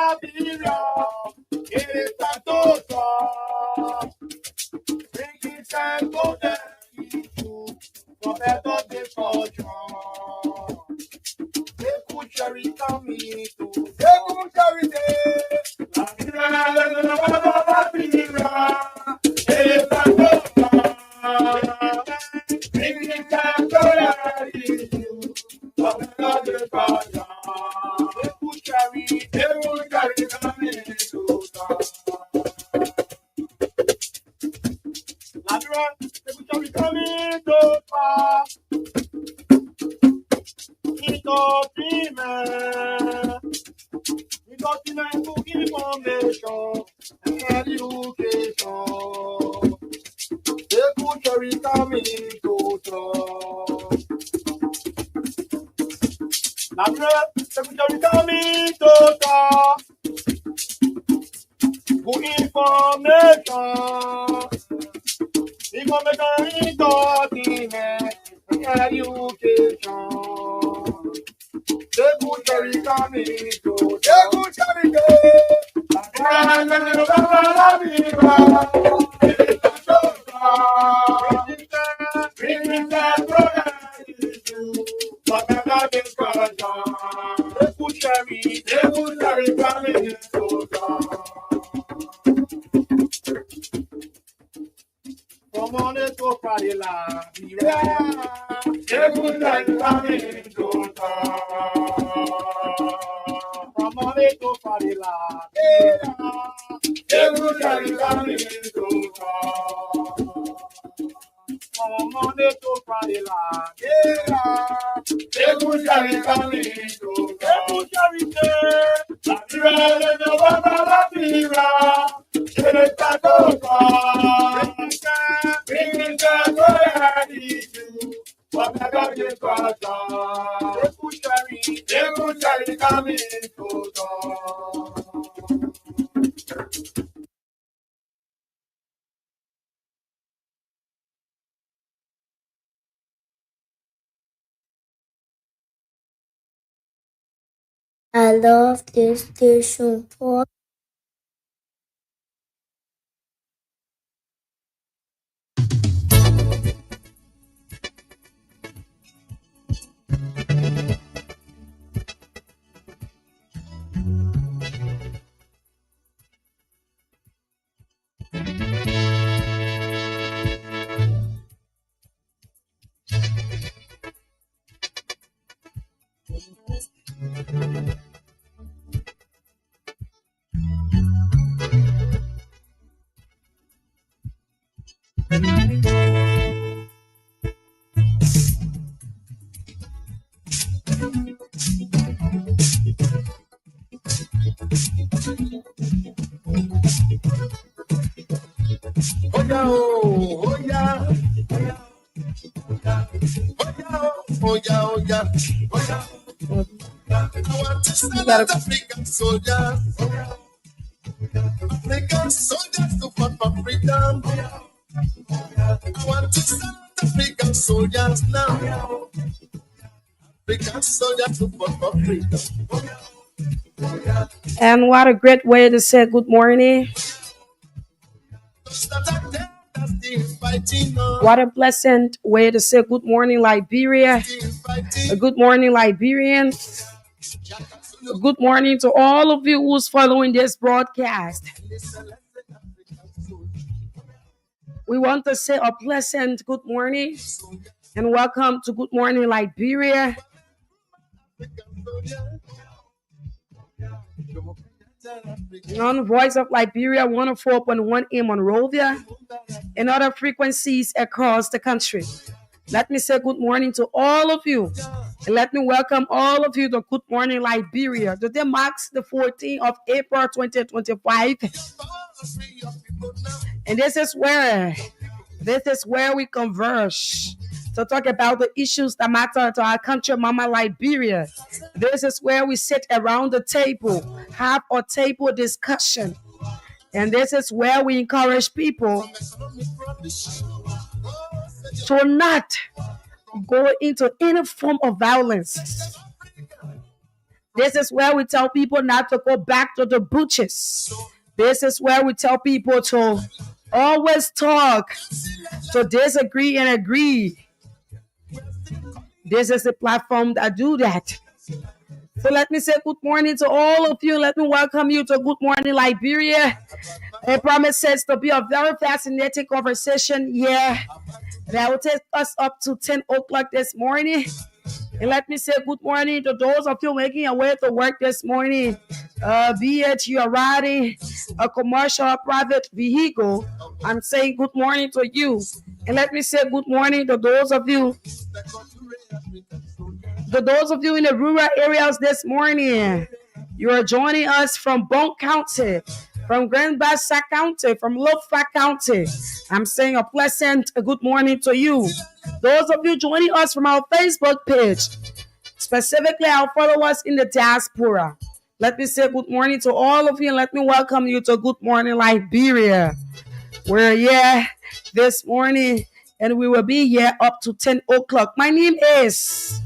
Liberia, it is a total. Bring it and go there, for better discussion. They could cherry coming to, they could cherry day. I love this station for African soldiers, African soldiers to fight for freedom. I want to stand African soldiers now. African soldiers to fight for freedom. And what a great way to say good morning. What a pleasant way to say good morning, Liberia. A good morning, Liberians. Good morning to all of you who's following this broadcast. We want to say a pleasant good morning and welcome to Good Morning Liberia. On Voice of Liberia 104.1 in Monrovia and other frequencies across the country. Let me say good morning to all of you. And let me welcome all of you to Good Morning Liberia. Today marks the 14th of April 2025. And this is where we converge to talk about the issues that matter to our country, Mama Liberia. This is where we sit around the table, have a table discussion. And this is where we encourage people to not go into any form of violence. This is where we tell people not to go back to the butchers. This is where we tell people to always talk, to disagree and agree. This is the platform that do that. So let me say good morning to all of you. Let me welcome you to Good Morning Liberia. It promises to be a very fascinating conversation here that will take us up to 10 o'clock this morning. And let me say good morning to those of you making your way to work this morning. Be it you're riding a commercial or private vehicle, I'm saying good morning to you. And let me say good morning to those of you in the rural areas this morning. You are joining us from Bon County, from Grand Bassa County, from Lofa County. I'm saying a pleasant good morning to you. Those of you joining us from our Facebook page, specifically our followers in the diaspora, let me say good morning to all of you and let me welcome you to Good Morning Liberia. We're here this morning and we will be here up to 10 o'clock. My name is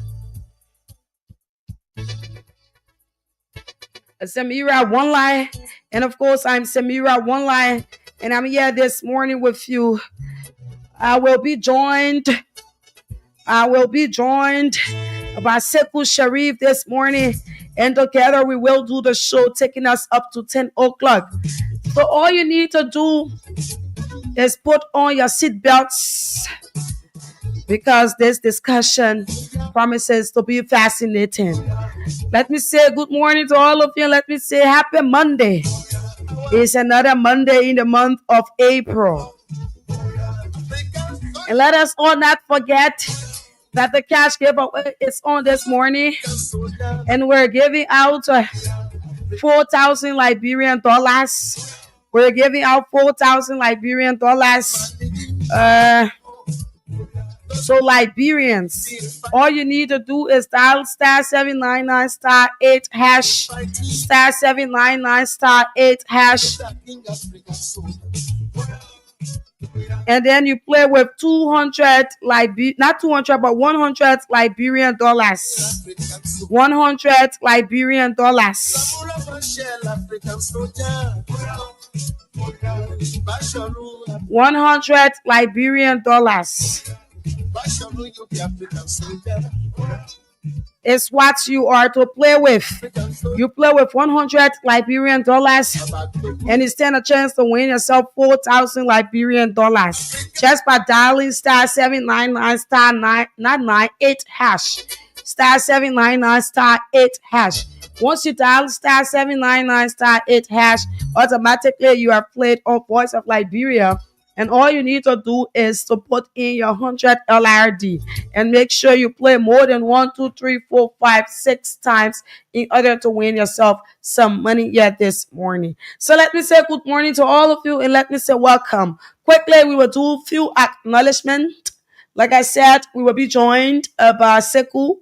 Samira One Line, and of course I'm Samira One Line, and I'm here this morning with you. I will be joined by Sekou Sharif this morning, and together we will do the show, taking us up to 10 o'clock. So all you need to do is put on your seatbelts, because this discussion promises to be fascinating. Let me say good morning to all of you. Let me say happy Monday. It's another Monday in the month of April. And let us all not forget that the cash giveaway is on this morning. And we're giving out 4,000 Liberian dollars. We're giving out 4,000 Liberian dollars. So Liberians, all you need to do is dial *799 *8 hash, *799 *8 hash, and then you play with 100 Liberian dollars. 100 Liberian dollars. 100 Liberian dollars is what you are to play with. You play with 100 Liberian dollars and you stand a chance to win yourself 4,000 Liberian dollars just by dialing *799 *998 hash, *799 *8 hash. Once you dial *799 *8 hash, automatically you are played on Voice of Liberia. And all you need to do is to put in your 100 LRD and make sure you play more than 1, 2, 3, 4, 5, 6 times in order to win yourself some money here this morning. So let me say good morning to all of you and let me say welcome. Quickly, we will do a few acknowledgements. Like I said, we will be joined by Sekou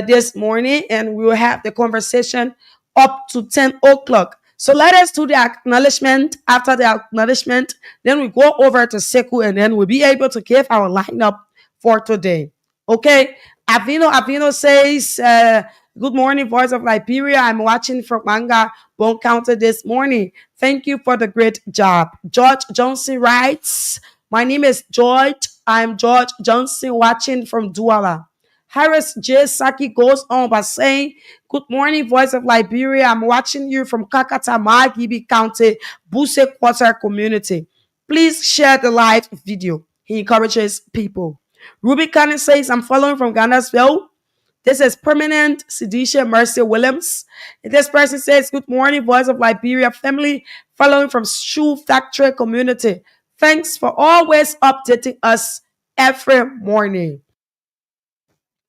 this morning and we will have the conversation up to 10 o'clock. So let us do the acknowledgement. After the acknowledgement, then we go over to Sekou and then we'll be able to give our lineup for today. Okay? Avino says, good morning, Voice of Liberia. I'm watching from Manga, Bon County this morning. Thank you for the great job. George Johnson writes, my name is George. I'm George Johnson watching from Douala. Harris J. Saki goes on by saying, good morning, Voice of Liberia. I'm watching you from Kakatama, Gibi County, Buse Quarter community. Please share the live video. He encourages people. Ruby Cannon says, I'm following from Ghana's-ville. This is Permanent Sidisha Mercy Williams. And this person says, good morning, Voice of Liberia family, following from Shoe Factory community. Thanks for always updating us every morning.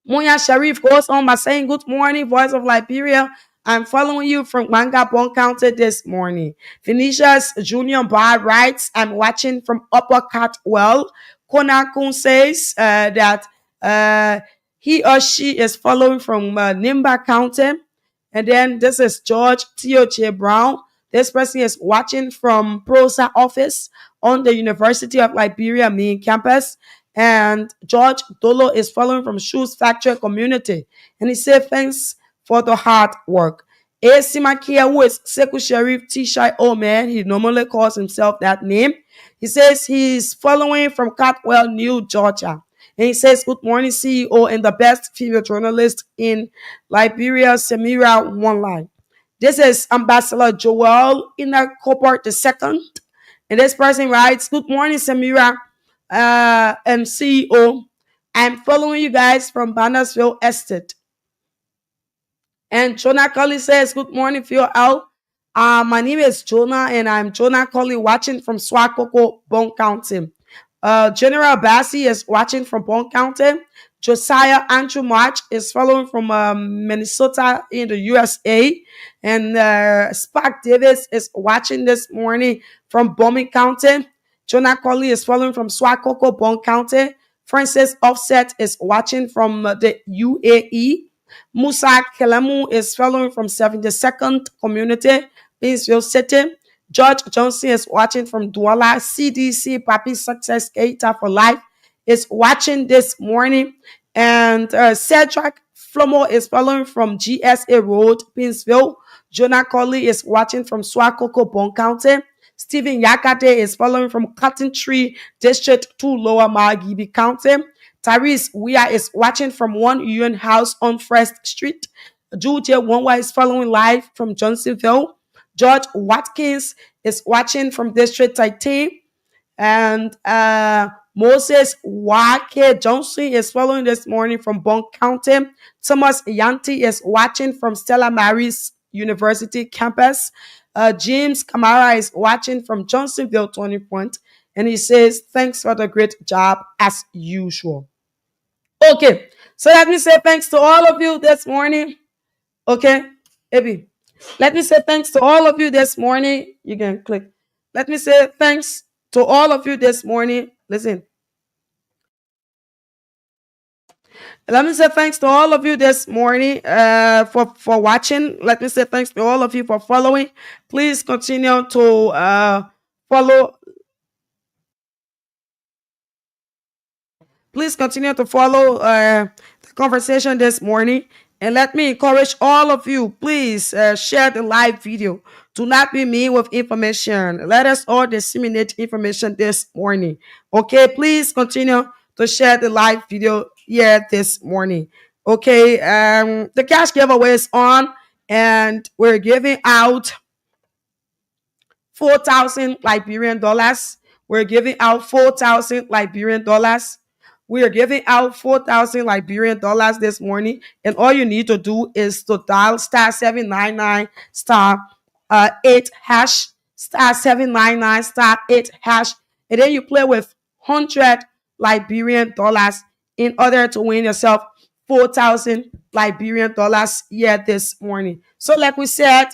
Munya Sharif goes on by saying, good morning, Voice of Liberia. I'm following you from Manga, Bon County this morning. Venetia's Junior Bar writes, I'm watching from Upper Catwell. Konakun says that he or she is following from Nimba County. And then this is George T.O.J. Brown. This person is watching from Prosa office on the University of Liberia main campus. And George Dolo is following from Shoes Factory community. And he said, thanks for the hard work. A.C. Makia, who is Sekou Sheriff T-Shai Oman, he normally calls himself that name. He says he's following from Catwell, New Georgia. And he says, good morning, CEO, and the best female journalist in Liberia, Samira One Line. This is Ambassador Joel Ina Copart II. And this person writes, good morning, Samira and CEO. I'm following you guys from Bannersville Estate. And Jonah Colley says, good morning, Phil L. My name is Jonah, and I'm Jonah Colley watching from Swakoko, Bone County. General Bassi is watching from Bone County. Josiah Andrew March is following from Minnesota in the USA. And Spark Davis is watching this morning from Bowman County. Jonah Colley is following from Swakoko, Bone County. Francis Offset is watching from the UAE. Musa Kelemu is following from 72nd Community, Painesville City. George Johnson is watching from Douala. CDC Papi Success Cater for Life is watching this morning. And Cedric Flomo is following from GSA Road, Painesville. Jonah Colley is watching from Swakoko, Bone County. Stephen Yakate is following from Cotton Tree District 2, Lower Margibi County. Tyrese Weah is watching from One Union House on First Street. Julia Wonwa is following live from Johnsonville. George Watkins is watching from District 18. And Moses Wake Johnson is following this morning from Bone County. Thomas Yanti is watching from Stella Maris University campus. James Kamara is watching from Johnsonville 20 Point. And he says, thanks for the great job as usual. Okay, so let me say thanks to all of you this morning. Okay, Abby, let me say thanks to all of you this morning. You can click. Let me say thanks to all of you this morning. Listen. Let me say thanks to all of you this morning for watching. Let me say thanks to all of you for following. Please continue to follow. Please continue to follow the conversation this morning. And let me encourage all of you, please share the live video. Do not be mean with information. Let us all disseminate information this morning. Okay, please continue to share the live video here this morning. Okay, the cash giveaway is on, and we're giving out 4,000 Liberian dollars. We're giving out 4,000 Liberian dollars. We are giving out 4,000 Liberian dollars this morning. And all you need to do is to dial star 799 star 8 hash, star 799 star 8 hash. And then you play with 100 Liberian dollars in order to win yourself 4,000 Liberian dollars here this morning. So like we said,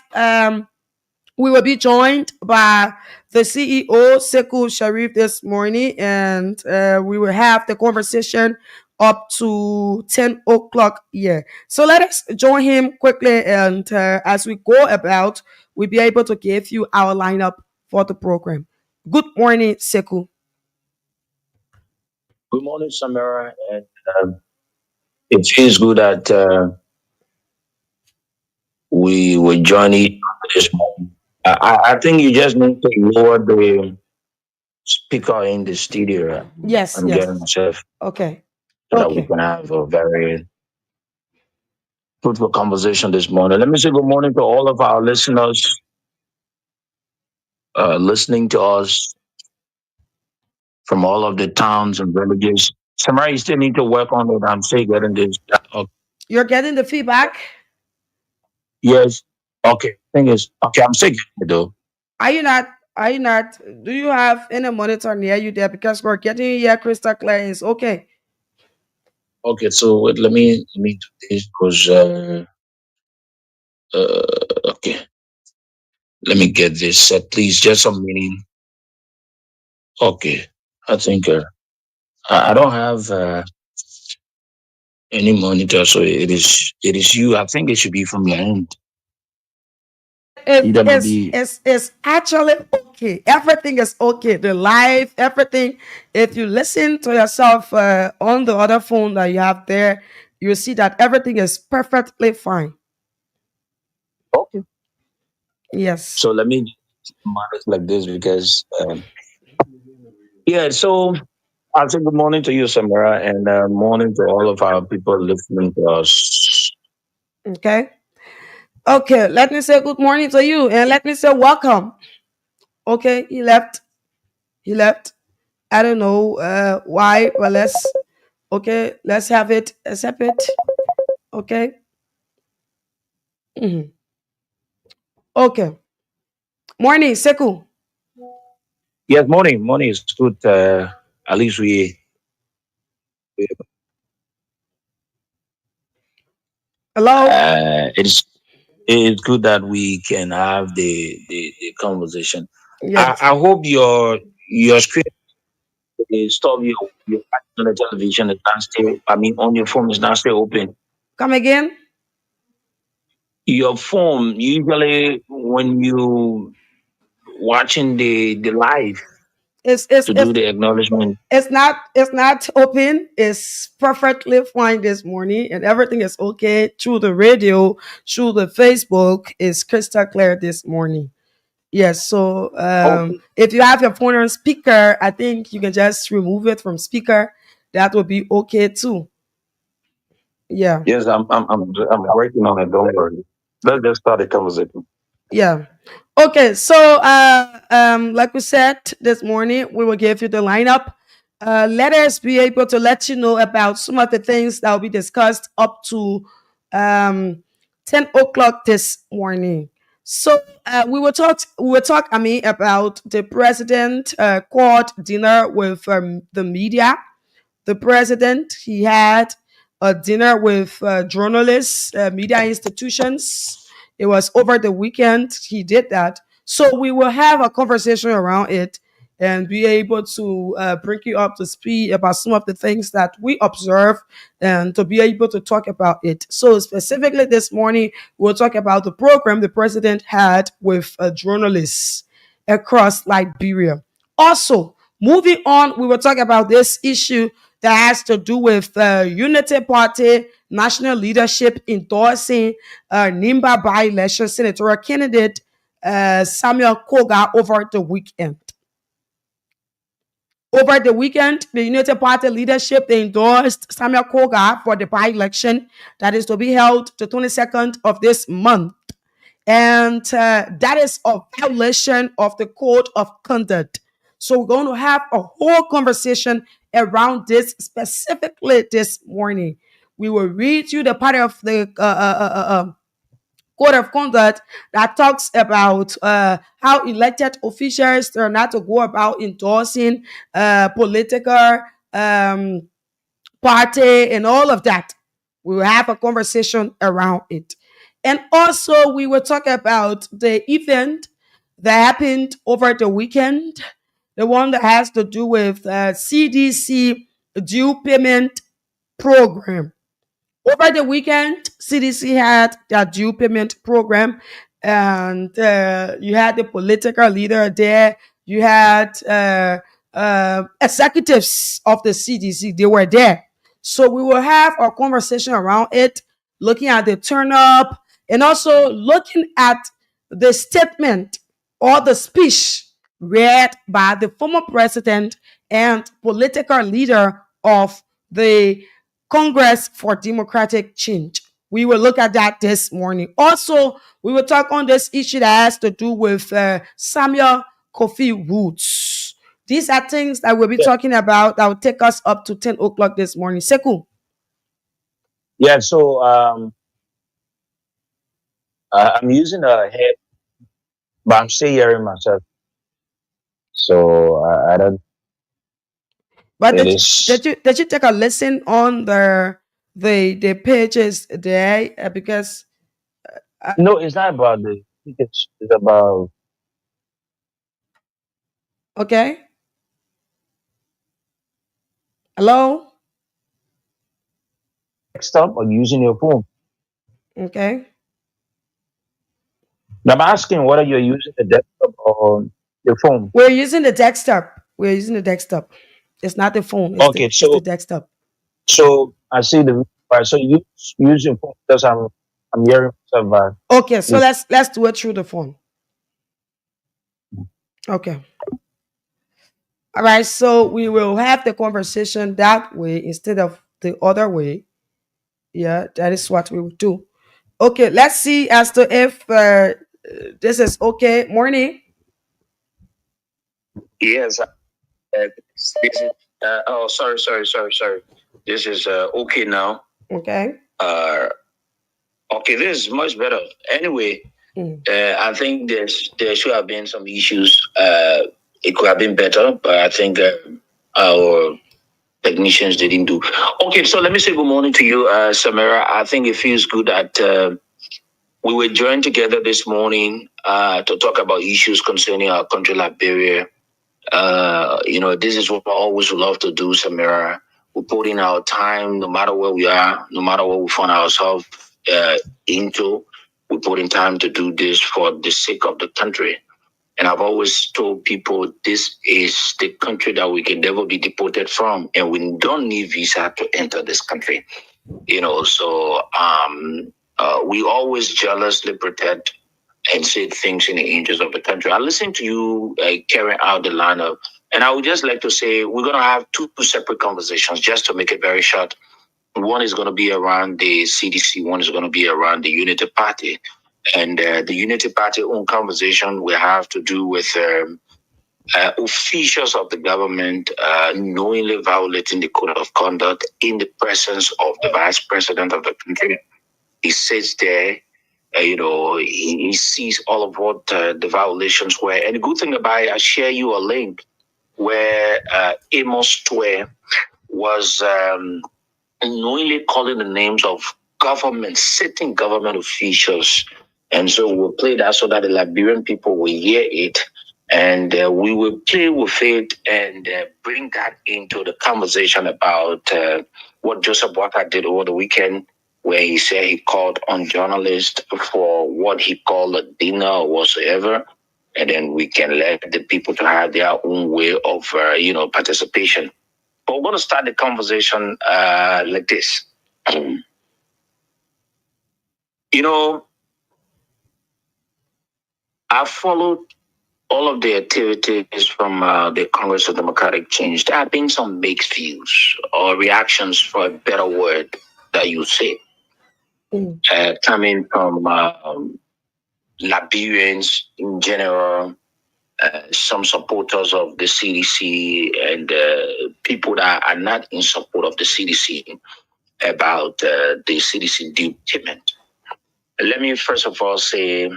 we will be joined by the CEO, Sekou Sharif, this morning, and we will have the conversation up to 10 o'clock here. So let us join him quickly, and as we go about, we'll be able to give you our lineup for the program. Good morning, Sekou. Good morning, Samara, and it feels good that we will join you this morning. I think you just need to lower the speaker in the studio. Yes, I'm yes. getting myself Okay. so that we Okay. can have a very fruitful conversation this morning. Let me say good morning to all of our listeners listening to us from all of the towns and villages. Samara, you still need to work on it. I'm still getting this. You're getting the feedback? Yes. Okay. Thing is, okay, I'm still getting it though. Are you not? Are you not? Do you have any monitor near you there? Because we're getting here crystal clear. It's okay. Okay, so wait, let me do this because okay, let me get this set, please. Just a minute. Okay, I think I don't have any monitor, so it is you. I think it should be from your end. Either maybe It's actually okay. Everything is okay. The live, everything. If you listen to yourself on the other phone that you have there, you see that everything is perfectly fine. Okay. Yes. So let me manage like this because yeah. So I'll say good morning to you, Samara, and morning to all of our people listening to us. Okay. Okay. Let me say good morning to you, and let me say welcome. Okay. He left. He left. I don't know why, but let's have it. Accept it. Okay. Mhm. Okay. Morning, Seku. Yes, morning. Morning is good. At least we Hello. it's it's good that we can have the conversation. Yes. I hope your screen is stop your watching on the television is not still. I mean, on your phone is not still open. Come again. Your phone usually when you watching the live It's it's to do it's the acknowledgement. it's not open. It's perfectly fine this morning, and everything is okay through the radio, through the Facebook. It's crystal clear this morning. Yes. So Okay. if you have your phone on speaker, I think you can just remove it from speaker. That would be okay too. Yeah. Yes, I'm working on it. Don't worry. Let's just start the conversation. Yeah. Okay, so like we said this morning, we will give you the lineup. Let us be able to let you know about some of the things that will be discussed up to um 10 o'clock this morning. So we will talk I mean about the president court dinner with the media. The president, he had a dinner with journalists, media institutions. It was over the weekend. He did that. So we will have a conversation around it and be able to bring you up to speed about some of the things that we observe and to be able to talk about it. So specifically this morning, we'll talk about the program the president had with journalists across Liberia. Also, moving on, we will talk about this issue that has to do with Unity Party national leadership endorsing Nimba by-election senatorial candidate Samuel Koga over the weekend. Over the weekend, the United Party leadership they endorsed Samuel Koga for the by-election that is to be held the 22nd of this month. And that is a violation of the code of conduct. So we're going to have a whole conversation around this specifically this morning. We will read you the part of the code of conduct that talks about how elected officials are not to go about endorsing political um, party and all of that. We will have a conversation around it. And also, we will talk about the event that happened over the weekend, the one that has to do with CDC due payment program. Over the weekend, CDC had their due payment program, and you had the political leader there. You had executives of the CDC. They were there. So we will have a conversation around it, looking at the turn up, and also looking at the statement or the speech read by the former president and political leader of the Congress for Democratic Change. We will look at that this morning. Also, we will talk on this issue that has to do with Samuel Kofi Woods. These are things that we'll be Yeah. talking about that will take us up to 10 o'clock this morning. Seku. Yeah. So I'm using a head, but I'm still hearing myself. So I don't. But It did, is did you did you take a listen on the pages there? Because uh, no. It's not about the. It's about okay, hello, desktop or using your phone. okay. I'm asking whether you're using the desktop or your phone. We're using the desktop. We're using the desktop. It's not the phone. Okay. It's the So desktop. I see the right. So you use your phone because I'm. I'm hearing myself back. Okay, so Please. let's do it through the phone. Okay. All right, so we will have the conversation that way instead of the other way. Yeah, that is what we will do. Okay, let's see as to if this is okay. Morning. Yes. This is, oh, sorry. This is okay now. Okay. Uh, okay, this is much better. Anyway, I think there should have been some issues. It could have been better, but I think our technicians didn't do. Okay, so let me say good morning to you, Samira. I think it feels good that we were joined together this morning to talk about issues concerning our country, Liberia. This is what I always love to do, Samira. We put in our time, no matter where we are, no matter what we find ourselves into. We put in time to do this for the sake of the country. And I've always told people this is the country that we can never be deported from, and we don't need visa to enter this country. We always jealously protect and say things in the interest of the country. I listened to you carrying out the lineup, and I would just like to say we're going to have two separate conversations just to make it very short. One is going to be around the CDC, one is going to be around the Unity Party. And the Unity Party own conversation will have to do with officials of the government knowingly violating the code of conduct in the presence of the vice president of the country. He sits there, he sees all of what the violations were. And the good thing about it, I share you a link where Amos Twe was knowingly calling the names of sitting government officials. And so we'll play that so that the Liberian people will hear it. And we will play with it and bring that into the conversation about what Joseph Walker did over the weekend, where he said he called on journalists for what he called a dinner or whatsoever. And then we can let the people to have their own way of, participation. But we're going to start the conversation like this. You know, I followed all of the activities from the Congress of Democratic Change. There have been some mixed views or reactions, for a better word, that you say, coming from Liberians in general, some supporters of the CDC, and people that are not in support of the CDC about the CDC due payment. Let me first of all say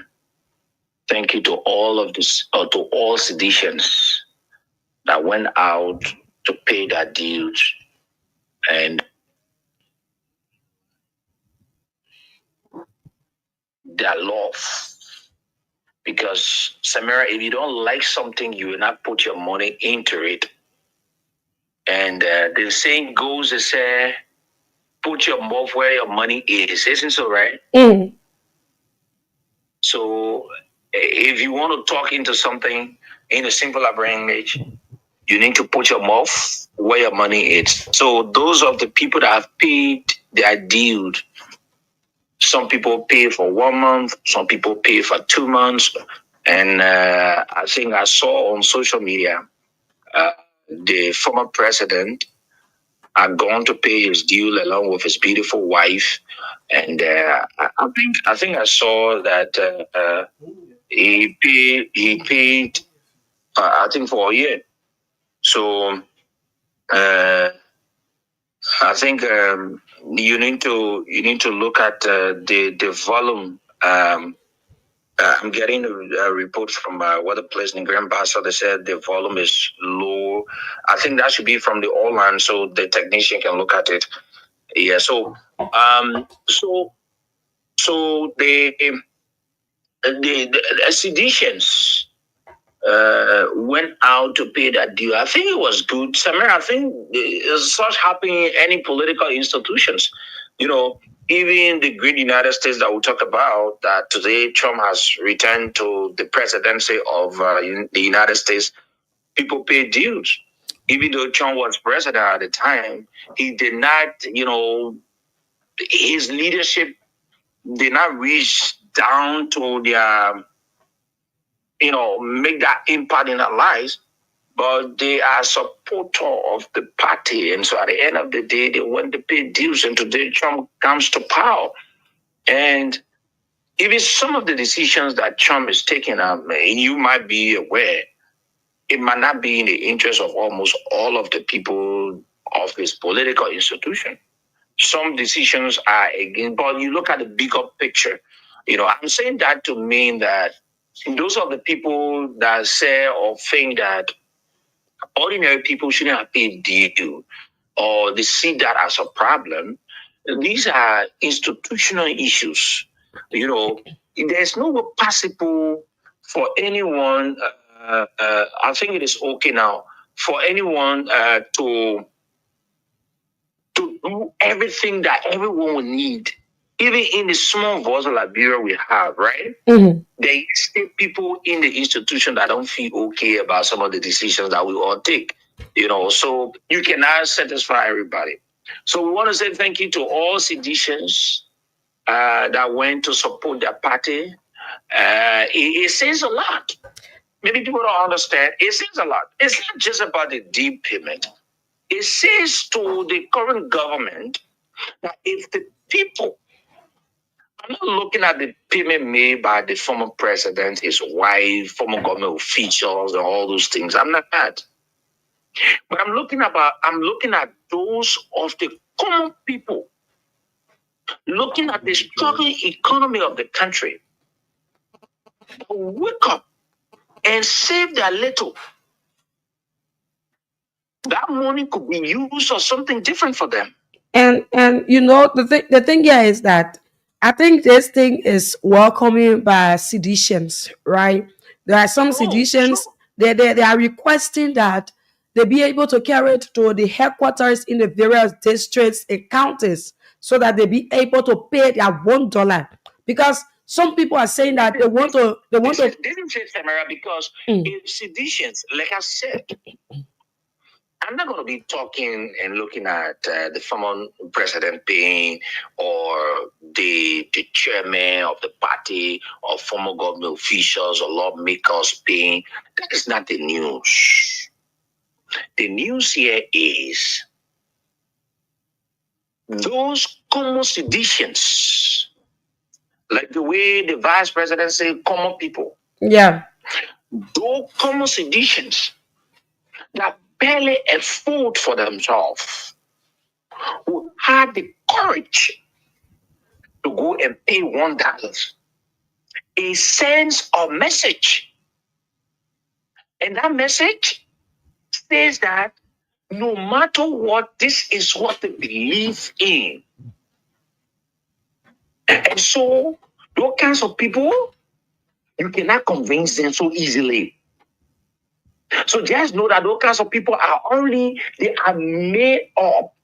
thank you to all of this, or to all seditionists that went out to pay their dues and their love. Because Samira, if you don't like something, you will not put your money into it. And the saying goes, they say, put your mouth where your money is. Isn't so, right? So if you want to talk into something in a simple language, you need to put your mouth where your money is. So those of the people that have paid their dues, some people pay for 1 month, some people pay for 2 months. And I think I saw on social media the former president had gone to pay his due along with his beautiful wife. And I think I saw that he paid I think for a year. So I think you need to look at the volume. I'm getting a report from weather place in Grand Bassa. They said the volume is low. I think that should be from the oil line, so the technician can look at it. Yeah. So the seditious went out to pay that due. I think it was good. Samir, I think it's such happening in any political institutions. Even the great United States that we talk about, that today Trump has returned to the presidency of the United States, people pay dues. Even though Trump was president at the time, he did not, his leadership they not reach down to their, make that impact in their lives, but they are supporter of the party. And so at the end of the day, they want to pay dues, and today Trump comes to power. And even some of the decisions that Trump is taking, you might be aware, it might not be in the interest of almost all of the people of his political institution. Some decisions are again, but you look at the bigger picture. I'm saying that to mean that those are the people that say or think that ordinary people shouldn't have paid due, or they see that as a problem. These are institutional issues. There's no way possible for anyone. I think it is okay now for anyone to do everything that everyone will need. Even in the small voice of Liberia we have, right? Mm-hmm. There is still people in the institution that don't feel okay about some of the decisions that we all take. So you cannot satisfy everybody. So we want to say thank you to all citizens that went to support their party. It says a lot. Maybe people don't understand. It says a lot. It's not just about the deep payment. It says to the current government that if the people, I'm not looking at the payment made by the former president, his wife, former government officials, and all those things. I'm not that. But I'm looking at those of the common people, looking at the struggling economy of the country. Wake up and save their little. That money could be used for something different for them. And the thing here is that I think this thing is welcoming by seditions, right? There are some seditions they are requesting that they be able to carry it to the headquarters in the various districts and counties so that they be able to pay their $1. Because some people are saying that they want to. This is Tamara, because if seditions, like I said, I'm not going to be talking and looking at the former president paying or the chairman of the party or former government officials or lawmakers paying. That is not the news. The news here is those common seditions, like the way the vice president said, common people. Yeah. Those common seditions that barely afford for themselves, who had the courage to go and pay $1. It sends a message. And that message says that no matter what, this is what they believe in. And so those kinds of people, you cannot convince them so easily. So just know that those kinds of people they are made up.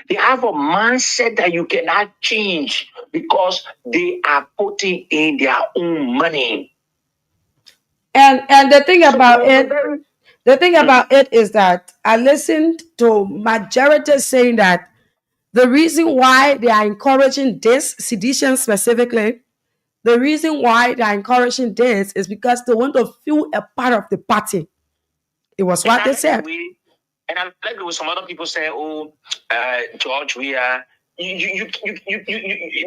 They have a mindset that you cannot change because they are putting in their own money. And the thing about it is that I listened to majority saying that the reason why they are encouraging this sedition specifically, the reason why they are encouraging this is because they want to feel a part of the party. It was what they said. And I like the way some other people say, George, we are, you,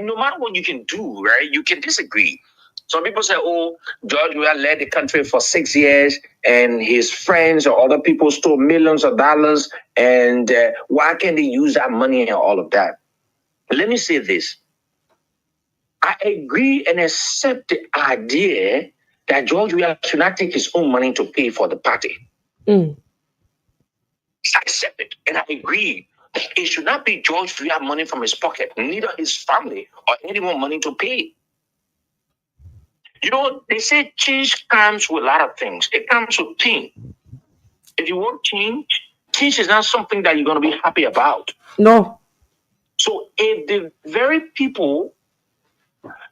no matter what you can do, right, you can disagree. Some people say, George Weah led the country for 6 years and his friends or other people stole millions of dollars. And why can't they use that money and all of that? Let me say this. I agree and accept the idea that George Weah should not take his own money to pay for the party. I accept it and I agree. It should not be George Weah money from his pocket, neither his family or anyone money to pay. They say change comes with a lot of things. It comes with pain. If you want change is not something that you're going to be happy about. No. So if the very people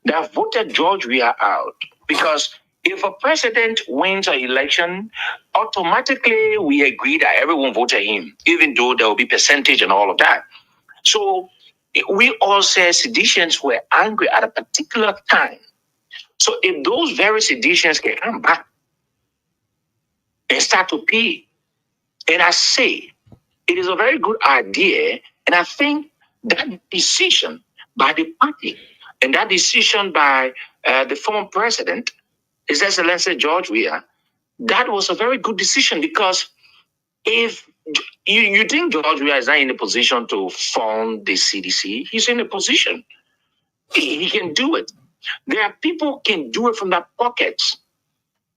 that voted George Weah out, because if a president wins an election, automatically we agree that everyone voted him, even though there will be percentage and all of that. So we all said seditions were angry at a particular time. So if those very seditions can come back and start to pay, and I say it is a very good idea, and I think that decision by the party and that decision by the former president, His Excellency George Weah, that was a very good decision, because if you think George Weah is not in a position to fund the CDC, he's in a position. He can do it. There are people who can do it from their pockets.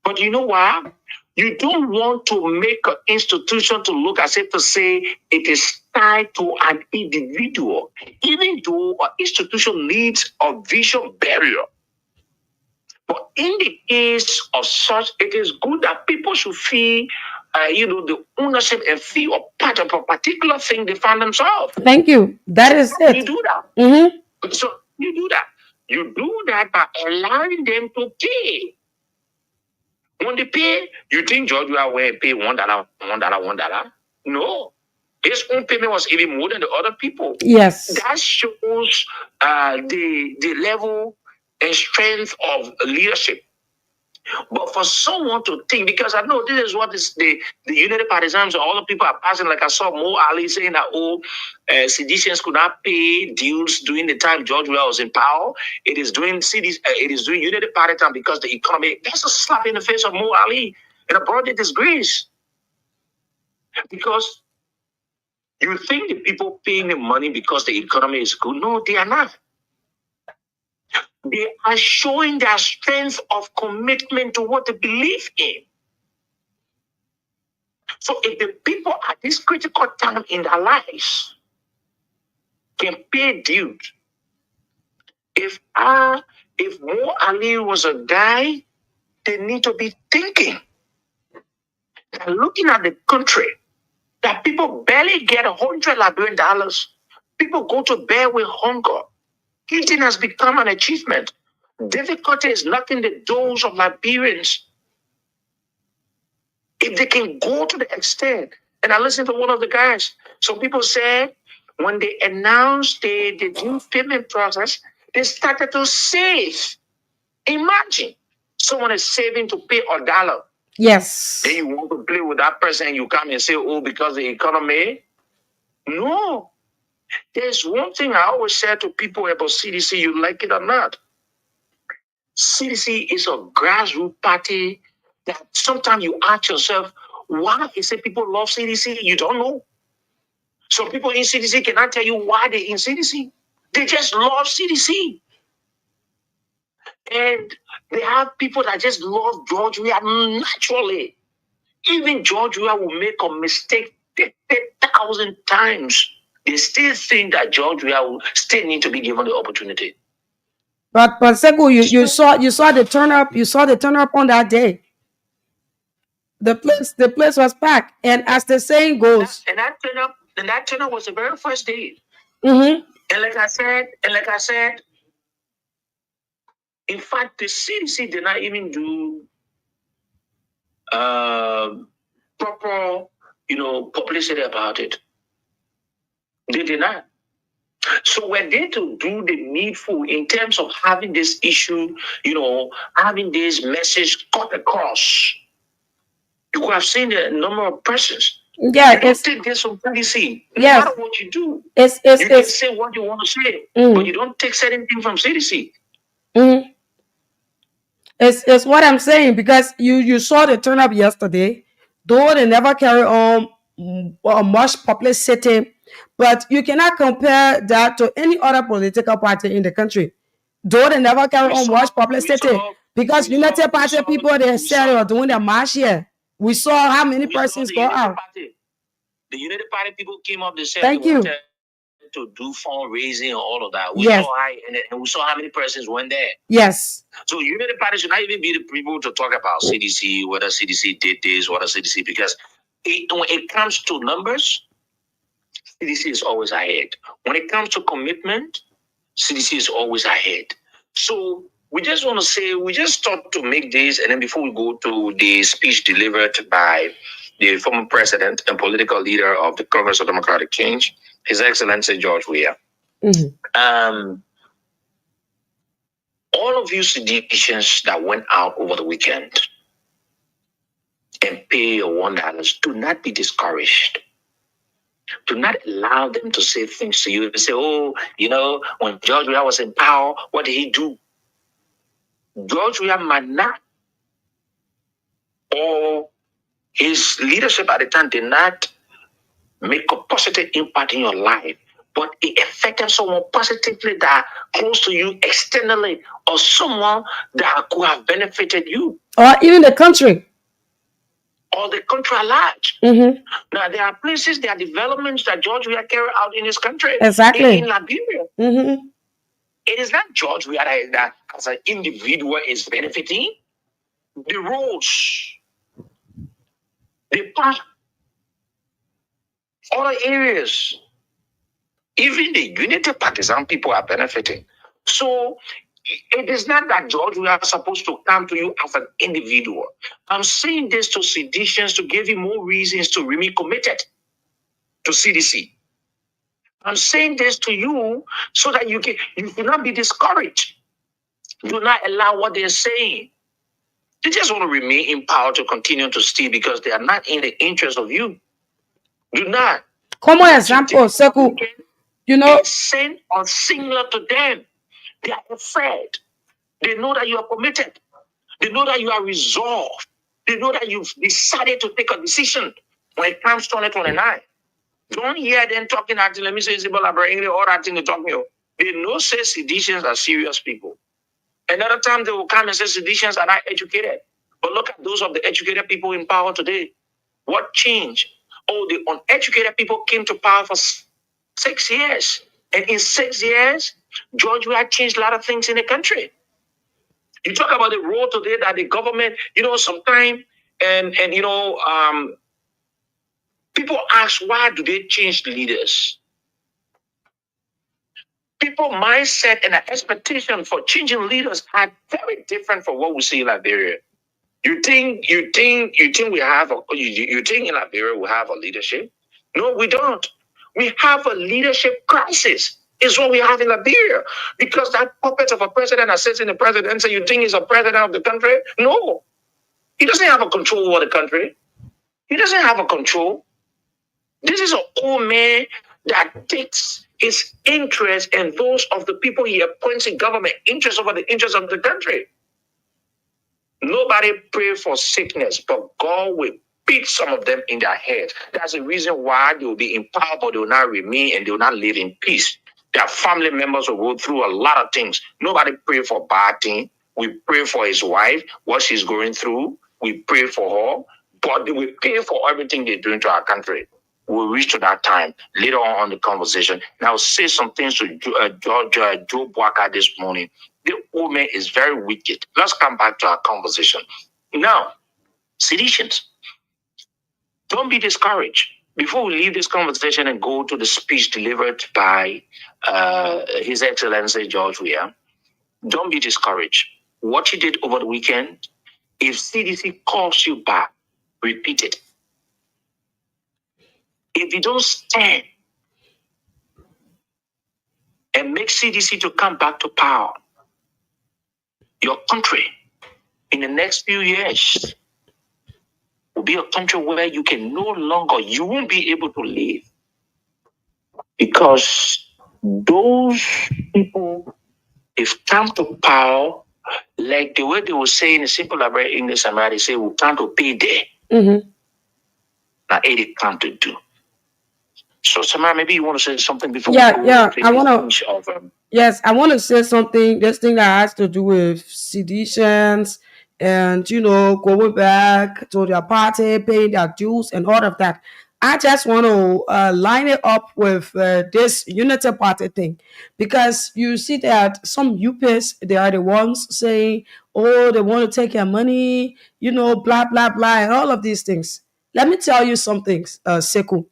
But you know what? You don't want to make an institution to look as if to say it is tied to an individual, even though an institution needs a vision barrier. But in the case of such, it is good that people should feel, the ownership and feel a part of a particular thing they find themselves. Thank you. That is it. You do that. Mm-hmm. So you do that. You do that by allowing them to pay. When they pay, you think George will pay $1, $1? No. His own payment was even more than the other people. Yes. That shows the level and strength of leadership. But for someone to think, because I know this is what is the United Partisans, all the people are passing, like I saw Mo Ali saying that, seditionists could not pay dues during the time George Weah was in power. It is doing United Party time because the economy, that's a slap in the face of Mo Ali and a broad disgrace. Because you think the people paying the money because the economy is good. No, they are not. They are showing their strength of commitment to what they believe in. So if the people at this critical time in their lives can pay dues, if Mo Ali was a guy, they need to be thinking that looking at the country, that people barely get $100 Liberian. People go to bed with hunger. Eating has become an achievement. Difficulty is knocking the doors of Liberians. If they can go to the extent, and I listened to one of the guys, some people said when they announced the new payment process, they started to save. Imagine someone is saving to pay $1. Yes. Then you want to play with that person and you come and say, because the economy. No. There's one thing I always say to people about CDC, you like it or not. CDC is a grassroots party that sometimes you ask yourself, why is it people love CDC? You don't know. Some people in CDC cannot tell you why they're in CDC. They just love CDC. And they have people that just love George Weah naturally. Even George Weah will make a mistake 50,000 times. They still think that George Weah will still need to be given the opportunity. But Sekou, you saw the turn up. You saw the turn up on that day. The place was packed, and as the saying goes, that turn up was the very first day. Mm-hmm. And like I said, in fact, the CDC did not even do proper, publicity about it. They did not. So we're there to do the needful in terms of having this issue, having this message cut across. You could have seen the number of persons. Yeah, you don't take this from CDC. No yes, matter what you do, you can say what you want to say, but you don't take certain things from CDC. Mm-hmm. It's what I'm saying, because you saw the turn up yesterday, though they never carry on much publicity, but you cannot compare that to any other political party in the country. Though they never carry on much publicity, because United Party people, they said they were doing the march here. We saw how many persons go out. The United Party people came up, they said Thank they you. wanted to do fundraising and all of that. We Yes. saw how many persons went there. Yes. So United Party should not even be the people to talk about CDC, whether CDC did this, whether CDC, because when it comes to numbers, CDC is always ahead. When it comes to commitment, CDC is always ahead. So we just want to say, we just thought to make this, and then before we go to the speech delivered by the former president and political leader of the Congress of Democratic Change, His Excellency George Weah. All of you seditionists that went out over the weekend and pay your $1, do not be discouraged. Do not allow them to say things to you and say, oh, when George Weah was in power, what did he do? George Weah might not, or his leadership at the time did not make a positive impact in your life, but it affected someone positively that close to you externally, or someone that could have benefited you. Or even the country. Or the country at large. Now, there are places, there are developments that George Weah carried out in his country. Exactly. In Liberia. It is not George Weah that as an individual is benefiting. The roads, the park, other areas, even the unity partisan people are benefiting. So it is not that George Weah is supposed to come to you as an individual. I'm saying this to seditionists to give you more reasons to remain committed to CDC. I'm saying this to you so that you will not be discouraged. Do not allow what they're saying. They just want to remain in power to continue to steal because they are not in the interest of you. Do not. Como example, Seku, same or similar to them. They are afraid. They know that you are committed. They know that you are resolved. They know that you've decided to take a decision when it comes to 2029. Don't hear them talking at let me say it's about English or that thing they talking. They know say seditionists are serious people. Another time they will come and say seditionists are not educated. But look at those of the educated people in power today. What changed? Oh, the uneducated people came to power for 6 years. And in 6 years, George Weah changed a lot of things in the country. You talk about the role today that the government, sometimes, and people ask, why do they change leaders? People mindset and expectation for changing leaders are very different from what we see in Liberia. You think we have you think in Liberia we have a leadership? No, we don't. We have a leadership crisis. Is what we have in Liberia. Because that puppet of a president that sits in the presidency, you think he's a president of the country? No. He doesn't have a control over the country. He doesn't have a control. This is an old man that takes his interest and those of the people he appoints in government interest over the interest of the country. Nobody pray for sickness, but God will beat some of them in their head. That's the reason why they will be in power, but they will not remain and they will not live in peace. Their family members will go through a lot of things. Nobody pray for bad things. We pray for his wife, what she's going through. We pray for her, but we pray for everything they're doing to our country. We'll reach to that time later on the conversation. Now, say some things to Joe Walker this morning. The old man is very wicked. Let's come back to our conversation. Now, seditionists, don't be discouraged. Before we leave this conversation and go to the speech delivered by His Excellency George Weah, don't be discouraged. What you did over the weekend, if CDC calls you back, repeat it. If you don't stand and make CDC to come back to power, your country in the next few years will be a country where you won't be able to live. Because those people, if come to power, like the way they will say in the simple Liberia English, they say, we come to pay there. Now, it come to do. So, Samara, maybe you want to say something before I want to. Yes, I want to say something. This thing that has to do with seditions and going back to their party, paying their dues, and all of that. I just want to line it up with this unity party thing, because you see that some UPs, they are the ones saying, "Oh, they want to take your money," blah blah blah, and all of these things. Let me tell you something, Seku.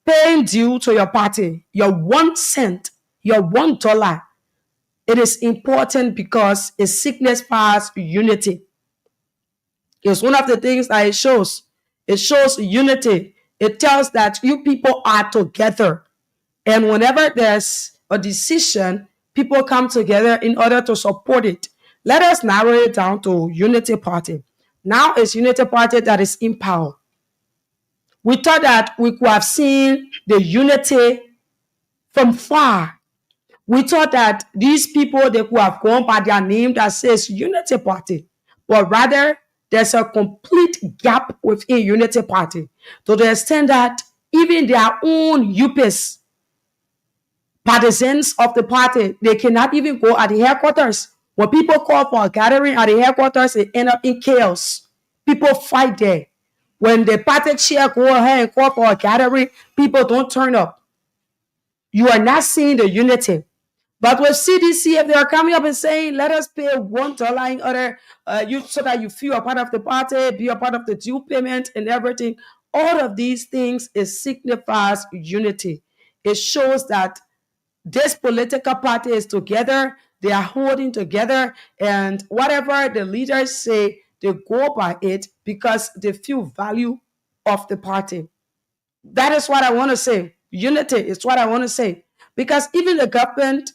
Paying due to your party, your 1 cent, your $1, it is important because it signifies unity. It's one of the things that it shows. It shows unity. It tells that you people are together. And whenever there's a decision, people come together in order to support it. Let us narrow it down to Unity Party. Now it's Unity Party that is in power. We thought that we could have seen the unity from far. We thought that these people, they could have gone by their name that says Unity Party, but rather there's a complete gap within Unity Party to the extent that even their own UPS partisans of the party, they cannot even go at the headquarters. When people call for a gathering at the headquarters, it end up in chaos. People fight there. When the party chair go ahead and call for a gathering, people don't turn up. You are not seeing the unity. But with CDC, if they are coming up and saying, let us pay $1 in order so that you feel a part of the party, be a part of the due payment and everything, all of these things, it signifies unity. It shows that this political party is together, they are holding together, and whatever the leaders say, they go by it because they feel value of the party. That is what I want to say. Unity is what I want to say. Because even the government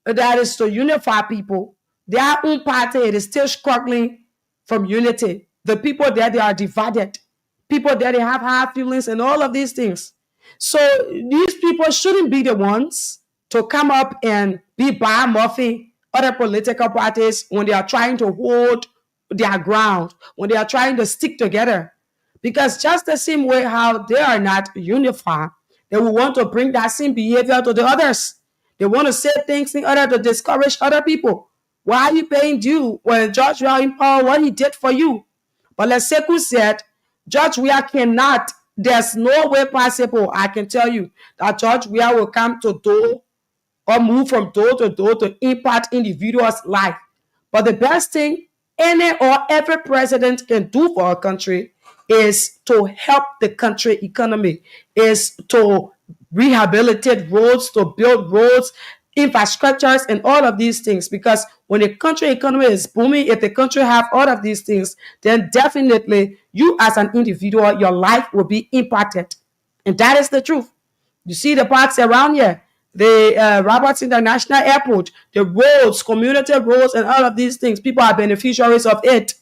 that is to unify people, their own party is still struggling from unity. The people there, they are divided. People there, they have hard feelings and all of these things. So these people shouldn't be the ones to come up and be bad-mouthing other political parties when they are trying to hold their ground, when they are trying to stick together. Because just the same way how they are not unified, they will want to bring that same behavior to the others. They want to say things in order to discourage other people. Why are you paying due when George Weah in power, what he did for you? But like Sekou said, George Weah cannot, there's no way possible, I can tell you, that George Weah will come to door or move from door to impact individuals' life. But the best thing any or every president can do for a country is to help the country economy, is to rehabilitate roads, to build roads, infrastructures, and all of these things. Because when a country economy is booming, if the country have all of these things, then definitely you as an individual, your life will be impacted. And that is the truth. You see the parks around here, the Roberts International Airport, the roads, community roads, and all of these things. People are beneficiaries of it.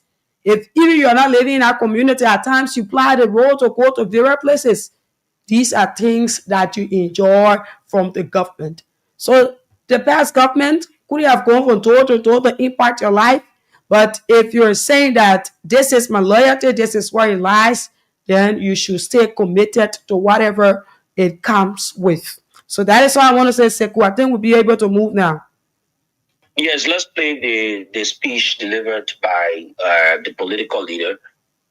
If even you are not living in our community, at times you fly the road to go to various places. These are things that you enjoy from the government. So the past government could have gone from door to door to impact your life. But if you're saying that this is my loyalty, this is where it lies, then you should stay committed to whatever it comes with. So that is all I want to say, Sekou. I think we'll be able to move now. Yes, let's play the speech delivered by the political leader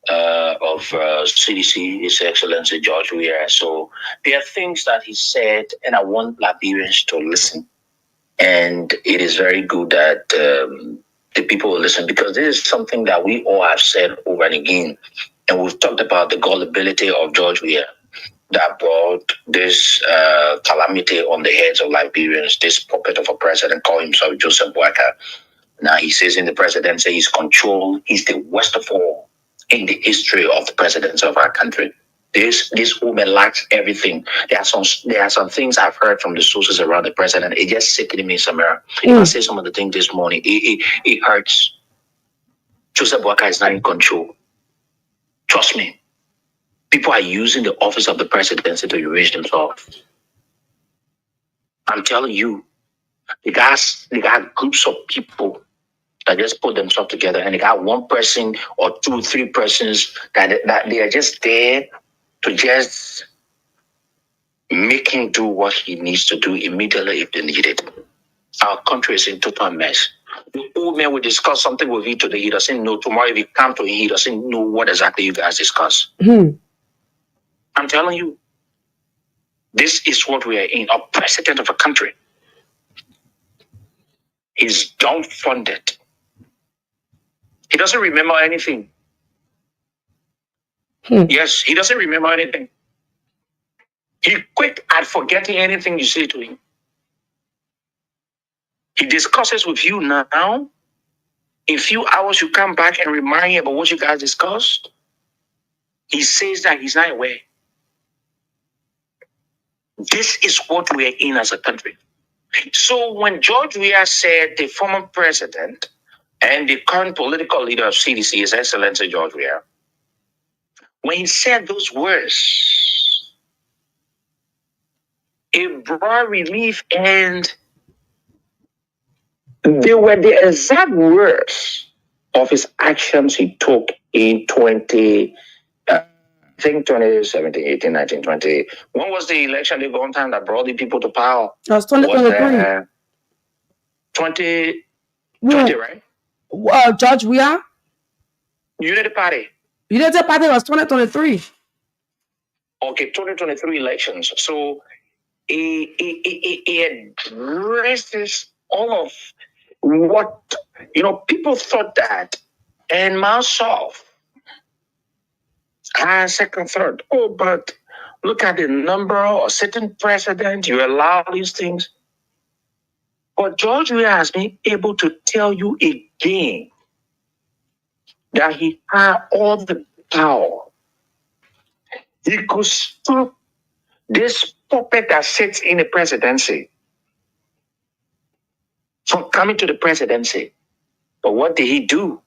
of CDC, His Excellency George Weah. So there are things that he said, and I want Liberians to listen. And it is very good that the people will listen, because this is something that we all have said over and again. And we've talked about the gullibility of George Weah that brought this calamity on the heads of Liberians, this puppet of a president called himself Joseph Boakai. Now he says in the presidency, he's control, he's the worst of all in the history of the presidents of our country. This woman lacks everything. There are some things I've heard from the sources around the president. It just sickened me, Samara. If I say some of the things this morning, it hurts. Joseph Boakai is not in control. Trust me. People are using the office of the presidency to enrich themselves. I'm telling you, they got groups of people that just put themselves together, and they got one person or 2, 3 persons that they are just there to just make him do what he needs to do immediately if they need it. Our country is in total mess. The old man will discuss something with you today. He doesn't know. Tomorrow, if you come to him, he doesn't know what exactly you guys discuss. I'm telling you, this is what we are in. A president of a country. He's dumbfounded. He doesn't remember anything. Yes, he doesn't remember anything. He's quick at forgetting anything you say to him. He discusses with you now. In a few hours, you come back and remind him about what you guys discussed. He says that he's not aware. This is what we are in as a country. So when George Weah said the former president and the current political leader of CDC, His Excellency George Weah, when he said those words, it brought relief, and they were the exact words of his actions he took in 2017, 18, 19, 20. When was the election the one time that brought the people to power? That was 2023. 2020, right? George Weah? Unity Party. Unity Party was 2023. Okay, 2023 elections. So it addresses all of what, people thought that, and myself, I second, third. Oh, but look at the number or sitting president, you allow these things. But George Weah has been able to tell you again that he had all the power. He could stop this puppet that sits in the presidency from coming to the presidency. But what did he do?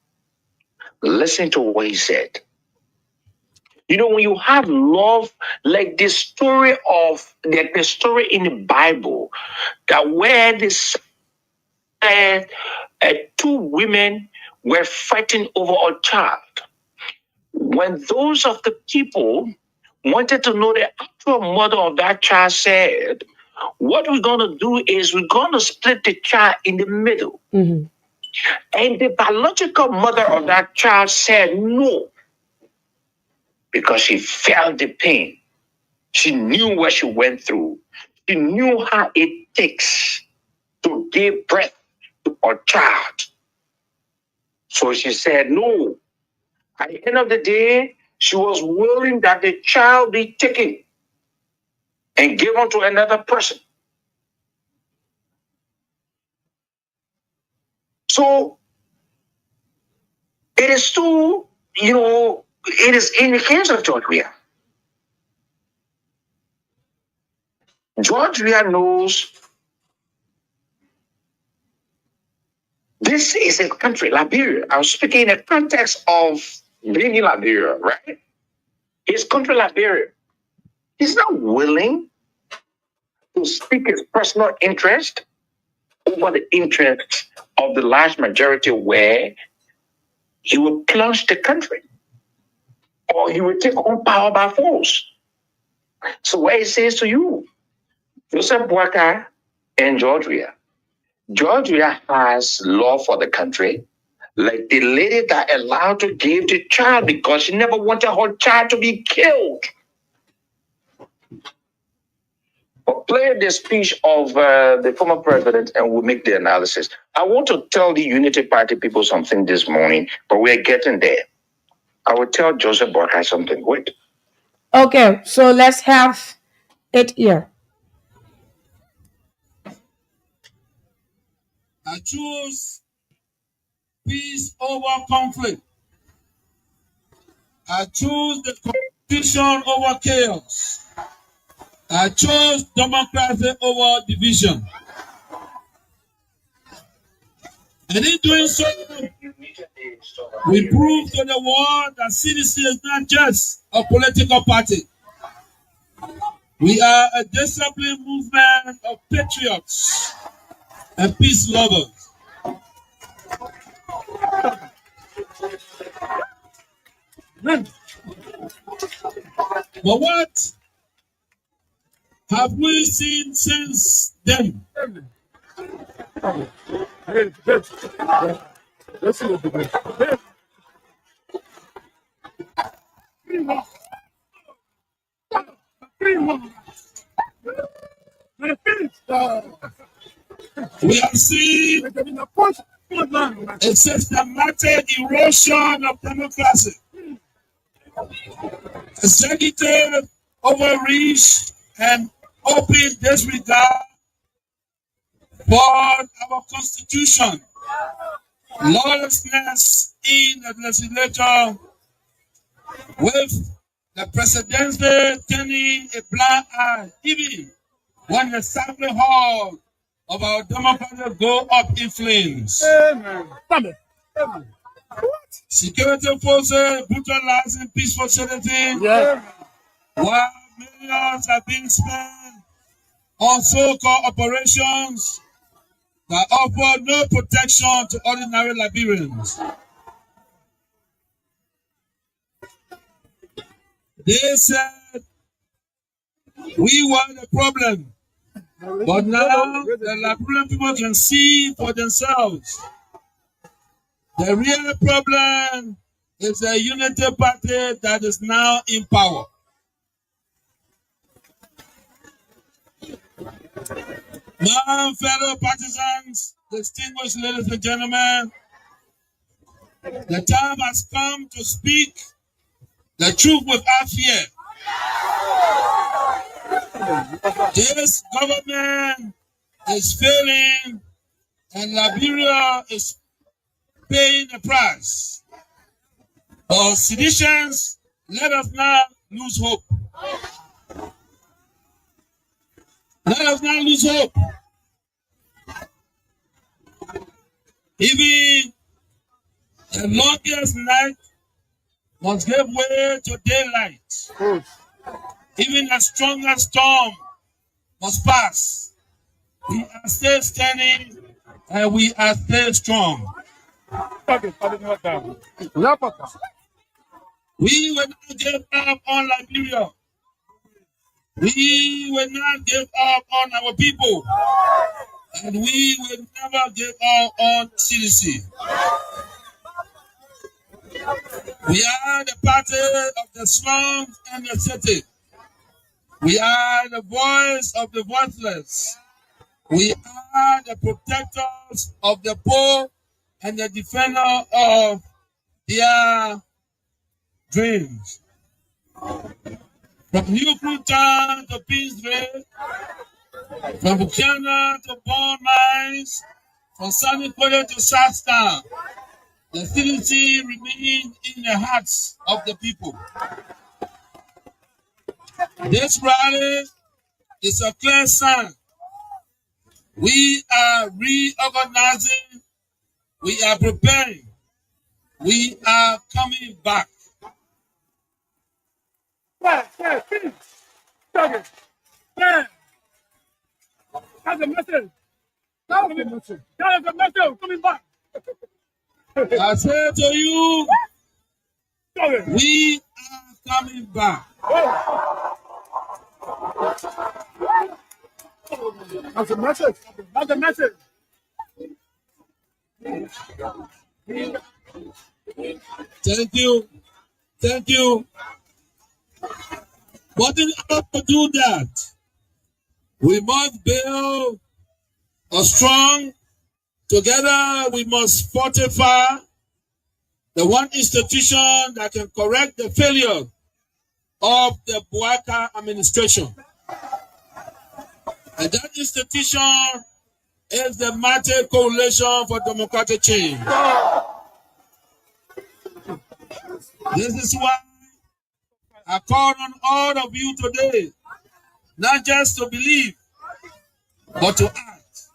Listen to what he said. When you have love, like the story in the Bible, that where this two women were fighting over a child. When those of the people wanted to know the actual mother of that child said, what we're going to do is we're going to split the child in the middle. Mm-hmm. And the biological mother of that child said no, because she felt the pain. She knew what she went through. She knew how it takes to give birth to a child. So she said no. At the end of the day, she was willing that the child be taken and given to another person. So it is too, it is in the case of George Weah. George Weah knows this is a country, Liberia. I was speaking in the context of being in Liberia, right? His country, Liberia. He's not willing to speak his personal interest over the interests of the large majority, where he will plunge the country or he will take on power by force. So what he says to you, Joseph Boakai and George Weah. George Weah has love for the country, like the lady that allowed to give the child because she never wanted her child to be killed. But play the speech of the former president and we'll make the analysis. I want to tell the Unity Party people something this morning, but we're getting there. I will tell Joseph Boakai something. Wait. Okay, so let's have it here. I choose peace over conflict. I choose the competition over chaos. I chose democracy over division. And in doing so, we prove to the world that CDC is not just a political party. We are a disciplined movement of patriots and peace lovers. But what have we seen since then? We have seen a systematic erosion of democracy, executive overreach, and open disregard for our Constitution, lawlessness in the legislature, with the presidency turning a blind eye, even when the Assembly Hall of our democracy go up in flames. Amen. Amen. Amen. Security forces brutalizing peaceful citizens, Yes. while millions are being spent on so-called operations that offer no protection to ordinary Liberians. They said we were the problem, but now the Liberian people can see for themselves. The real problem is the unity party that is now in power. My fellow partisans, distinguished ladies and gentlemen, the time has come to speak the truth without fear. This government is failing and Liberia is paying the price. For seditions, let us not lose hope. Let us not lose hope. Even the longest night must give way to daylight. Even the strongest storm must pass. We are still standing and we are still strong. We will not give up on Liberia. We will not give up on our people. And we will never give up on CDC. We are the party of the slums and the city. We are the voice of the voiceless. We are the protectors of the poor and the defender of their dreams. From New Fruitown to Peaceville, from Buchanan to Bond Mines, from Sunny Quarter to Southtown, the CDC remains in the hearts of the people. This rally is a clear sign. We are reorganizing. We are preparing. We are coming back. That's a message. That's a message. That's a message. Coming back. I say to you, we are coming back. That's a message. That's a message. Thank you. Thank you. But in order to do that, we must build a strong, together we must fortify the one institution that can correct the failure of the Buaka administration. And that institution is the Mighty Coalition for Democratic Change. This is why I call on all of you today, not just to believe, but to act.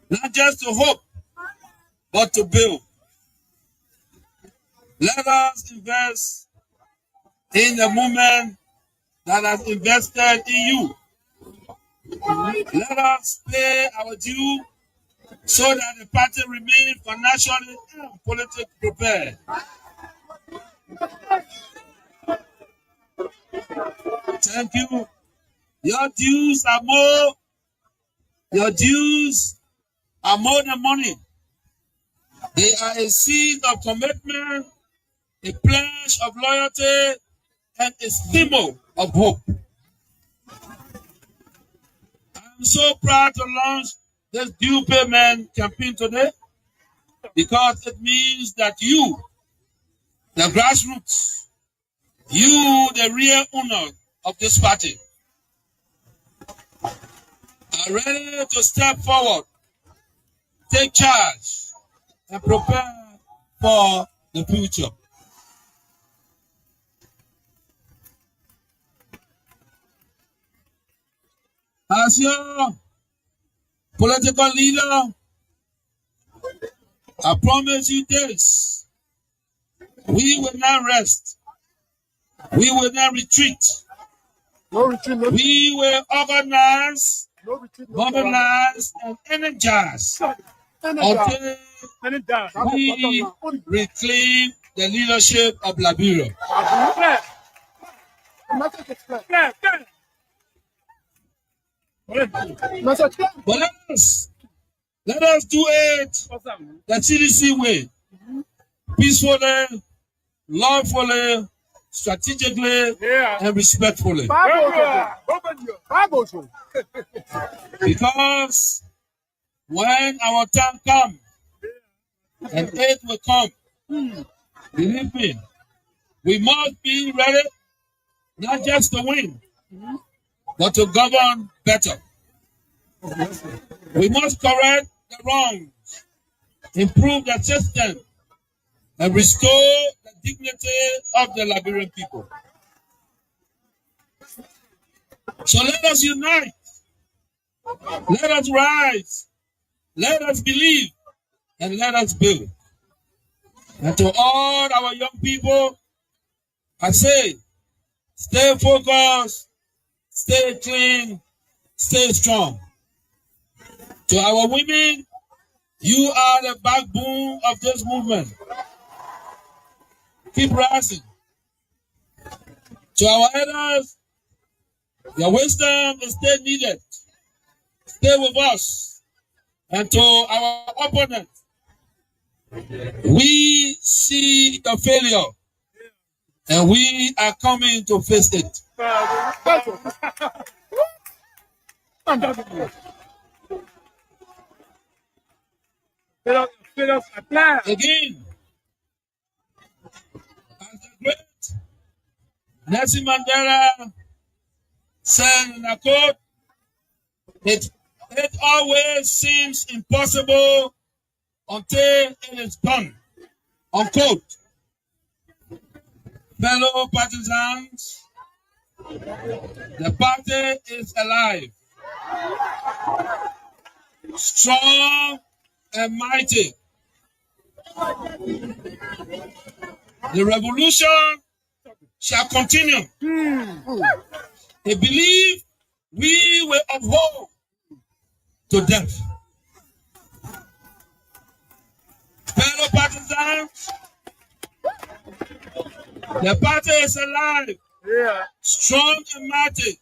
Not just to hope, but to build. Let us invest in the movement that has invested in you. Let us pay our due so that the party remains financially and politically prepared. Thank you. Your dues are more. Your dues are more than money. They are a seed of commitment, a pledge of loyalty, and a symbol of hope. I'm so proud to launch this due payment campaign today because it means that you, the grassroots, you, the real owner of this party, are ready to step forward, take charge, and prepare for the future. As your political leader, I promise you this. We will not rest. We will not retreat. No retreat, no We will organize, retreat, mobilize, and energize until we reclaim the leadership of Liberia. But let us do it the CDC way, peacefully, lawfully, strategically, and respectfully. Because when our time comes, and it will come, believe me, we must be ready not just to win, but to govern better. We must correct the wrongs, improve the system, and restore the dignity of the Liberian people. So let us unite, let us rise, let us believe, and let us build. And to all our young people, I say, stay focused, stay clean, stay strong. To our women, you are the backbone of this movement. Keep rising. To our elders, your wisdom is still needed. Stay with us. And to our opponents, we see the failure and we are coming to face it. Again, as the great Nelson Mandela said in a quote, it always seems impossible until it is done. Unquote. Fellow partisans, the party is alive, strong and mighty. The revolution shall continue. I believe we will uphold to death. Fellow partisans, the party is alive, strong and mighty.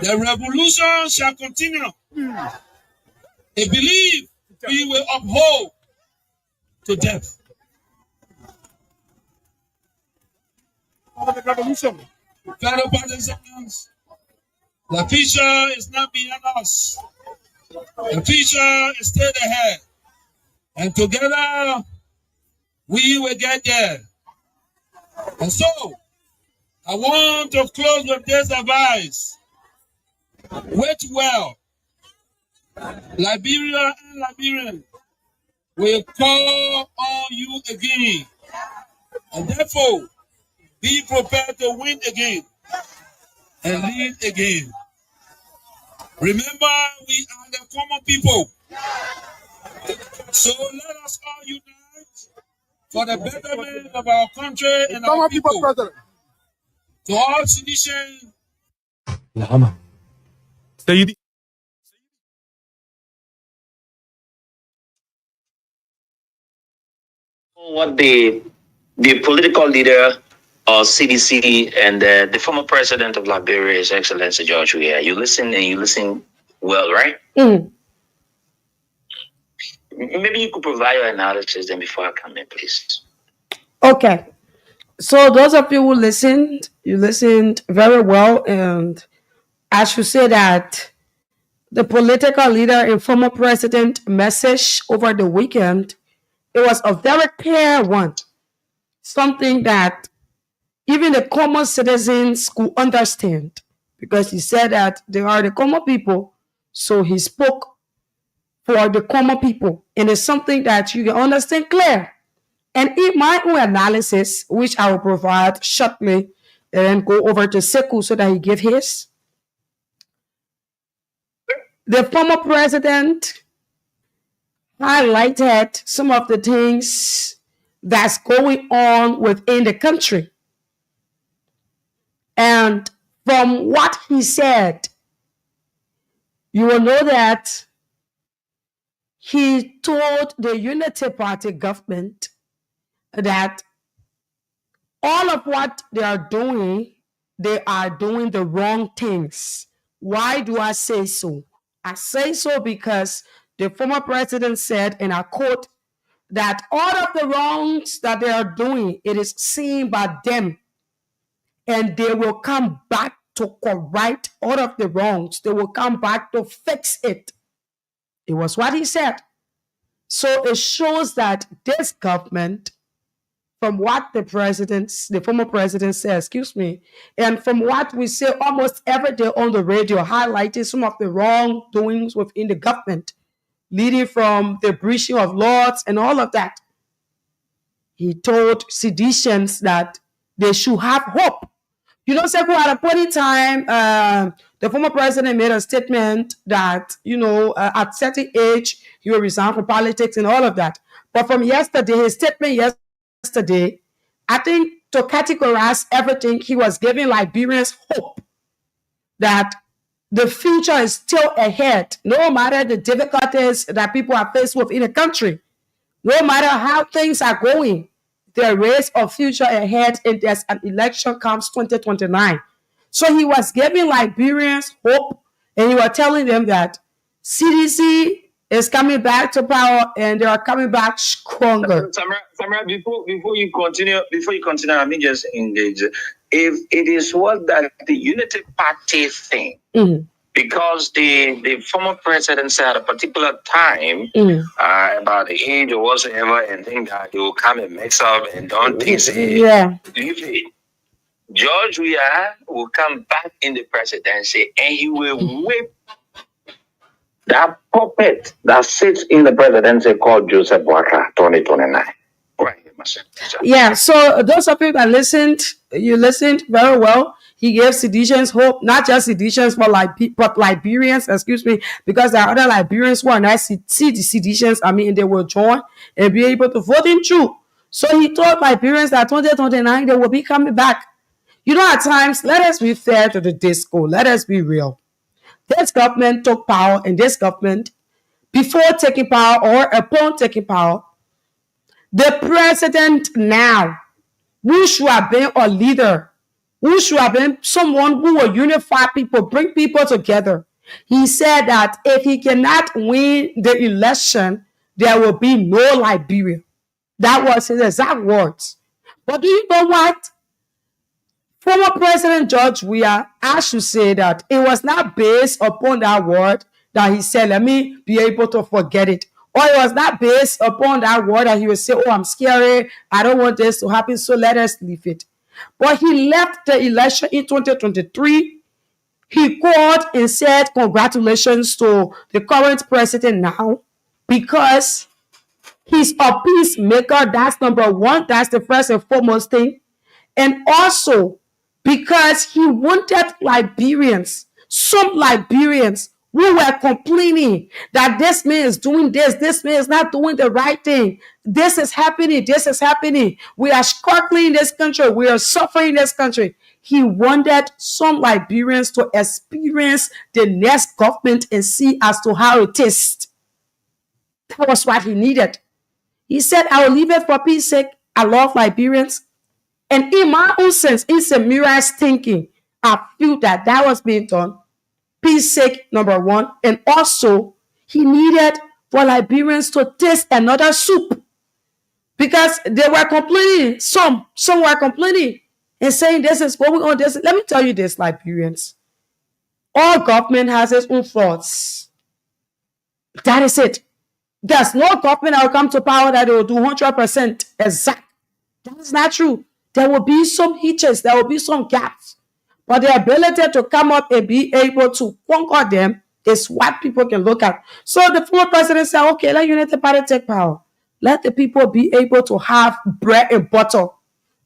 The revolution shall continue. I believe we will uphold to death. Fellow partisans, the future is not beyond us. The future is still ahead. And together, we will get there. And so, I want to close with this advice. Wait well. Liberia and Liberians will call on you again. And therefore, be prepared to win again and lead again. Remember, we are the common people. So let us all unite for the betterment of our country and our people. To all citizens. What the political leader of CDC and the former president of Liberia, His Excellency George Weah. You listen and you listen well, right? Maybe you could provide your analysis then before I come in, please. Okay. So those of you who listened, you listened very well, and I should say that the political leader and former president message over the weekend, it was a very clear one. Something that even the common citizens could understand, because he said that they are the common people. So he spoke for the common people. And it's something that you can understand clear. And in my own analysis, which I will provide shortly, and then go over to Sekou so that he give his. The former president highlighted some of the things that's going on within the country. And from what he said, you will know that he told the Unity Party government that all of what they are doing the wrong things. Why do I say so? I say so because the former president said, and I quote, that all of the wrongs that they are doing, it is seen by them, and they will come back to correct all of the wrongs. They will come back to fix it. It was what he said. So it shows that this government, from what the former president said, and from what we say almost every day on the radio, highlighting some of the wrongdoings within the government, leading from the breaching of laws and all of that. He told seditionists that they should have hope. You know, Sekou, at a point in time, the former president made a statement that, at certain age, he will resign from politics and all of that. But from yesterday, his statement yesterday, I think to categorize everything, he was giving Liberians hope that the future is still ahead, no matter the difficulties that people are faced with in the country, no matter how things are going. There is a future ahead, and there's an election comes 2029. So he was giving Liberians hope, and he was telling them that CDC is coming back to power, and they are coming back stronger. Samra, before you continue, let me just engage. If it is what that the Unity Party thing, because the former president said at a particular time about the age or whatsoever, and think that he will come and mix up and don't think George Weah will come back in the presidency and he will whip that puppet that sits in the presidency called Joseph Boakai 2029. Yeah, so those of you that listened, you listened very well. He gave seditionists hope, not just seditionists, but Liberians, because there are other Liberians who are not see the seditionists, and they will join and be able to vote him through. So he told Liberians that 2029, they will be coming back. At times, let us be fair to the disco. Let us be real. This government took power, and this government, before taking power or upon taking power, the president now, who should have been a leader, who should have been someone who will unify people, bring people together, he said that if he cannot win the election, there will be no Liberia. That was his exact words. But do you know what? Former President George Weah, I should say that it was not based upon that word that he said, let me be able to forget it. Or it was not based upon that word that he would say, oh, I'm scary, I don't want this to happen, so let us leave it. But he left the election in 2023. He called and said congratulations to the current president now, because he's a peacemaker. That's number one. That's the first and foremost thing. And also because he wanted Liberians, some Liberians who were complaining that this man is doing this man is not doing the right thing. This is happening. We are struggling in this country. We are suffering in this country. He wanted some Liberians to experience the next government and see as to how it is. That was what he needed. He said, I will leave it for peace sake. I love Liberians. And in my own sense, it's a mirage thinking. I feel that was being done. Peace sake, number one. And also, he needed for Liberians to taste another soup. Because they were complaining. Some were complaining and saying this is going on. Let me tell you this, Liberians. All government has its own flaws. That is it. There's no government that will come to power that will do 100% exact. That is not true. There will be some hitches. There will be some gaps. But the ability to come up and be able to conquer them is what people can look at. So the former president said, okay, let Unity Party take power. Let the people be able to have bread and butter.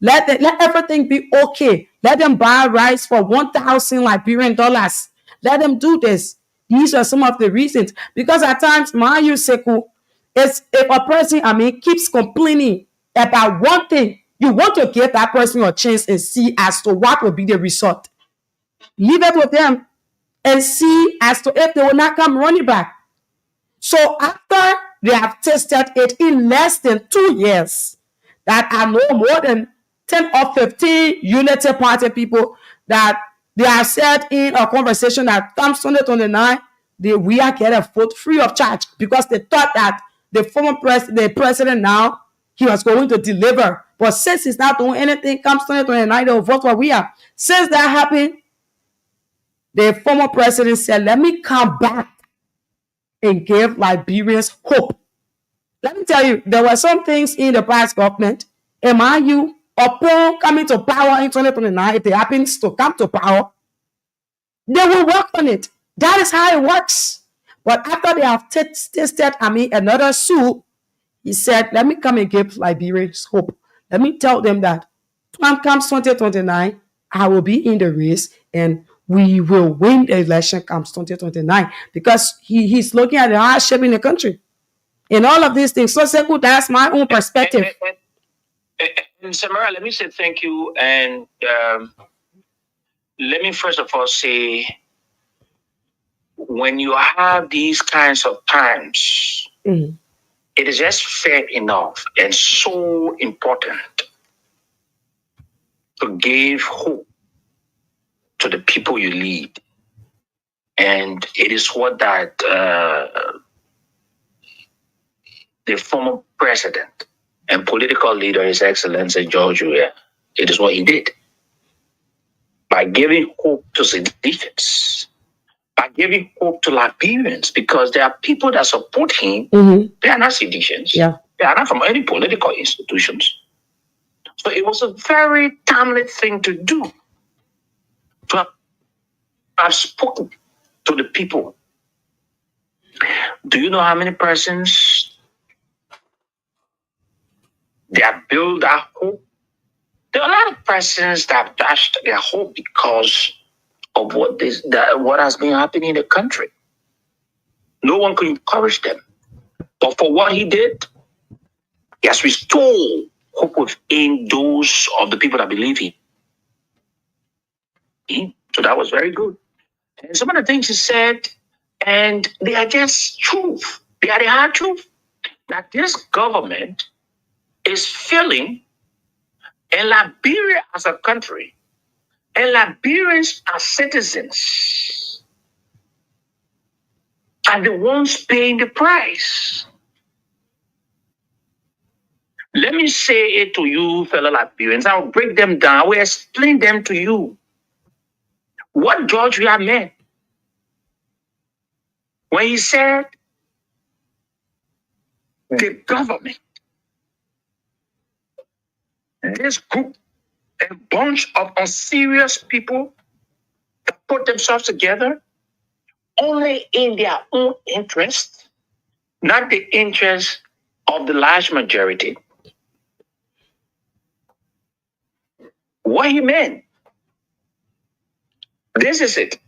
Let everything be okay. Let them buy rice for 1,000 Liberian dollars. Let them do this. These are some of the reasons. Because at times, my Seku, is if a person, keeps complaining about one thing, you want to give that person a chance and see as to what will be the result. Leave it with them and see as to if they will not come running back. So after they have tested it in less than 2 years, that are no more than 10 or 15 Unity Party people, that they have said in a conversation that comes 2029, we are getting a vote free of charge, because they thought that the the president now, he was going to deliver. But since he's not doing anything, comes 2029, they will vote for we are. Since that happened, the former president said, let me come back and give Liberians hope. Let me tell you, there were some things in the past government, MIU, upon coming to power in 2029, if it happens to come to power, they will work on it. That is how it works. But after they have tasted, another soup, he said, let me come and give Liberians hope. Let me tell them that when comes 2029, I will be in the race and we will win the election comes 2029, because he's looking at the hardship in the country and all of these things. So, Seku, that's my own perspective. And Samara, let me say thank you. And let me first of all say, when you have these kinds of times, it is just fair enough and so important to give hope to the people you lead. And it is what that the former president and political leader, His Excellency George Weah, it is what he did. By giving hope to citizens, by giving hope to Liberians, because there are people that support him. They are not citizens. Yeah. They are not from any political institutions. So it was a very timely thing to do, to have spoken to the people. Do you know how many persons they have built that hope? There are a lot of persons that have dashed their hope because of what has been happening in the country. No one could encourage them. But for what he did, he has restored hope within those of the people that believe in him. So that was very good. And some of the things he said, and they are just truth. They are the hard truth. That this government is failing, and Liberia as a country, and Liberians as citizens are the ones paying the price. Let me say it to you, fellow Liberians. I'll break them down. I will explain them to you. What George Weah meant when he said the government, this group, a bunch of unserious people that put themselves together only in their own interest, not the interest of the large majority. What he meant, this is it.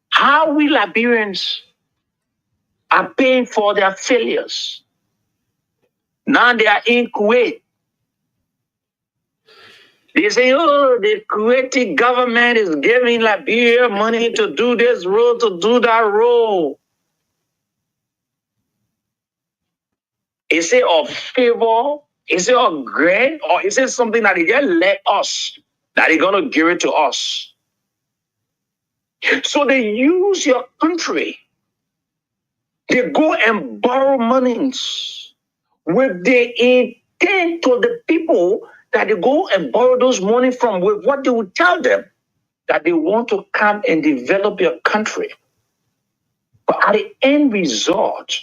How we Liberians are paying for their failures. Now they are in Kuwait. They say, oh, the Kuwaiti government is giving Liberia money to do this road, to do that road. Is it of favor? Is it of grant? Or is it something that they just let us, that they're going to give it to us? So they use your country. They go and borrow monies with the intent to the people that they go and borrow those money from, with what they would tell them, that they want to come and develop your country. But at the end result,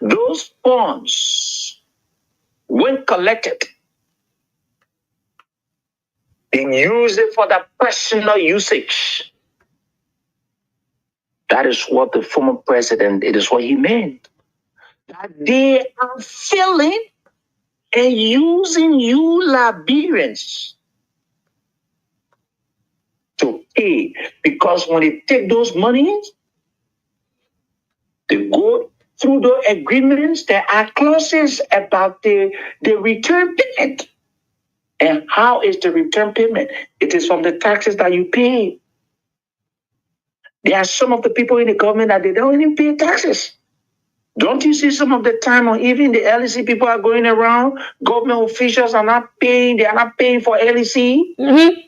those funds, when collected, they use it for their personal usage. That is what the former president, it is what he meant. That they are filling and using you Liberians to pay, because when they take those monies, they go through the agreements. There are clauses about the return payment. And how is the return payment? It is from the taxes that you pay. There are some of the people in the government that they don't even pay taxes. Don't you see some of the time, or even the LEC people are going around, government officials are not paying, they are not paying for LEC. Mm-hmm.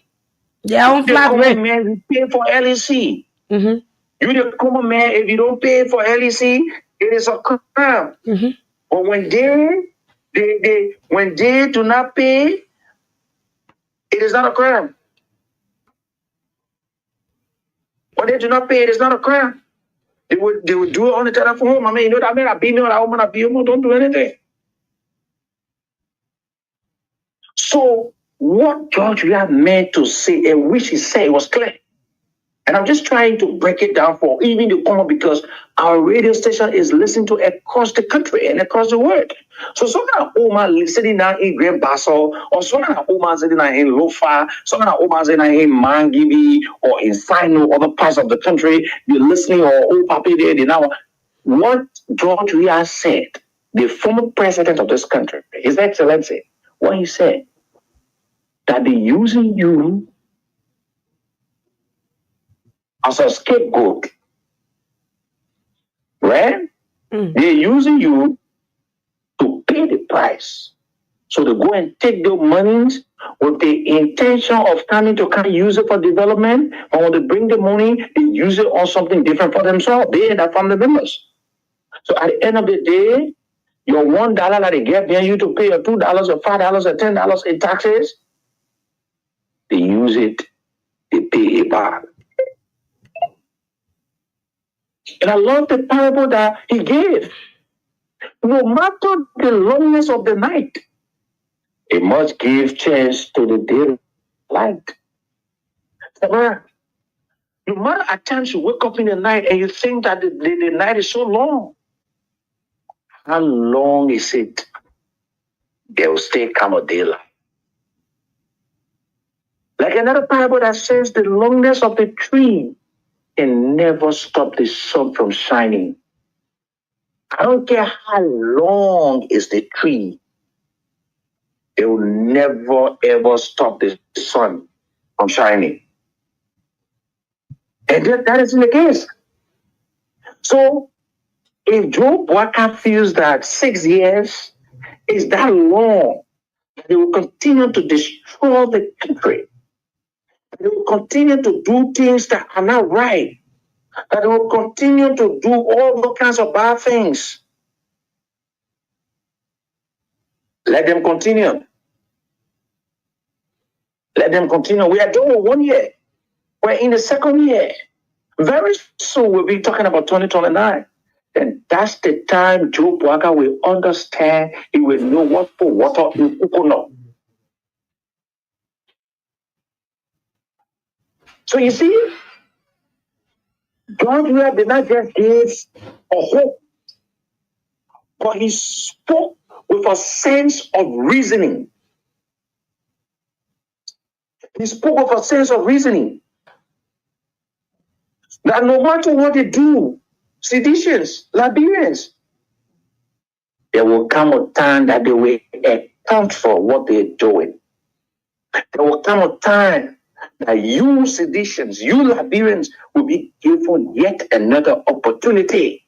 Yeah, The common man will pay for LEC. Mm-hmm. You the common man, if you don't pay for LEC, it is a crime. Mm-hmm. But when they do not pay, it is not a crime. When they do not pay, it is not a crime. They would do it on the telephone. I mean, you know what I mean? I be me or I woman, I be you, don't do anything. So what George we are meant to say, and which he said was clear. And I'm just trying to break it down for even the common, because our radio station is listened to across the country and across the world. So someone at Oma sitting down in Grand Basel, or someone at Oma sitting down in Lofa, someone at Oma sitting down in Mangibi or in Sino, other parts of the country, they're listening, or oh papi there, they now. What George Weah said, the former president of this country, His Excellency, what he said, that they're using you as a scapegoat, right? They're using you to pay the price. So they go and take their monies with the intention of coming to use it for development. And when they bring the money, they use it on something different for themselves. They and their family members. So at the end of the day, your $1 that they get there, you to pay your $2 or $5 or $10 in taxes, they use it, they pay it back. And I love the parable that he gave. No matter the loneliness of the night, it must give chance to the daylight. No matter at times you wake up in the night and you think that the night is so long, how long is it? There will still come a daylight. Like another parable that says the longness of the tree can never stop the sun from shining. I don't care how long is the tree, it will never ever stop the sun from shining. And that isn't the case. So if Joe Walker feels that 6 years is that long, they will continue to destroy the country. They will continue to do things that are not right. That they will continue to do all the kinds of bad things. Let them continue. Let them continue. We are doing 1 year. We're in the second year. Very soon we'll be talking about 2029. And that's the time Joe Bwaga will understand. He will know what for water in coconut. So you see, God here did not just give a hope, but he spoke with a sense of reasoning. He spoke with a sense of reasoning. That no matter what they do, seditions, Liberians, there will come a time that they will account for what they're doing. There will come a time that you seditions, you Liberians will be given yet another opportunity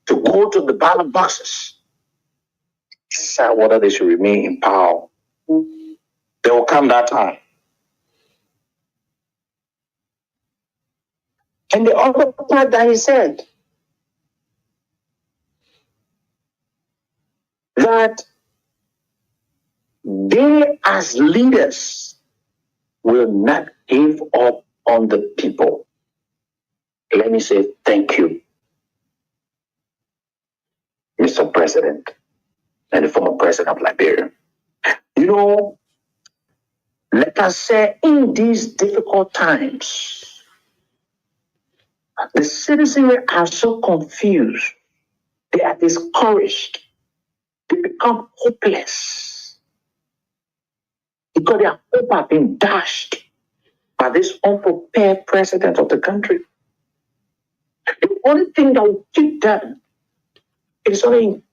to go to the ballot boxes, decide whether they should remain in power. There will come that time. And the other part that he said, that they as leaders will not give up on the people. Let me say thank you, Mr. President and the former president of Liberia. You know, let us say in these difficult times, the citizens are so confused, they are discouraged, they become hopeless because their hope has been dashed by this unprepared president of the country. The only thing that will keep them is only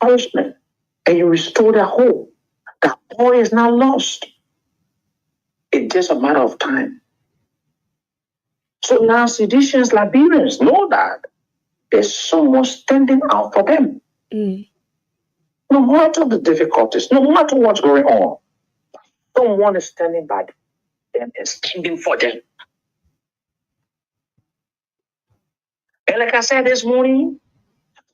encouragement, and you restore their hope that all is not lost. It's just a matter of time. So now seditious Liberians know that there's someone standing out for them. No matter the difficulties, no matter what's going on, someone is standing by them and standing for them. And like I said this morning,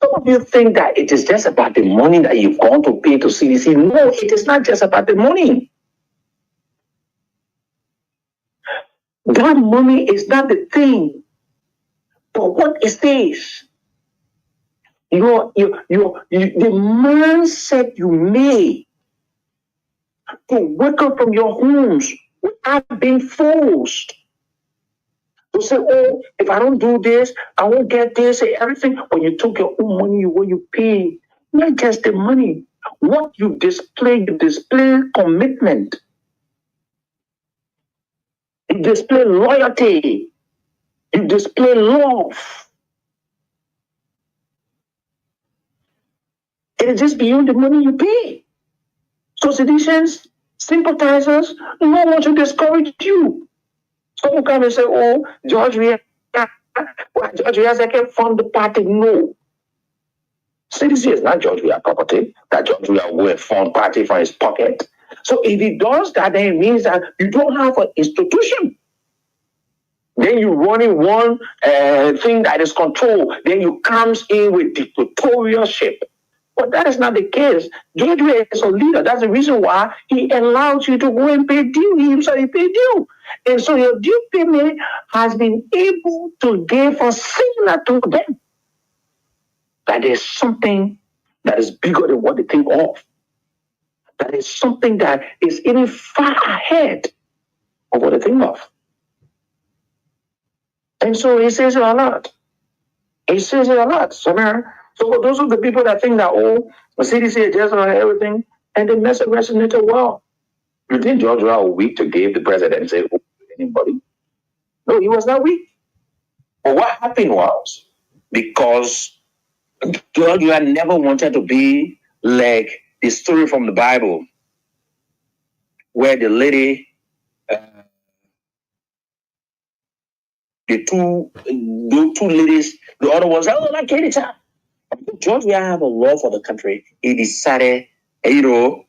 some of you think that it is just about the money that you've gone to pay to CDC. No, it is not just about the money. That money is not the thing. But what it says, the mindset you made to wake up from your homes without being forced to say, oh, if I don't do this, I won't get this and everything. When you took your own money, when you pay, not just the money. What you display commitment. You display loyalty. You display love. It is just beyond the money you pay. So seditious, sympathizers, no one should discourage you. Someone come and say, oh, George Weah can fund the party. No. CDC is not George Weah property. That George Weah will fund party from his pocket. So if he does that, then it means that you don't have an institution. Then you running one thing that is controlled. Then you comes in with dictatorship. But that is not the case. George Weah is a leader. That's the reason why he allows you to go and pay due. He himself pay due. And so your due payment has been able to give a signal to them that there's something that is bigger than what they think of. That is something that is even far ahead of what they think of. And so he says it a lot. He says it a lot. So for those of the people that think that, oh, the CDC is just on everything, and the message resonated well. You think George Weah was weak to give the presidency to anybody? No, he was not weak. But what happened was, because George Weah never wanted to be like the story from the Bible, where the lady, the two ladies, the other ones, oh, like anytime. George Weah have a love for the country. He decided, to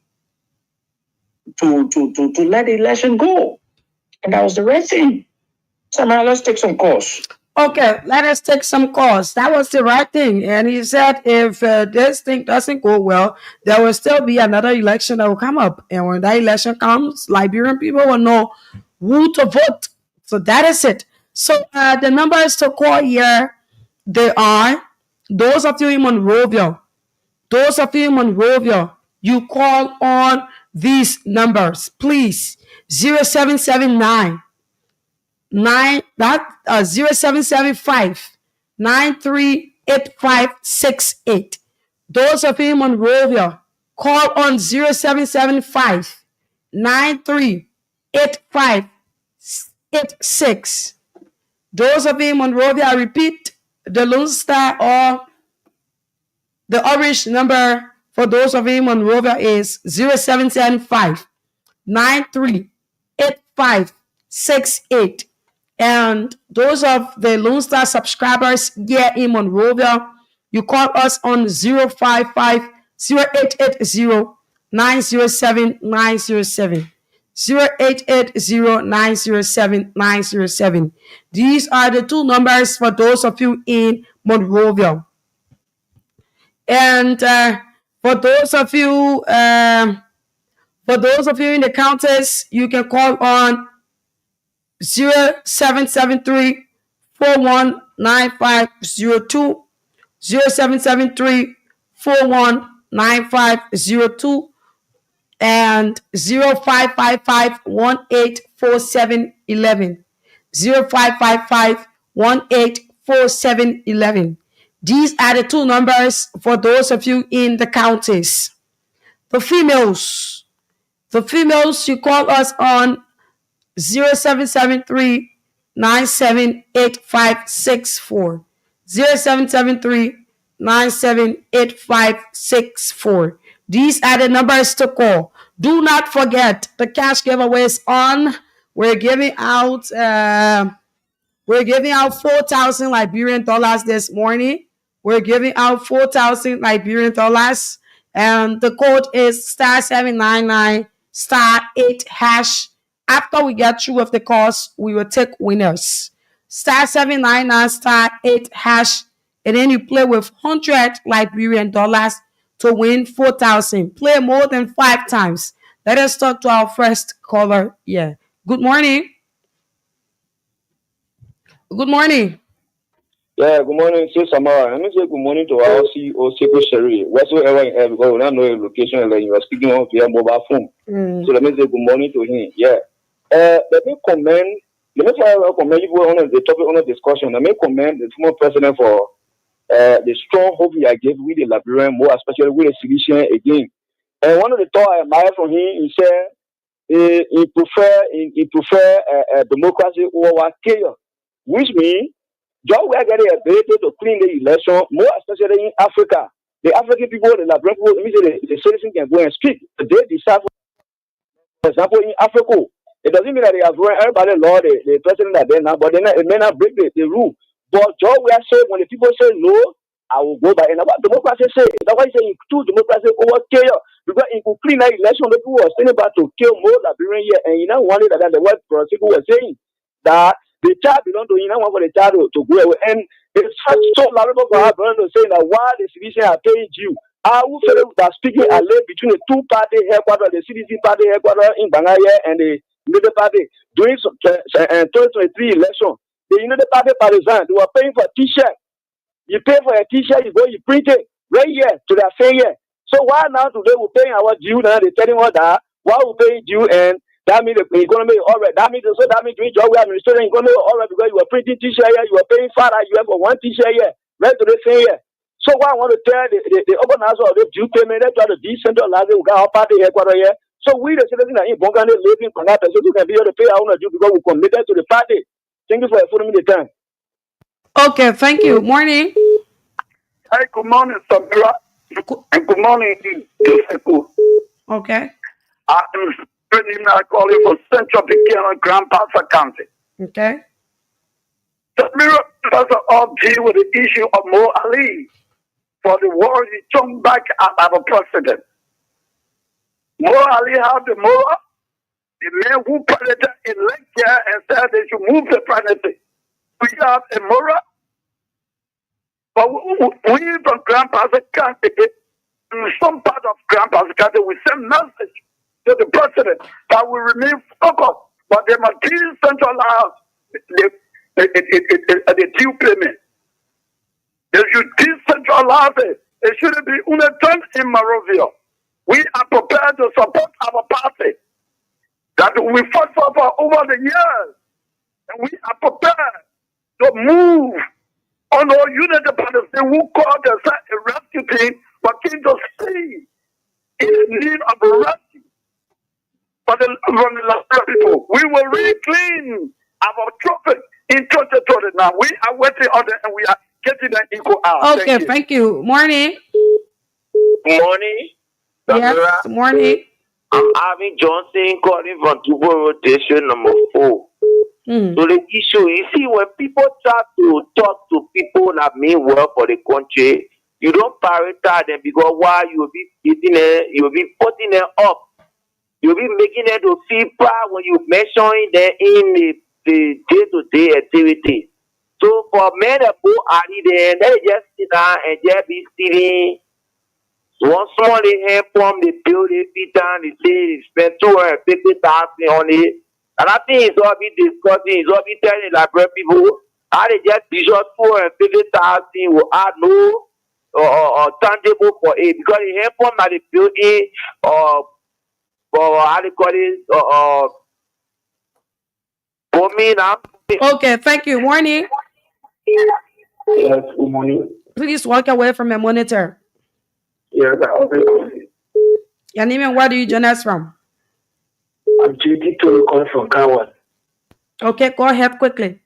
let the election go. And that was the right thing. So now let's take some calls. Okay, let us take some calls. That was the right thing. And he said if this thing doesn't go well, there will still be another election that will come up. And when that election comes, Liberian people will know who to vote. So that is it. So the numbers to call here, they are, those of you in Monrovia, you call on these numbers, please. 0779 0775 938568. Those of you in Monrovia, call on 0775 938586. Those of you in Monrovia, I repeat, the Lone Star or the orange number for those of you in Monrovia is 0775 938568. And those of the Lone Star subscribers here in Monrovia, you call us on 055 0880 907 907. 0880-907-907. These are the two numbers for those of you in Monrovia. And for those of you in the counties, you can call on 0773 419502, 0773 419502, and 0555-184711. 0555-184711. These are the two numbers for those of you in the counties. The females, you call us on 0773-978564. 0773-978564. These are the numbers to call. Do not forget the cash giveaway is on. We're giving out 4,000 Liberian dollars this morning. We're giving out 4,000 Liberian dollars. And the code is *799 *8#. After we get through with the calls, we will take winners. *799 *8#. And then you play with 100 Liberian dollars to win 4,000. Play more than 5 times. Let us talk to our first caller. Yeah. Good morning. Good morning. Yeah, good morning, Sis Samara. Let me say good morning to our CEO, Secretary. Whatsoever in air, because we don't know your location and you are speaking on via mobile phone. So let me say good morning to him. Yeah. Let me commend you on the topic on the discussion. Let me commend the former president for the strong hope he had given with the Liberian, more especially with the solution again. And one of the thoughts I admire from him, he said he prefer democracy over chaos, which means John we are getting a ability to clean the election, more especially in Africa. The African people, the Liberian people, the citizens can go and speak. They decide, for example, in Africa. It doesn't mean that they have run everybody law, the president that they now, but it may not break the rule. But John we are saying when the people say no, I will go by. And what democracy say? That's why he say two democracy over chaos. Because it could clean the election, the people were standing about to kill more Liberian here, and you know one that the white people were saying that the child belongs to you know one for the child to go away. And it's so laughable for our brother saying that while the citizens are paying you, I will say that speaking a link between the two party headquarters, the CDC party headquarters in Bangaya and the United Party during 2023 election. The United Party partisan, they were paying for a t-shirt. You pay for a t-shirt, you go, you print it right here to their failure. So why now today we're paying our due now? They're telling us that why we paying due and that means the economy all right. That means doing job we administrating economy all right because you were printing t-shirt here, you were paying father, you have for one t-shirt here, right to the same here. So why I want to tell the organizer of the due payment, they try to decentralize it, we got our party headquarters here. So we the citizens are in Bongane living from that person who can be able to pay our own due because we committed to the party. Thank you for affording me the time. Okay, thank you. Morning. Hey, good morning, Samira. And good morning, Josephine. Okay. I'm calling for Central Pekin, Grand Bassa County. Okay. Samira, first of all, deal with the issue of Mo Ali for the war he jumped back at our president. Mo Ali had the moral, the man who president elected and said they should move the presidency. We have a moral, but we from Grand Bassa County, in some part of Grand Bassa County, we send message to the president that we remain focused, but they must decentralize the due payment. They should decentralize it. It shouldn't be done in Monrovia. We are prepared to support our party that we fought for over the years, and we are prepared to move on our unity parties who called themselves a rescue team, but came to see in need of a rescue from the Liberia people. We will reclaim our trophy in 2020 now. We are waiting on it and we are getting an equal out. Okay, thank you. Morning. Morning. Yes, morning. I'm Arvin Johnson calling from Tubo Rotation number 4. So the issue, you see, when people try to talk to people that mean well for the country, you don't prioritize them because why you'll be putting them up. You'll be making them to feel proud when you mention them in the day-to-day activity. So for men that go out there, they just sit down and just be sitting. One small hand pump, they build it, beat down, they say they spend 250,000 on it. And I think it's all be discussing, it's all be telling the Liberian people how they just just 250,000 will add no tangible for it because the hand pump that they build it for how they call it for me now. Okay, thank you. Morning. Yes, good morning. Please walk away from your monitor. Yes, okay. Your name and where do you join us from? I'm JD to calling from Kawan. Okay, go ahead quickly.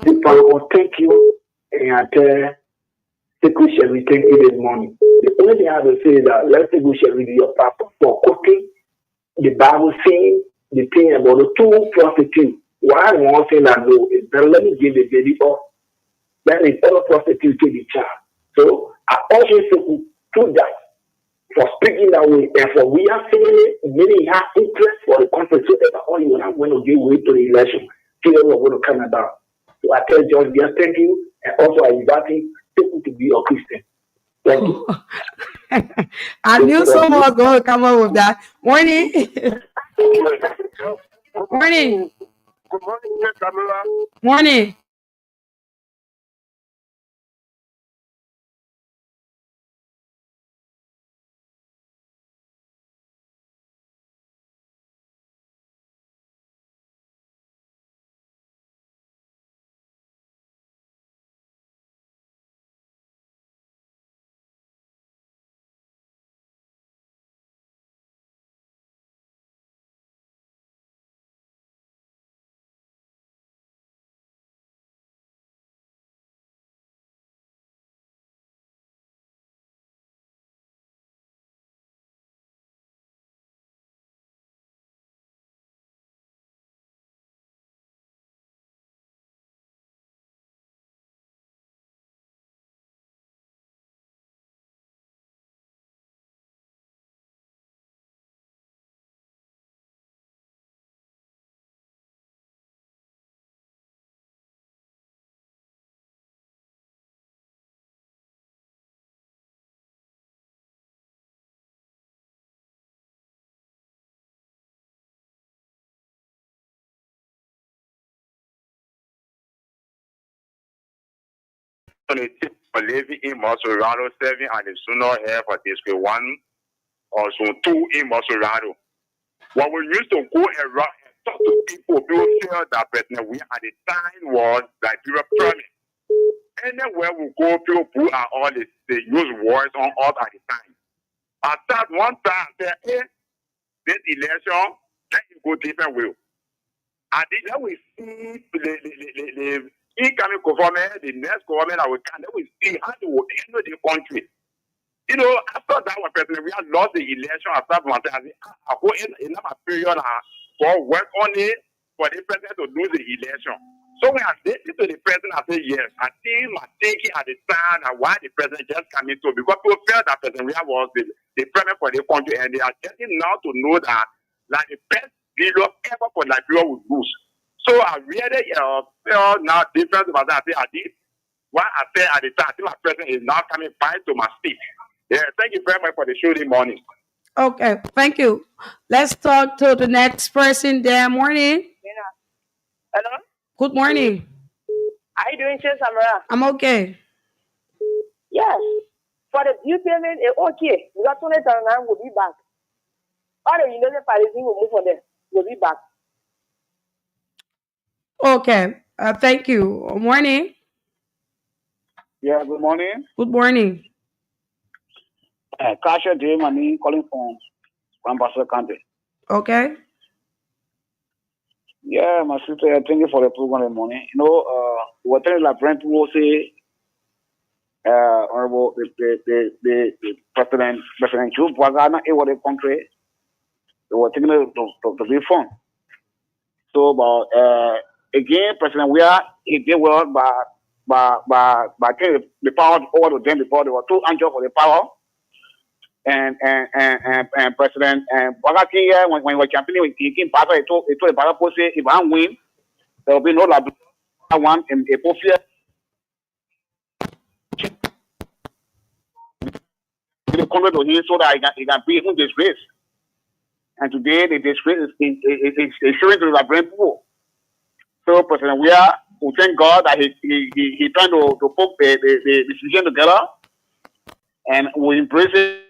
Thank you. And shall we thank you this morning. The only thing I have to say is that let's go share with your papa for cooking. The Bible saying the thing about the two prostitutes. Why one thing I know is that let me give the baby up. That is all prostitute to the child. So I also say to that for speaking that way and for we are saying many have interest for the conference so that all you are going to give way to the election. People are going to come about. So I tell John, yes, thank you, and also I invite people to be a Christian. Thank you. I knew someone was going to come up with that. Morning. Morning. Good morning, Camilla. Morning. For living in Maserado 7 and the sooner here for District 1 or so 2 in Maserado. When we used to go around and talk to people feel that we at the time was Liberia promise. Anywhere we go, people are all they use words on us at the time. At that one time, say, hey, this election, let you go different way. And then we see the incoming government, the next government that we can, then we see how they will handle the country. You know, after that one person, we have lost the election after one time. I go in a period for work on it for the president to lose the election. So when I listened to the president, I said, yes, I think my thinking at the time and why the president just came into because people felt that President Ria was the president for the country and they are getting now to know that like the best leader ever for Liberia would lose. So I really felt now different about that. I did what I said at the time. I think my president is now coming back to my speech. Yeah, thank you very much for the show this morning. Okay, thank you. Let's talk to the next person there. Morning. Hello? Good morning. How are you doing, Samara? I'm okay. Yes. For the due payment, it's okay. We got 20,000 will be back. All the Indonesian parties will move for them. We'll be back. Okay. Thank you. Morning. Yeah, good morning. Good morning. Kasha J. Mani calling from Ambassador County. Okay. Yeah, my sister, thank you for the program this morning. You know, what like Brent will say, Honorable the President Joe Wagana, it was a country, they were taking to be fun. So, but again, President, he did well by taking the power over to them before they were too anxious for the power. And President Bagaki, when we were campaigning, he came back. He told the Barapo, say, if I win, there will be no one in a profile. The convert to him so that he can be in disgrace. And today, the disgrace is showing to the brand people. So, President, we thank God that he trying to put the decision together, and we embrace it.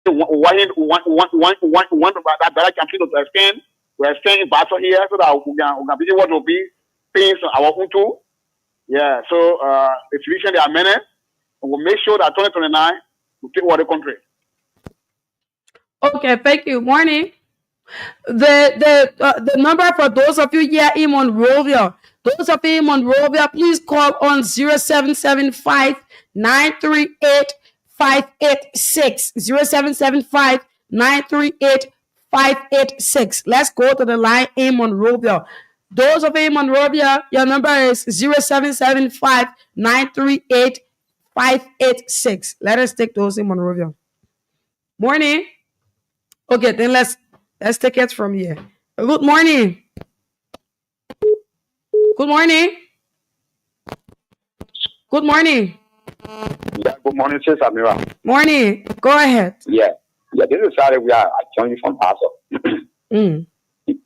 One that better campaign to extend. We are staying in battle here so that we can be what will be things our own too. Yeah, so the solution they are many. We'll make sure that 2029 will take over the country. Okay, thank you. Morning. The number for those of you here in Monrovia, please call on 0775 938 586. 0775 938 586. Let's go to the line in Monrovia. Those of you in Monrovia, your number is 0775 938 586. Let us take those in Monrovia. Morning. Okay, then let's take it from here. Good morning. Good morning. Good morning. Yeah, good morning, Sis Amira. Morning. Go ahead. Yeah, this is Saturday. We are joining from Pastor.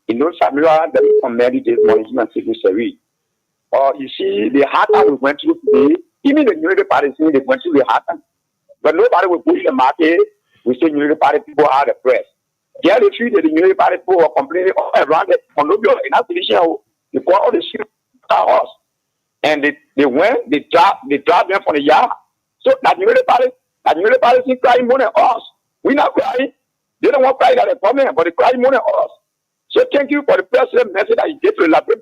You know, Samira, that we commended this morning, human secretary. You see, the hard time we went through today, even the Unity Party saying they went through the hard time. But nobody will push the market. We say Unity Party people are the press. Yeah, they treated the Unity Party people were complaining all around the Monrovia in that position. They call all the shit out us. And they went, they dropped them from the yard. So that Unity Party is crying more than us. We're not crying. They don't want to cry at the government, but they cry more than us. So thank you for the president message that he gave to the Liberia.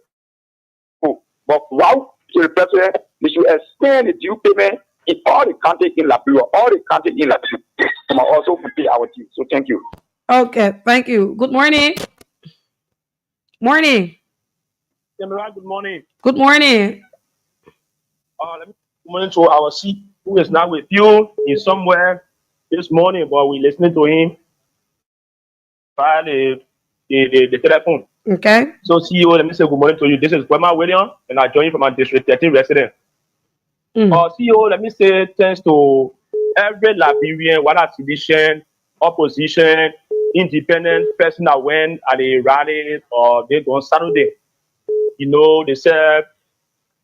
But wow, to the president, they should extend the due payment in all the counties in Liberia, and also to pay our dues. So thank you. Okay, thank you. Good morning. Morning. Good morning. Good morning. Let me good morning to our seat who is now with you in somewhere this morning, but we're listening to him via the telephone. Okay. So CEO, let me say good morning to you. This is Wema William, and I join you from our District 13 resident. CEO, let me say thanks to every Liberian, whether citizen, opposition, independent person that went at the rally or they go on Saturday. You know, they said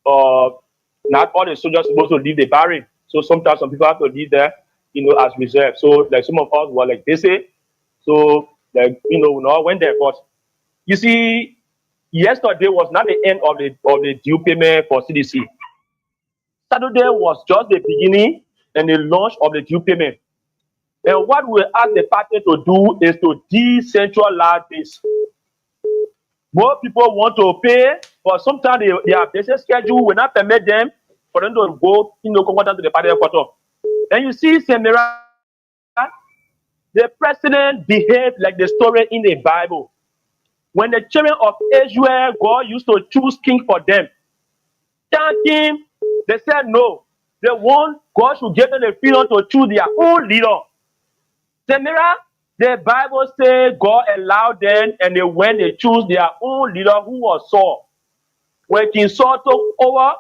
not all the soldiers supposed to leave the barrack. So sometimes some people have to leave there, you know, as reserve. So like some of us were like they say. So like, you know, we all went there. But you see, yesterday was not the end of the due payment for CDC. Saturday was just the beginning and the launch of the due payment. And what we ask the party to do is to decentralize this. More people want to pay, but sometimes their business schedule will not permit them for them to go, you know, come down to the party headquarters. And you see, Samira, the president behaved like the story in the Bible. When the children of Israel, God used to choose king for them. Thank him, they said no. They want God should give them the freedom to choose their own leader. Samira, the Bible says God allowed them, and they choose their own leader, who was Saul. When King Saul took over,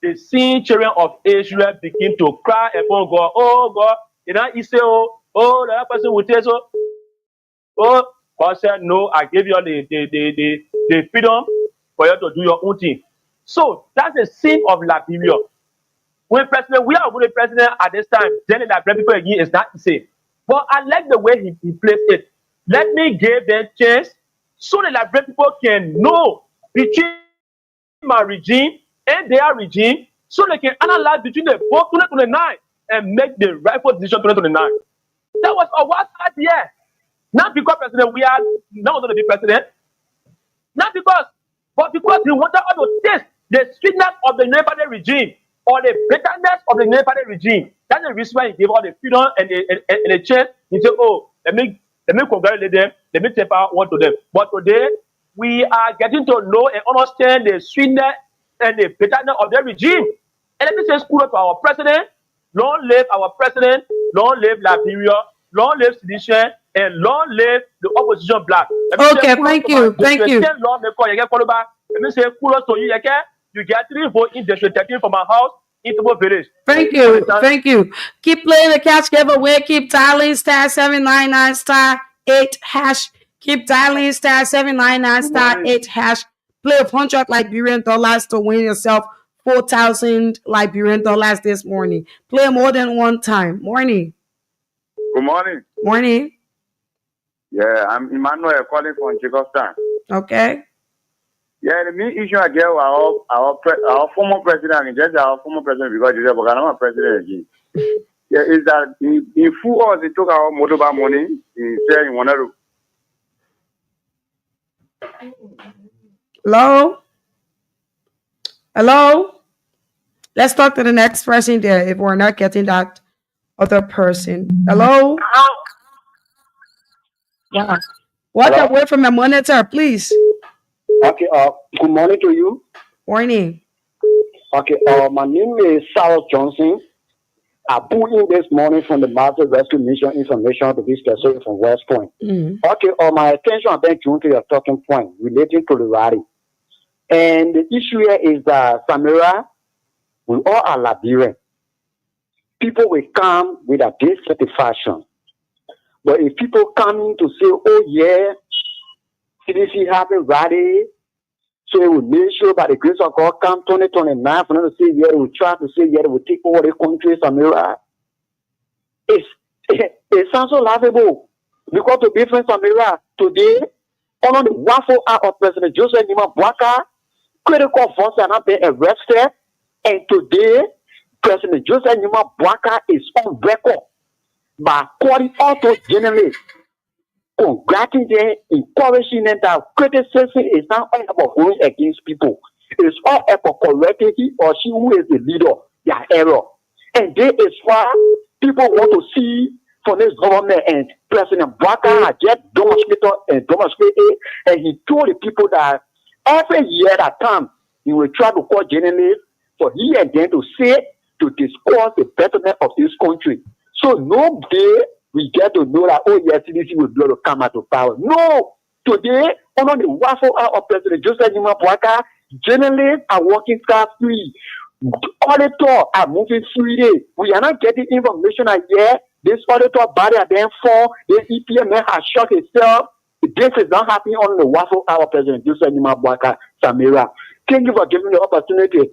the seeing children of Israel begin to cry upon God. Oh God, you know, he said, oh, the person will tell so. Oh, God said, no, I gave you the freedom for you to do your own thing. So that's the sin of Liberia. When President, we are with the president at this time, then the Liberian people again is not the same. But I like the way he placed it. Let me give them chance so the Liberian people can know between my regime and their regime, so they can analyze between the both 2029 and make the rightful decision 2029. That was our idea. Not because president, we are now going to be president. Not because, but because he wanted us to taste the sweetness of the Nepali regime or the bitterness of the Nepali regime. That's the reason why he gave all the freedom and the chance. He said, oh, let me congratulate them, let me take out one to them. But today, we are getting to know and understand the sweetness and the bitterness of the regime. And let me say, school to our president. Long live our president, long live Liberia, long live sedition, and long live the opposition black. Okay, thank you. Thank you. Let me say, kudos to you. You get 3 votes in District 13 from my house into the village. Thank you. Thank you. Keep playing the cash giveaway. Keep dialing *799 *8#. Keep dialing *799 *8#. Play $100 Liberian dollars to win yourself 4,000 Liberian dollars this morning. Play more than one time. Morning. Good morning. Morning. Yeah, I'm Emmanuel calling from Jacobstown. Okay. Yeah, the main issue I get our former president, and just our former president, because he's a president again. Yeah, is that in full hours he took our motorbike money. He said he wanted to Hello? Hello? Let's talk to the next person there if we're not getting that other person. Hello? Yeah. Walk Hello? away from the monitor, please. Okay, good morning to you. Morning. Okay, my name is Sarah Johnson. I put in this morning from the Master Rescue Mission information to be specific from West Point. Okay, my attention has been drawn to your talking point relating to the rally. And the issue here is that Samira, we all are Liberian. People will come with a dissatisfaction. But if people come in to say, oh yeah, CDC having rally, so it will make sure by the grace of God come 2029 for them to say, yeah, they will try to say, yeah, they will take over the country, Samira. It sounds so laughable. Because to be frank, Samira, today, on the waffle out of President Joseph Nima Bwaka, critical forces are not being arrested. And today, President Joseph Nima Bwaka is on record by calling out those journalists, congratulating them, encouraging them that criticism is not all about going against people. It's all about correcting he or she who is the leader, their error. And this is why people want to see from this government, and President Bwaka had just demonstrated, and he told the people that every year that comes, he will try to call journalists for he and them to say, to discuss the betterment of this country. So no day we get to know that, oh yes, CDC will be able to come out of power. No! Today, under the waffle out of President Joseph Nima Bwaka, journalists are working class-free. Auditors are moving freely. We are not getting information that, yeah, this auditor body are then for, the EPMN has shot itself. This is not happening on the waffle out of President Joseph Nima Bwaka, Samira. Thank you for giving me the opportunity.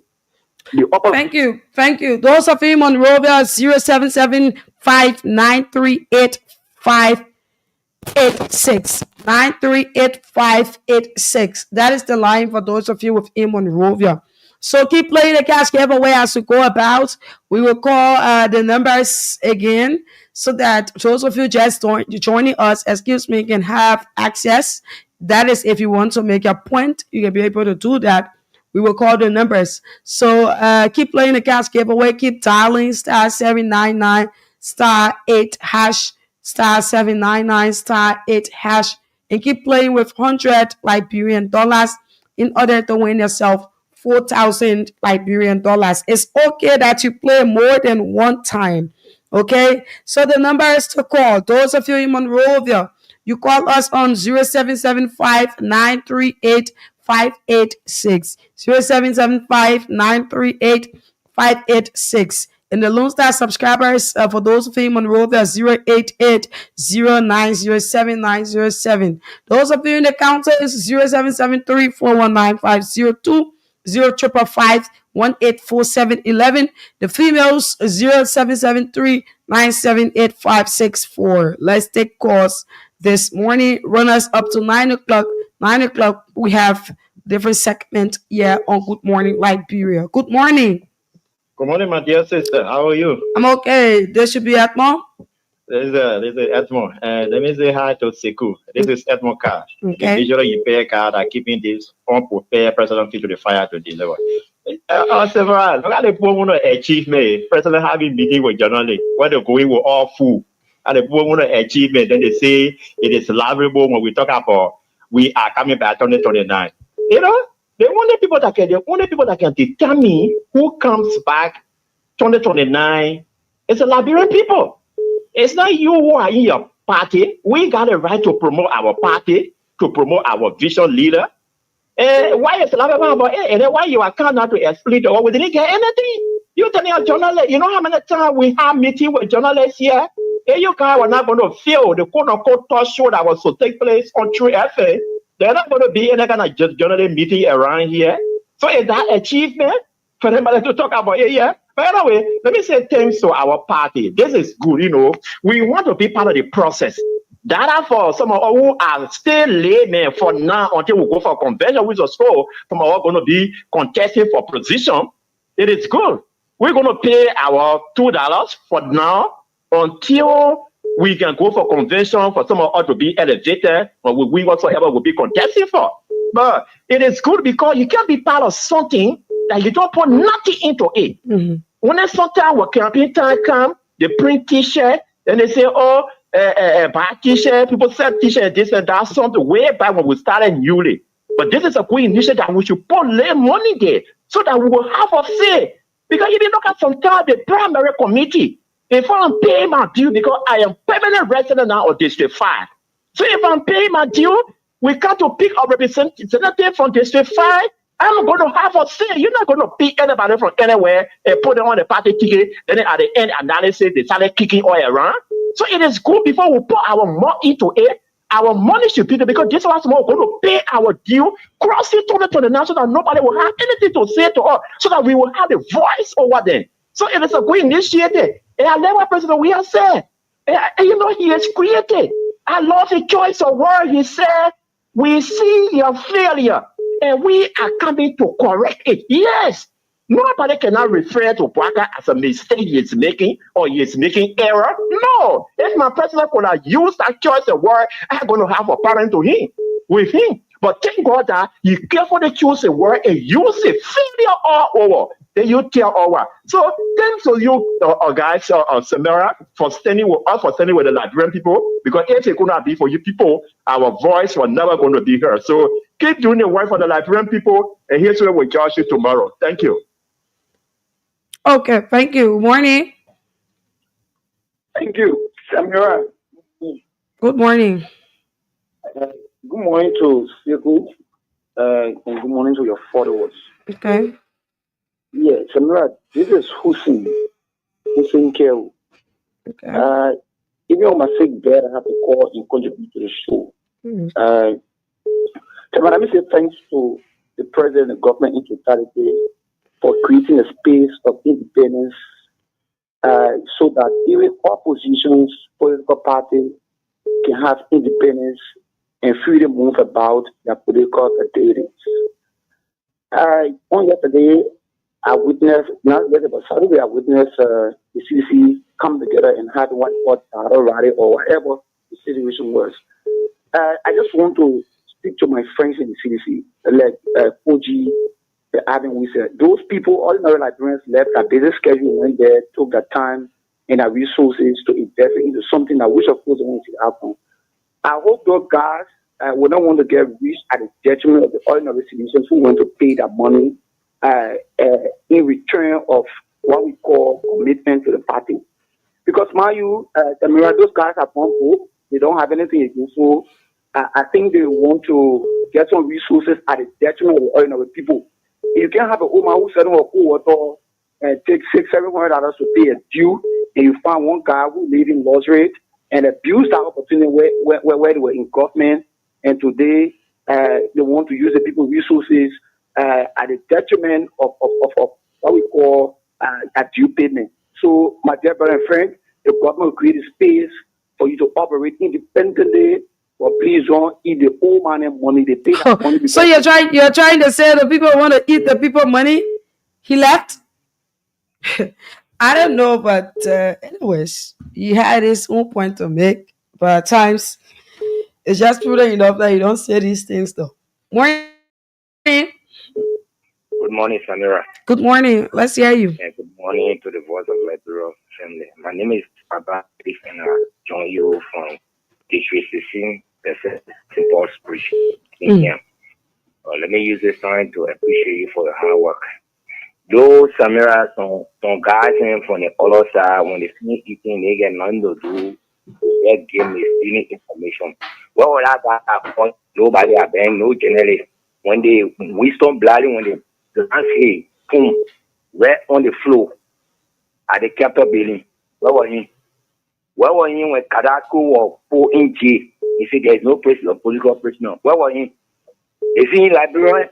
Thank you. Those of you in Monrovia, 077-593-8586. 938-586. That is the line for those of you within Monrovia. So keep playing the cash giveaway as we go about. We will call the numbers again so that those of you just joining us, can have access. That is, if you want to make a point, you can be able to do that. We will call the numbers. So keep playing the cash giveaway. Keep dialing *799 *8#, *799 *8#, and keep playing with 100 Liberian dollars in order to win yourself 4,000 Liberian dollars. It's okay that you play more than one time. Okay? So the number is to call. Those of you in Monrovia, you call us on 0775-938-586. 0775-938-586. And the Lone Star subscribers, for those of you in Monrovia, 088-0907-907. Those of you in the counter is 0773-419-502. 0555-184711. The females 0773-978-564. Let's take calls this morning. Run us up to 9 o'clock. 9 o'clock, we have different segment here on Good Morning Liberia. Good morning. Good morning, my dear sister. How are you? I'm okay. This should be Atmo. This is Edmo. Let me say hi to Sekou. This is Edmo card. Okay. The visual repair card are keeping this unprepared president to the fire to deliver. Several, look at the poor one achievement. President having meeting with journalists where they're going with all full. And the poor one achievement, then they say it is laughable when we talk about we are coming back 2029. You know, the only people that can determine who comes back 2029 is the Liberian people. It's not you who are in your party. We got a right to promote our party, to promote our vision leader. Why is Lava about it? And then why you are coming out to explain to we didn't get anything? You tell your journalists, you know how many times we have meeting with journalists here? And you guys were not going to feel the quote-unquote talk show that was to take place on True FA. They're not going to be any kind of journalist meeting around here. So is that achievement for them to talk about it here? But anyway, let me say thanks to our party. This is good, you know. We want to be part of the process. Therefore, some of us who are still laymen for now until we go for convention, which is so, some of us are going to be contesting for position. It is good. We're going to pay our $2 for now until we can go for convention for some of us to be elevated, or we whatsoever will be contesting for. But it is good because you can't be part of something that you don't put nothing into it. When it's sometimes when campaign time come, they print t-shirt, then they say, oh, buy t-shirt, people sell t-shirt, this and that, something way back when we started newly. But this is a good initiative that we should put lay money there so that we will have a say. Because if you look at sometimes the primary committee, if I'm paying my due because I am permanent resident now of District 5. So if I'm paying my due, we come to pick a representative from District 5. I'm going to have a say. You're not going to pick anybody from anywhere and put them on the party ticket. Then at the end analysis, they started kicking all around. So it is good before we put our money into it. Our money should be there because this was more going to pay our due, crossing 2029 so that nobody will have anything to say to us, so that we will have a voice over them. So it is a good initiative. And I love what President we have said. And you know, he is created. I love the choice of word. He said, we see your failure and we are coming to correct it. Yes. Nobody cannot refer to Bwaka as a mistake he is making or he is making error. No. If my president could have used that choice of word, I'm going to have a problem to him with him. But thank God that you carefully choose a word and use it. Failure all over. Then you tell over. So thanks to you, guys, Samara, for standing with us, for standing with the Liberian people. Because if it could not be for you people, our voice was never going to be heard. So keep doing the work for the Liberian people. And here's where we judge you tomorrow. Thank you. Okay, thank you. Morning. Thank you, Samira. Good morning. Good morning to Sekou, and good morning to your followers. Okay. Yeah, Samira, this is Hussein Kew. Okay. Even on my sick bed, I have to call and contribute to the show. Samira, let me say thanks to the president and the government in totality for creating a space of independence so that even oppositions, political parties can have independence and freedom move about their political activities. On yesterday, I witnessed, not yesterday, but Saturday, I witnessed the CDC come together and have one hot rally or whatever the situation was. I just want to speak to my friends in the CDC, like Koji, the Adam, we said, those people, ordinary Liberians left their busy schedule, went there, took their time and their resources to invest into something that which of course wants to happen. I hope those guys will not want to get rich at the detriment of the ordinary citizens who want to pay their money in return of what we call commitment to the party. Because mind you, those guys are poor, they don't have anything against, so I think they want to get some resources at the detriment of the ordinary people. You can't have a woman who said, oh, water and take $600-700 to pay a due, and you find one guy who live in loss rate and abuse that opportunity where they were in government, and today they want to use the people's resources at the detriment of what we call a due payment. So, my dear brother and friend, the government will create a space for you to operate independently. But please don't eat the old money money. They pay that money. So you're trying to say the people want to eat the people money? He left. I don't know, but anyways, he had his own point to make. But at times, it's just prudent enough that you don't say these things, though. Morning. Good morning, Samira. Good morning. Let's hear you. Yeah, good morning to the voice of Liberia family. My name is Baba and I join you from District 16. Simple Speech in here. Let me use this time to appreciate you for your hard work. Though Samira, some guys from the other side, when they finish eating, they get nothing to do. They give me stealing information. What would I got point? Nobody I bang, no journalist. When they wisdom bloody, when they dance here, boom, right on the floor at the Capitol building. Where were he? Where were he when Kadako or 4 in jail? He said there is no place of political prisoner. Where was he? Is he in Liberia?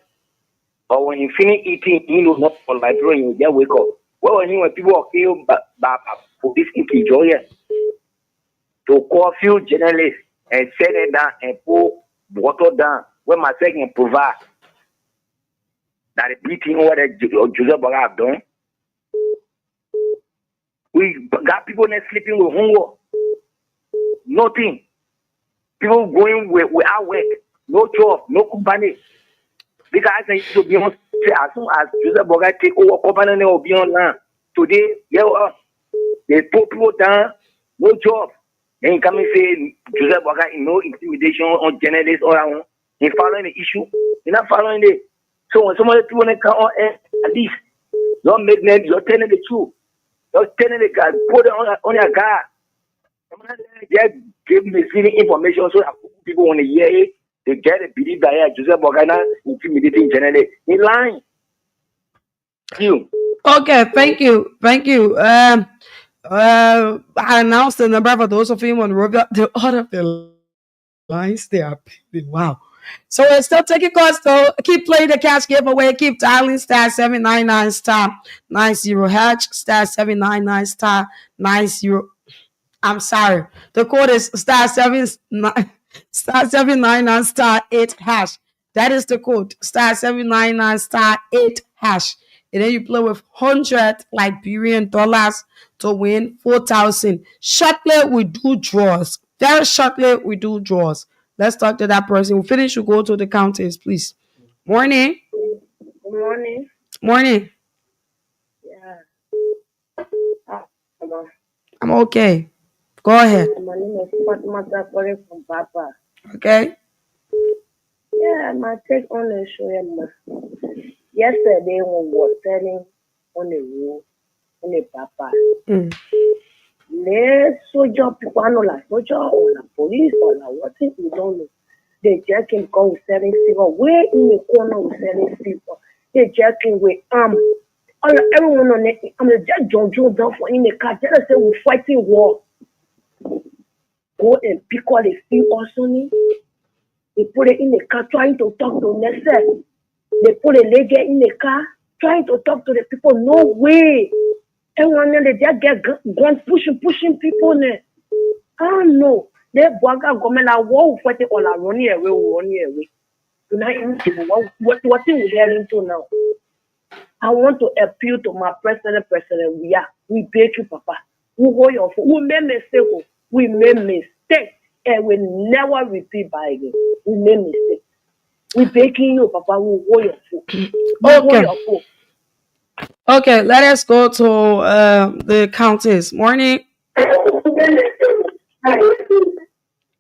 Or when he finish eating, he knows not for Liberia, he will just wake up. Where was he when people are killed by police in Kijoya? To call a few journalists and set it down and put water down where my second provide that the beating over that Joseph Boga have done. We got people not sleeping with hunger. Nothing. People going without work, no job, no company. Because I say to be on as soon as Joseph Boga take over government will be on land. Today, they put people down, no job. Then come and say Joseph Boga no intimidation on journalists or on he following the issue. You're not following it. So when somebody people come on at least don't make them you're telling the truth. You're telling the guy, put it on your guard. Just give misleading information so that people want to hear it. They get it, believe that Joseph Bogana intimidating generally. In line. You. Okay, thank you. I announced the number for those of you on Robert. The order of the lines they are pending. Wow. So we're still taking calls. So keep playing the cash giveaway. Keep dialing star 799 star 90 hash star 799 star 90. I'm sorry. The code is star 799 star 8 hash. That is the code. Star 799 star 8 hash. And then you play with 100 Liberian dollars to win 4,000. Shortly we do draws. Very shortly we do draws. Let's talk to that person. We'll finish. We'll go to the counters, please. Morning. Good morning. Morning. Yeah. I'm okay. Go ahead. My name is Fatima calling from Papa. Okay. Yeah, my take on the show. Yesterday, when we were selling on the road, on the Papa, les soldier people, I know like soldier or like police or like what thing we don't know. They jacking because we're selling silver. Where in the corner we're selling silver. They jacking with everyone on it. I'm just John down for in the car. Just say we're fighting war. Go and pick all the steel also. They put it in the car trying to talk to themselves. They put a lady in the car trying to talk to the people. No way. Everyone they just get guns pushing people. I don't know. They Boga government are war fighting all running away. Tonight, what thing we heading to now? I want to appeal to my president. We beg you, Papa. We made mistake. We made mistake. And we never repeat by again. We made mistake. We begging you, Papa. We hold your foot. Okay, let us go to the countess. Morning.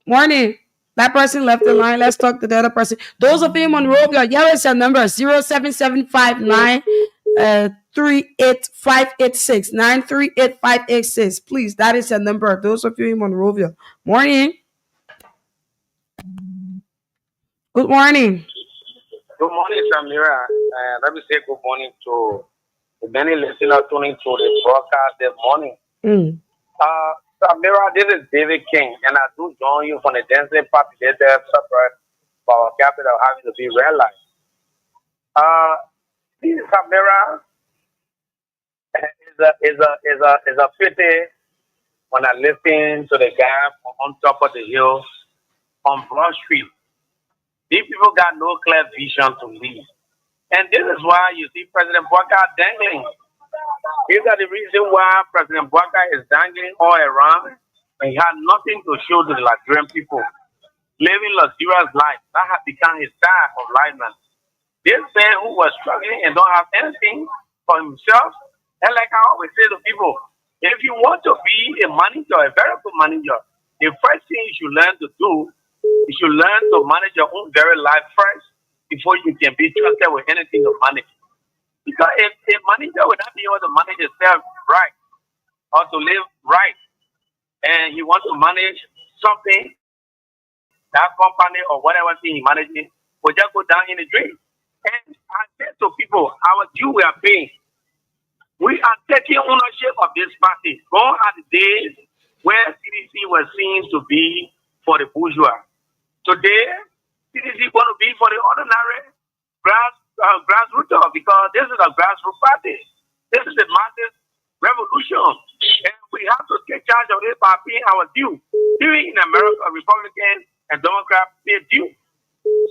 Morning. That person left the line. Let's talk to the other person. Those of you on Monrovia, here is your number 07759 38586 938586. Please, that is your number. Those of you in Monrovia. Morning. Good morning. Good morning, Samira. Let me say good morning to the many listeners tuning to the broadcast this morning. Samira, this is David King, and I do join you from the densely populated suburb for our capital having to be realized. This Samira is a pity when I listen to the guy on top of the hill on Broad Street. These people got no clear vision to lead. And this is why you see President Bwaka dangling. These are the reason why President Bwaka is dangling all around and he had nothing to show to the Liberian people. Living luxurious life, that has become his style of life now. This man who was struggling and don't have anything for himself, and like I always say to people, if you want to be a manager, a very good manager, the first thing you should learn to do, you should learn to manage your own very life first before you can be trusted with anything to manage. Because if a manager would not be able to manage himself right or to live right, and he wants to manage something, that company or whatever thing he manages will just go down in the drain. And I said to people, our due we are paying. We are taking ownership of this party. Gone are the days where CDC was seen to be for the bourgeois. Today, CDC is going to be for the ordinary grassroots because this is a grassroots party. This is a massive revolution. And we have to take charge of this by paying our due. Even in America, Republicans and Democrats pay due.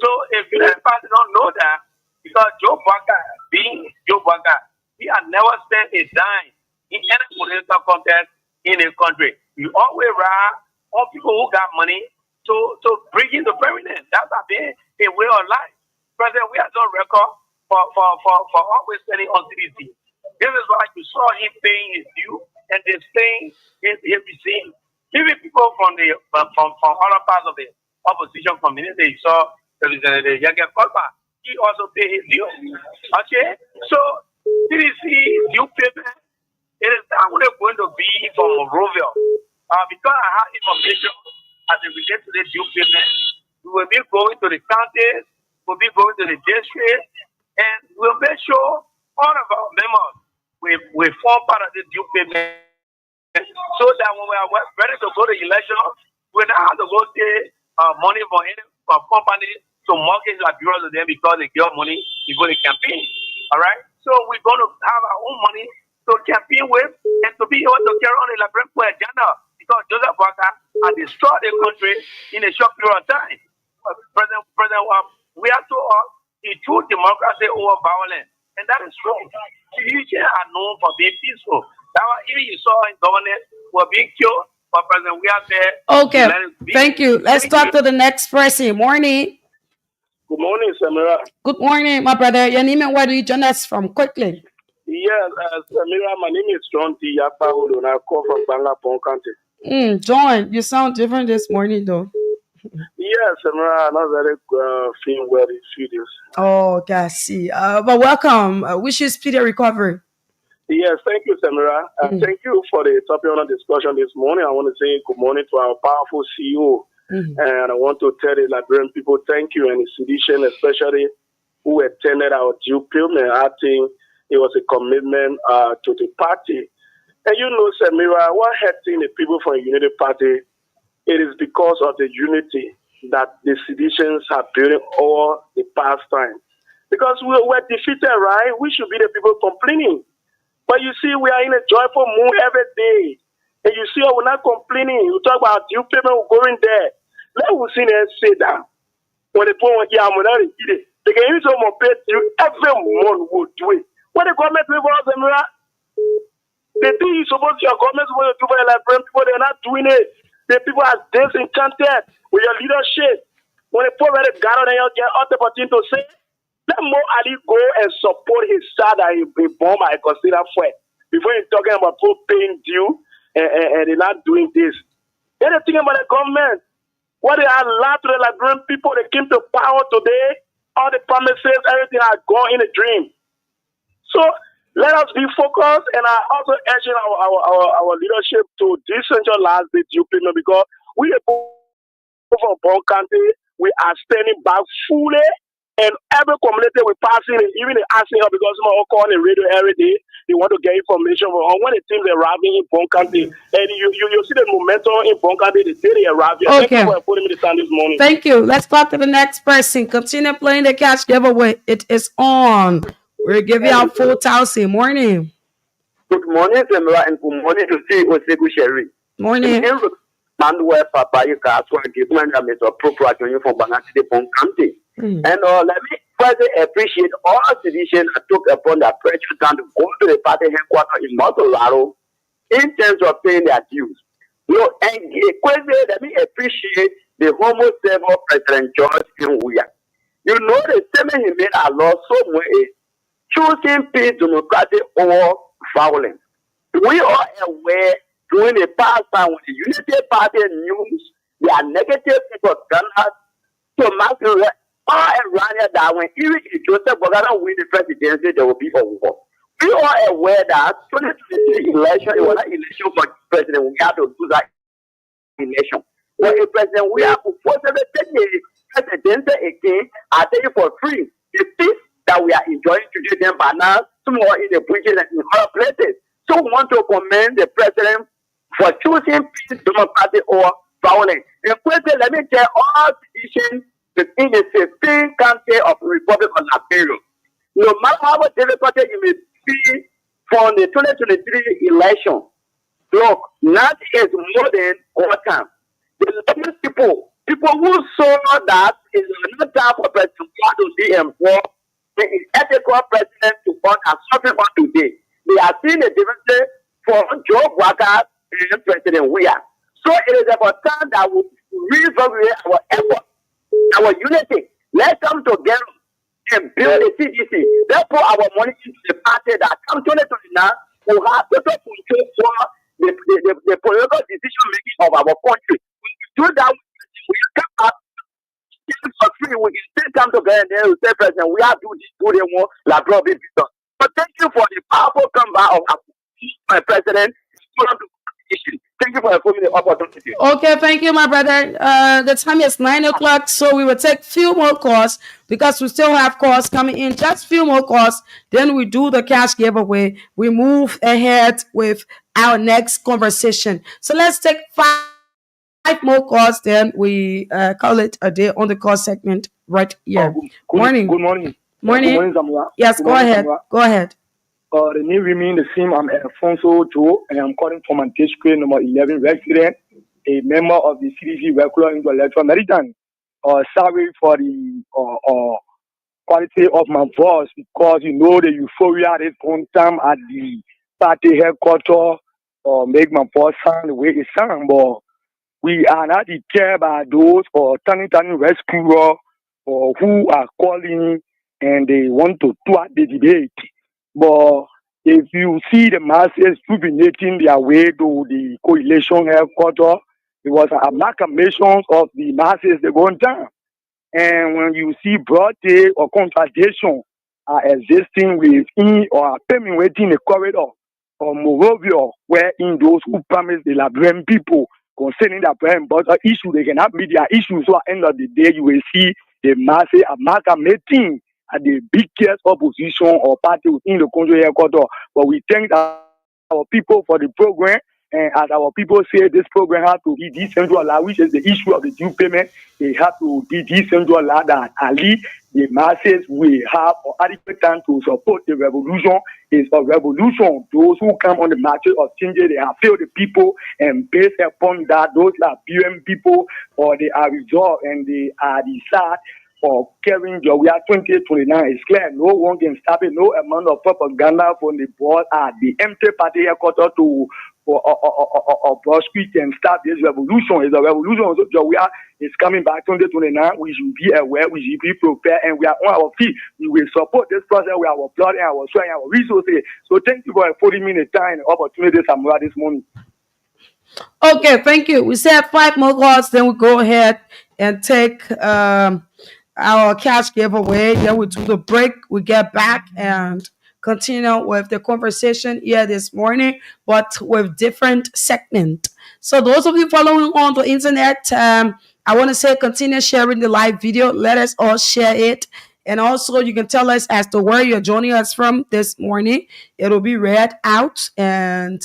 So if the party don't know that, because Joe Bwaka, being Joe Bwaka, he has never spent a dime in any political contest in a country. You always ride on people who got money to bring in the president. That's been a way of life. President, we are on record for always spending on CDC. This is why you saw him paying his due and they're saying his receipt. Even people from other parts of the opposition community, you saw Representative Yaga Kolba, he also paid his due. Okay? So CDC due payment, it is not only going to be from Monrovia. Because I have information as it relates to the due payment, we will be going to the counties, we'll be going to the district, and we'll make sure all of our members will form part of this due payment so that when we are ready to go to election, we don't have to go take money from any company to mortgage our bureaus to them because they give money to go to campaign. All right? So we're going to have our own money to campaign with and to be able to carry on the Liberia agenda because Joseph Boakai has destroyed the country in a short period of time. President, we are told he chose democracy over violence, and that is true. Citizens are known for being peaceful. That's why even you saw in government were being killed, but President, we are there. Okay, thank you. Let's talk to the next person. Morning. Good morning, Samira. Good morning, my brother. Your name and where do you join us from? Quickly. Yes, Samira, my name is John T. Yapahulo, and I call from Bangapong County. John, you sound different this morning, though. Yes, Samira, not very feeling well these few days. Oh, okay, I see. But welcome. Wish you speedy recovery. Yes, thank you, Samira. Thank you for the topic on the discussion this morning. I want to say good morning to our powerful CEO. And I want to tell the Liberian people thank you, and the sedition especially who attended our due payment. I think it was a commitment to the party. And you know, Samira, what hurting the people from the Unity Party, it is because of the unity that the seditions have built all the past time. Because we were defeated, right? We should be the people complaining. But you see, we are in a joyful mood every day. And you see, we're not complaining. You talk about due payment, we're going there. Let us see them say that. When the poor one, yeah, they can use some pay you every month would do it. What the government people are saying, the thing you suppose your government will do for the Liberian people, they're not doing it. The people are disenchanted with your leadership. When the poor really gather, they get out the opportunity to say, let Mo Ali go and support his side that he bomb I consider for before he's talking about poor paying due and they're not doing this. Then the thing about the government, what they allowed to the Liberian people, they came to power today, all the promises, everything had gone in a dream. So let us be focused, and I also urge our leadership to decentralize the due payment because we are from Bon County, we are standing back fully. And every community we passing, even asking her because some are calling the radio every day, they want to get information on when the teams are arriving in Bon County. And you see the momentum in Bon County, the day they arrive. Okay. Thank you for putting me the time this morning. Thank you. Let's talk to the next person. Continue playing the cash giveaway. It is on. We're giving out 4,000. Morning. Good morning, Samira, and good morning to see Oseku Sherry. Morning. Manuel Papa, you can also give me a appropriate from Banati Bon County. And let me further appreciate all citizens that took upon the pressure to go to the party headquarters in Montolaro in terms of paying their dues. You know, and let me appreciate the homosexual President George Nwuya. You know, the statement he made a law somewhere is choosing peace, democracy, or violence. We are aware during the past time when the Unity Party news, there are negative people done to master all around that when even if Joseph Boakai win the presidency, there will be a war. We are aware that 2023 election, it was not election for President. We have to do that election. But if President, we have to force the president again, I tell you for free, the peace that we are enjoying today, then by now, some more in the bridges and in other places. So we want to commend the president for choosing peace, democracy, or violence. And President, let me tell all citizens in the 15th country of the Republic of Liberia. No matter how difficult it may be from the 2023 election, look, nothing is more than one time. The Liberian people who saw that it is not time for President to be involved in ethical president to fund and suffering on today. They are seeing a difference from Joe Boakai and President Nwuya. So it is about time that we reevaluate our effort, our unity. Let's come together and build a CDC. Let's put our money into the party that come 2029 will have total control for the political decision making of our country. We do that, we come up for free, we can still come together and then we say, President, we have to do this, do the more, like, bro, be done. But thank you for the powerful comeback of my president. Thank you for giving the opportunity. Okay, thank you, my brother. The time is 9 o'clock, so we will take few more calls because we still have calls coming in. Just few more calls, then we do the cash giveaway. We move ahead with our next conversation. So let's take five more calls, then we call it a day on the call segment right here. Morning. Good morning. Morning. Good morning, Zamora. Yes, go ahead. Go ahead. The name remain the same. I'm Alfonso Joe, and I'm calling from Antesque, number 11 resident, a member of the CDC regular into Electoral Meridian. Sorry for the quality of my voice because you know the euphoria at this point in time at the party headquarters make my voice sound the way it sounds. But we are not deterred by those turning rescuers who are calling and they want to thwart the debate. But if you see the masses jubilating their way to the coalition headquarters, it was an amalgamation of the masses that going down. And when you see broad day or contradiction existing within or permeating the corridor or Morovia, wherein those who promise the Liberian people concerning the bread and butter issue, they cannot meet their issues. So at the end of the day, you will see the masses amalgamating at the biggest opposition or party within the country headquarters. But we thank our people for the program. And as our people say, this program has to be decentralized, which is the issue of the due payment. They have to be decentralized that at least the masses will have adequate time to support the revolution. It's a revolution. Those who come on the marches of changes, they have failed the people, and based upon that, those Liberian people, or they are resolved and they are decided for carrying the year 2029. It's clear. No one can stop it. No amount of propaganda from the board at the empty party headquarters to prosecute and start this revolution. It's a revolution. So Jawia is coming back 2029. We should be aware, we should be prepared, and we are on our feet. We will support this process with our blood and our sweat and our resources. So thank you for affording me the time and opportunity, Samura, this morning. Okay, thank you. We said 5 more calls, then we go ahead and take our cash giveaway. Then we do the break. We get back and continue with the conversation here this morning, but with different segment. So those of you following on the internet, I want to say continue sharing the live video. Let us all share it. And also you can tell us as to where you're joining us from this morning. It'll be read out, and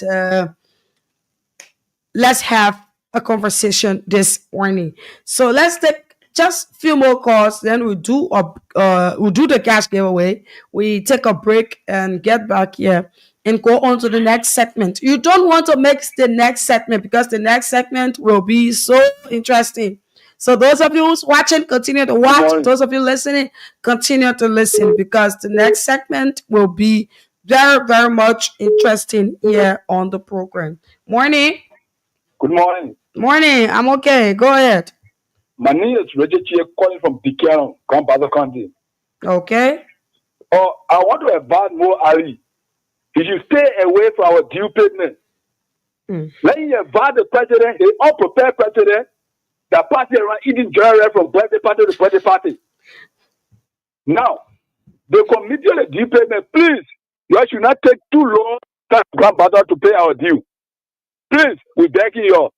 let's have a conversation this morning. So let's take just a few more calls, then we'll do the cash giveaway. We take a break and get back here and go on to the next segment. You don't want to mix the next segment because the next segment will be so interesting. So those of you who's watching, continue to watch. Those of you listening, continue to listen because the next segment will be very, very much interesting here on the program. Morning. Good morning. Morning. I'm okay. Go ahead. My name is Reggie Chia, calling from Dikano, Grandfather County. Okay. I want to advise Mo Ali. He should stay away from our due payment. When you advise the president, the unprepared president, the party around eating general from birthday party to birthday party. Now, the committee on the due payment, please, you should not take too long time, Grandfather, to pay our due. Please, we beg you.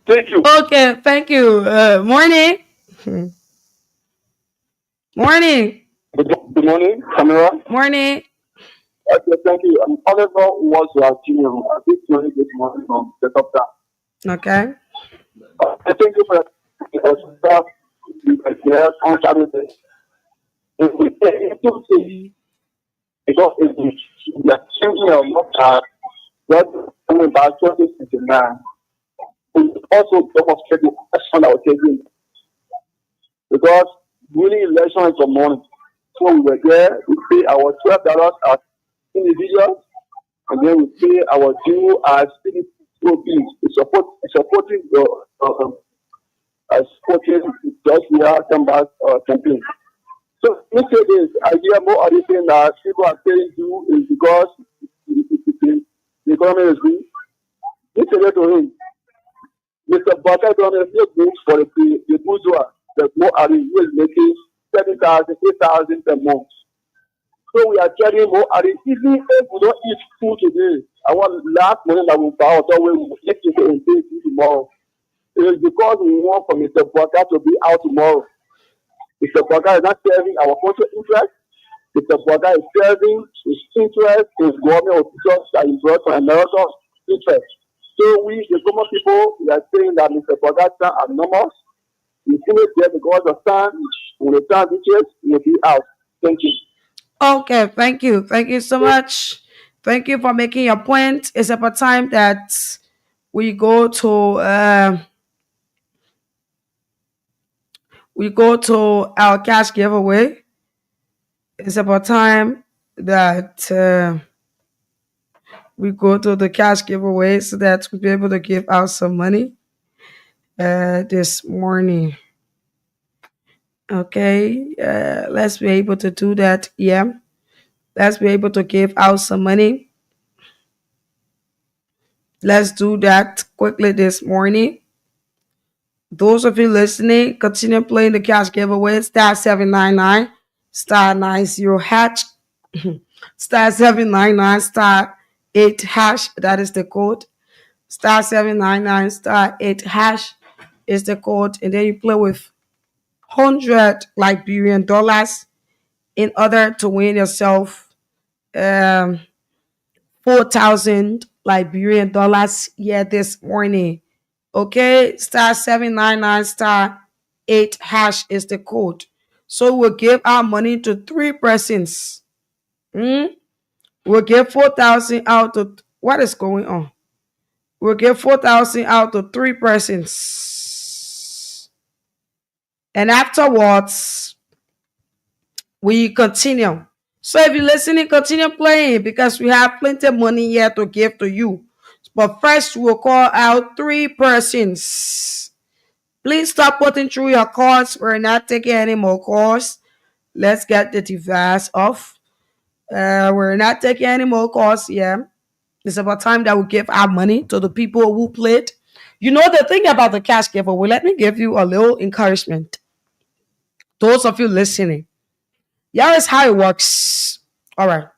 Thank you. Okay, thank you. Morning. Morning. Good morning, Samira. Morning. Okay, thank you. Oliver was your junior. I think this morning from the top down. Okay. I thank you for the because it's changing a lot coming back 2029. Also demonstrate the action that we're taking because winning election is for money. So we were there, we pay our $12 as individuals, and then we pay our due as CDC. Supporting the supporting just we are come back campaign. So me say this, I hear more of this thing that people are saying you is because the economy is weak. Me say that to him. Mr. Bucket on a few books for the bourgeois, the more are is making 7,000, 8,000 per month. So we are carrying more are even if we don't eat food today. Our last money that we buy or we will take it and pay tomorrow. It is because we want for Mr. Bucket to be out tomorrow. Mr. Bucket is not serving our country interest. Mr. Bucket is serving his interest, his government officials that he brought from America's interest. So we, the common people, we are saying that Mr. Bucket are anonymous. We see it there because the sun, when the sun reaches, he will be out. Thank you. Okay, thank you. Thank you so much. Thank you for making your point. It's about time that we go to our cash giveaway. It's about time that we go to the cash giveaway so that we'll be able to give out some money this morning. Okay, let's be able to do that. Yeah, let's be able to give out some money. Let's do that quickly this morning. Those of you listening, continue playing the cash giveaway. Star 799, star 90 hash, star 799, star 8 hash. That is the code. Star 799, star 8 hash is the code. And then you play with 100 Liberian dollars in order to win yourself 4,000 Liberian dollars here this morning. Okay, star 799 star 8 hash is the code. So we'll give our money to 3 persons. We'll give 4,000 out to what is going on? We'll give 4,000 out to 3 persons. And afterwards, we continue. So if you're listening, continue playing because we have plenty of money here to give to you. But first, we'll call out 3 persons. Please stop putting through your calls. We're not taking any more calls. Let's get the device off. We're not taking any more calls. Yeah, it's about time that we give our money to the people who played. You know the thing about the cash giveaway. Let me give you a little encouragement. Those of you listening, yeah, is how it works. All right,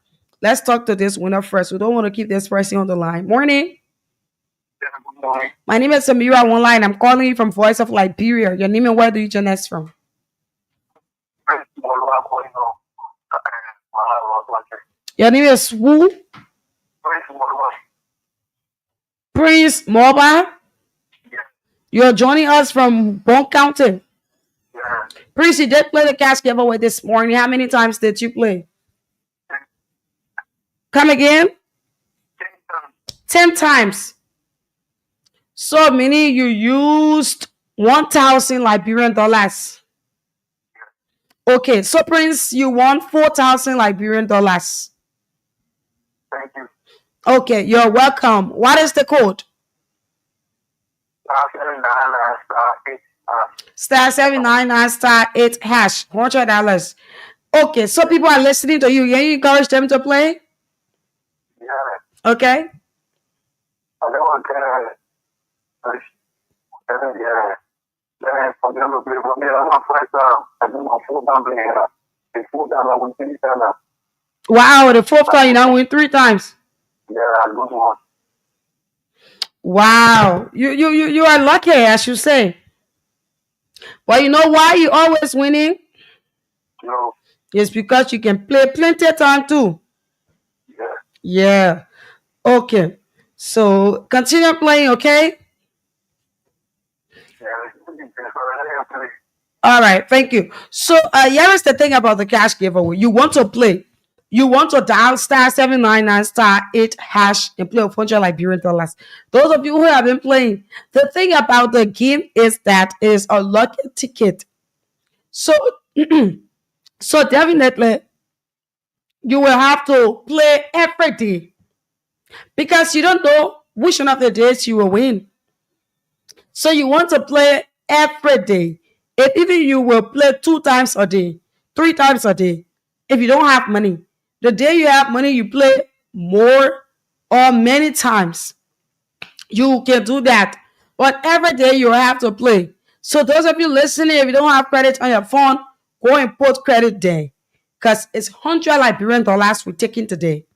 let's talk to this winner first. We don't want to keep this person on the line. Morning. My name is Samira Online. I'm calling you from Voice of Liberia. Your name and where do you join us from? Your name is who? Prince Mobile. You're joining us from Bon County. Prince, you did play the cash giveaway this morning. How many times did you play? Come again? 10 times. So meaning you used 1,000 Liberian dollars. Okay, so Prince, you won 4,000 Liberian dollars. Thank you. Okay, you're welcome. What is the code? Star 799 star 8 hash. $100. Okay, so people are listening to you. Can you encourage them to play? Yeah. Okay. I don't want to Wow, the 4th time you now win 3 times. Yeah, I lose one. Wow, you are lucky, I should say. But you know why you always winning? No. It's because you can play plenty of time too. Yeah. Okay. So continue playing, okay? All right, thank you. So here is the thing about the cash giveaway. You want to play. You want to dial star 799 star 8 hash and play with 100 Liberian dollars. Those of you who have been playing, the thing about the game is that it is a lucky ticket. So, so definitely you will have to play every day because you don't know which one of the days you will win. So you want to play every day. If even you will play 2 times a day, 3 times a day. If you don't have money, the day you have money, you play more or many times. You can do that. But every day you have to play. So those of you listening, if you don't have credit on your phone, go and put credit there. Because it's $100 we're taking today.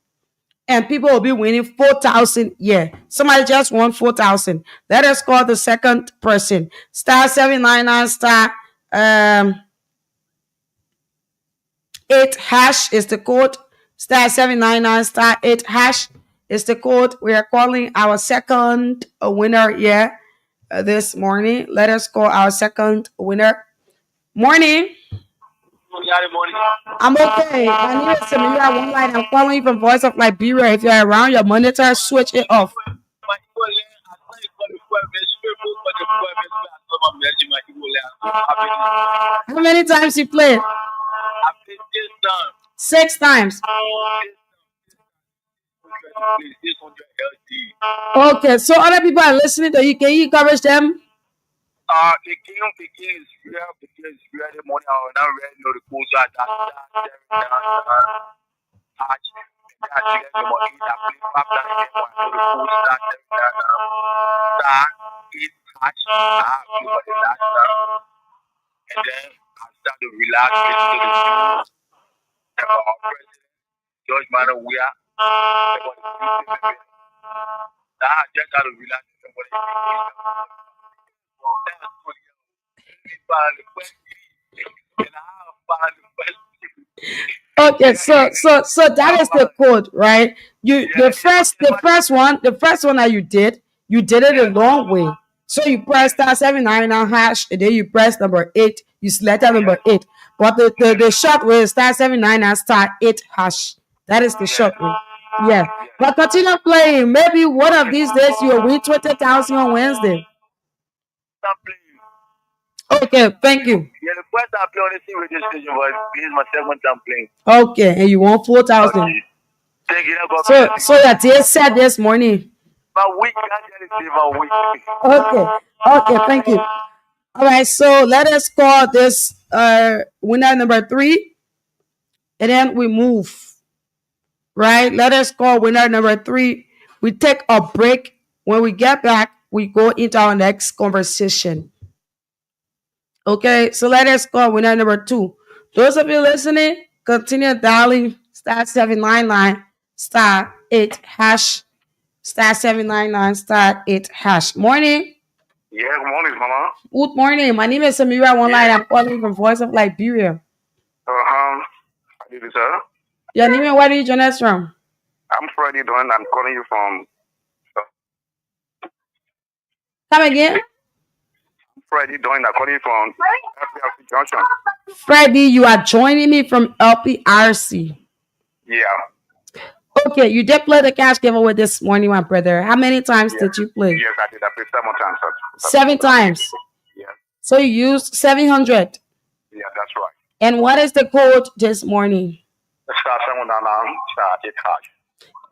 And people will be winning 4,000. Yeah. Somebody just won 4,000. Let us call the second person. Star 799 star 8 hash is the code. Star 799 star 8 hash is the code. We are calling our second winner here this morning. Let us call our second winner. Morning. I'm okay. My name is Samira One Line. I'm calling you from Voice of Liberia. If you're around your monitor, switch it off. How many times you played? 6 times. Okay, so other people are listening to you. Can you encourage them? The game is real. The game is real. The money I will not really know the cool side. And then I start to relax, listen to the news. Our president, George Manuel, we are. I just got to relax. Okay, so that is the code, right? The first one that you did it a long way. So you press star 799 hash, and then you press number 8, you selected number 8. But the short way is star 799 star 8 hash. That is the short way. Yeah. But continue playing. Maybe one of these days you'll win 20,000 on Wednesday. Okay, thank you. Yeah, the first time I play on the team radio station, but this is my second time playing. Okay, and you won 4,000. Okay. Thank you. So your day set this morning. My week, my week. Okay, thank you. All right, so let us call this winner number 3, and then we move. Right? Let us call winner number 3. We take a break. When we get back, we go into our next conversation. Okay, so let us call winner number 2. Those of you listening, continue dialing star 799 star 8 hash. Star 799 star 8 hash. Morning. Yeah, good morning, Mama. Good morning. My name is Samira One Line. I'm calling from Voice of Liberia. How do you, sir? Your name and where did you join us from? I'm Freddie Doan. I'm calling you from. Come again? Freddie Doan. I'm calling you from LPRC Junction. Freddie, you are joining me from LPRC. Yeah. Okay, you did play the cash giveaway this morning, my brother. How many times did you play? Yes, I did. I played 7 times. Sir. 7 times? Yeah. So you used 700? Yeah, that's right. And what is the code this morning? Star 799 star 8 hash.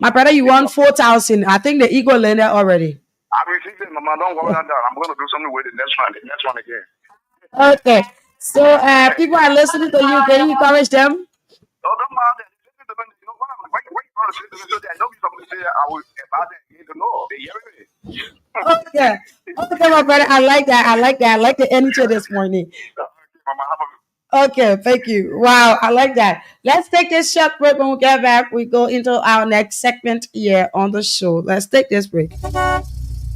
My brother, you won 4,000. I think the Eagle landed already. I received it, Mama. Don't worry about that. I'm going to do something with it next one again. Okay. So people are listening to you. Can you encourage them? No, don't mind that. Listen to them. You know what? Wait, I know something to say about that. You know, they hear me. Okay, my brother. I like that. I like the energy this morning. Okay, thank you. Wow, I like that. Let's take this short break. When we get back, we go into our next segment here on the show. Let's take this break.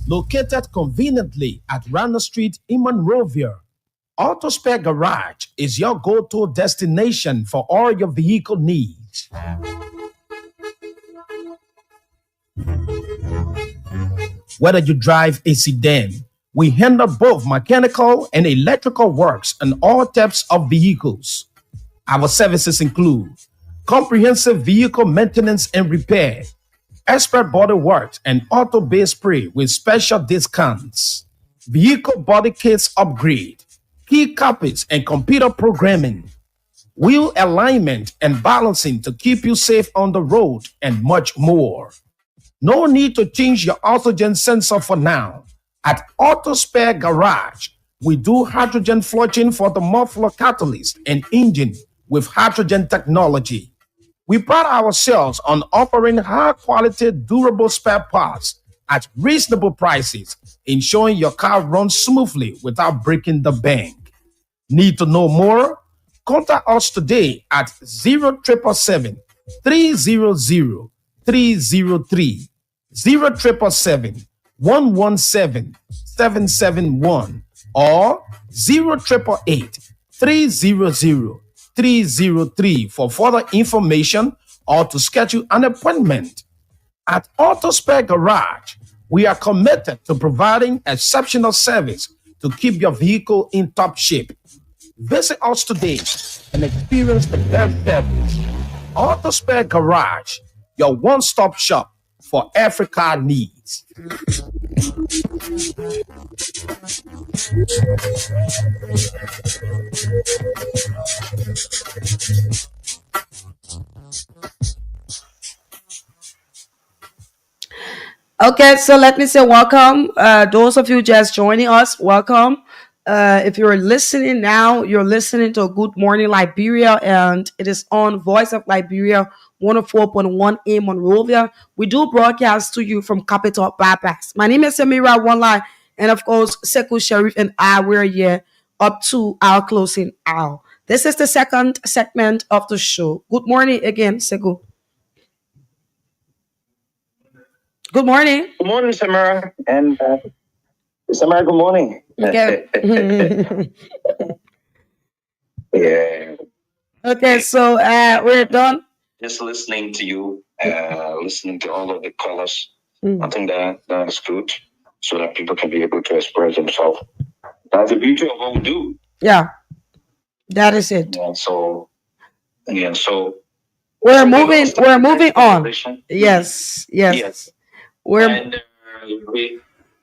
Located conveniently at Rana Street in Monrovia, Auto Spare Garage is your go-to destination for all your vehicle needs. Whether you drive a sedan, we handle both mechanical and electrical works on all types of vehicles. Our services include comprehensive vehicle maintenance and repair, expert body works, and auto base spray with special discounts, vehicle body kits upgrade, key copies and computer programming, wheel alignment and balancing to keep you safe on the road, and much more. No need to change your oxygen sensor for now. At Auto Spare Garage, we do hydrogen flushing for the muffler catalyst and engine with hydrogen technology. We pride ourselves on offering high-quality, durable spare parts at reasonable prices, ensuring your car runs smoothly without breaking the bank. Need to know more? Contact us today at 0777 300 303, 0777 117 771, or 0888 300 303 for further information or to schedule an appointment. At Auto Spare Garage, we are committed to providing exceptional service to keep your vehicle in top shape. Visit us today and experience the best service. Auto Spare Garage, your one-stop shop for every car needs. Okay, so let me say welcome. Those of you just joining us, welcome. If you're listening now, you're listening to Good Morning Liberia, and it is on Voice of Liberia 104.1 AM Monrovia. We do broadcast to you from Capital Bypass. My name is Samira One, and of course, Sekou Sharif and I, we're here up to our closing hour. This is the second segment of the show. Good morning again, Sekou. Good morning. Good morning, Samara. And Samara, good morning. Okay. Yeah. Okay, so we're done. Just listening to you, listening to all of the callers. Mm. I think that's good, so that people can be able to express themselves. That's the beauty of what we do. Yeah, that is it. So We're moving on. Yes. And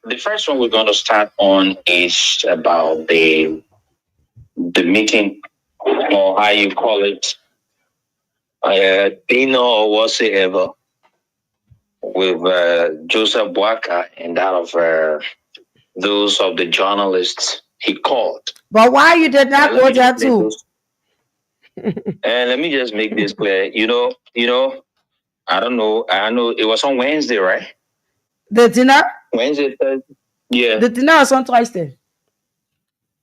the first one we're going to start on is about the meeting, or how you call it, dinner or whatsoever, with Joseph Boaka and that of those of the journalists he called. But why you did not go there too? And let me just make this clear. You know, I don't know. I know it was on Wednesday, right? The dinner? Wednesday, Thursday. Yeah. The dinner was on Thursday.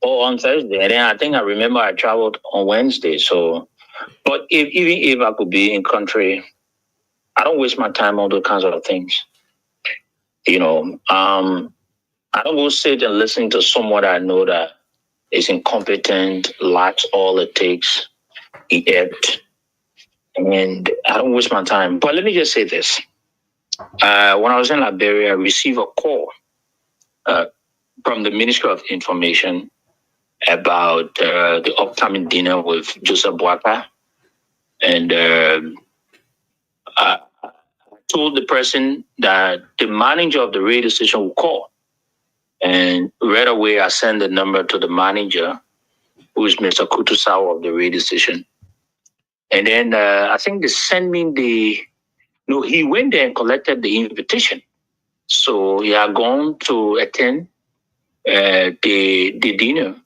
Oh, on Thursday. And then I think I remember I traveled on Wednesday. So, but even if I could be in country, I don't waste my time on those kinds of things. You know, I don't go sit and listen to someone I know that is incompetent, lacks all it takes, inept, and I don't waste my time. But let me just say this. When I was in Liberia, I received a call from the Ministry of Information about the upcoming dinner with Joseph Boaka. And I told the person that the manager of the radio station would call. And right away, I sent the number to the manager, who is Mr. Kutusawa of the radio station. And then I think they sent me he went there and collected the invitation. So he had gone to attend the dinner.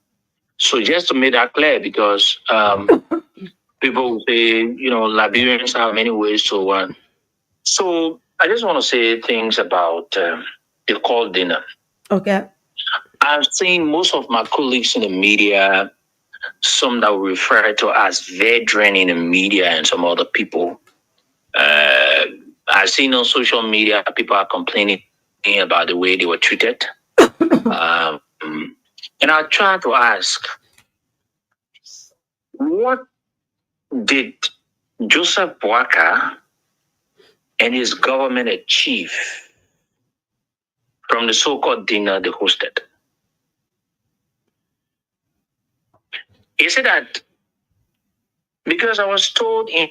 So just to make that clear, because people say, Liberians have many ways to win. So I just want to say things about the call dinner. Okay. I've seen most of my colleagues in the media, some that we refer to as veteran in the media, and some other people. I've seen on social media people are complaining about the way they were treated. And I try to ask, what did Joseph Boaka and his government achieve from the so-called dinner they hosted? Is it that, because I was told in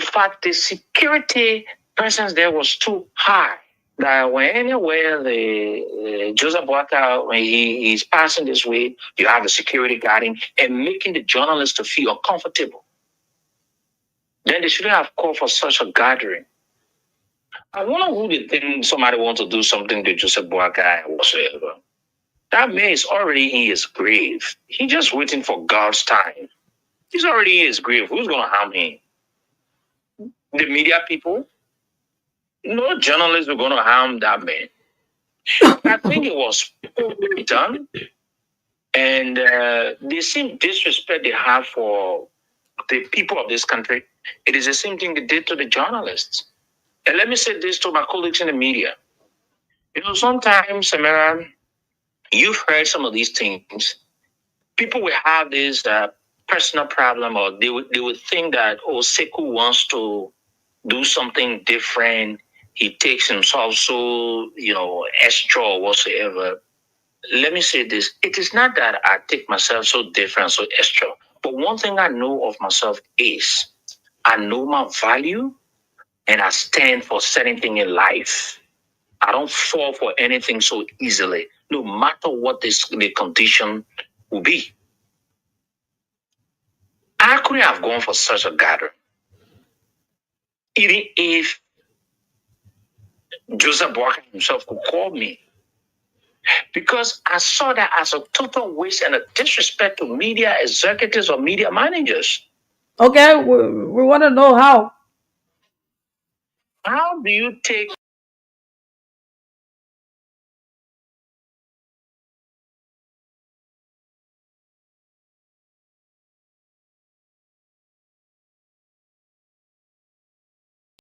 fact the security presence there was too high, that when anywhere the Joseph Boaka, when he's passing this way, you have the security guarding and making the journalists to feel uncomfortable. Then they shouldn't have called for such a gathering. I wonder who they think somebody wants to do something to Joseph Boaka and whatsoever. That man is already in his grave. He's just waiting for God's time. He's already in his grave. Who's going to harm him? The media people? No journalists are going to harm that man. I think it was done, and the same disrespect they have for the people of this country, it is the same thing they did to the journalists. And let me say this to my colleagues in the media. You know, sometimes, Samira, you've heard some of these things. People will have this personal problem, or they would think that, oh, Sekou wants to do something different. He takes himself so, extra or whatsoever. Let me say this. It is not that I take myself so different, so extra. But one thing I know of myself is I know my value and I stand for certain things in life. I don't fall for anything so easily, no matter what the condition will be. I couldn't have gone for such a gathering, even if Joseph Boakai himself could call me, because I saw that as a total waste and a disrespect to media executives or media managers. Okay, we want to know how. How do you take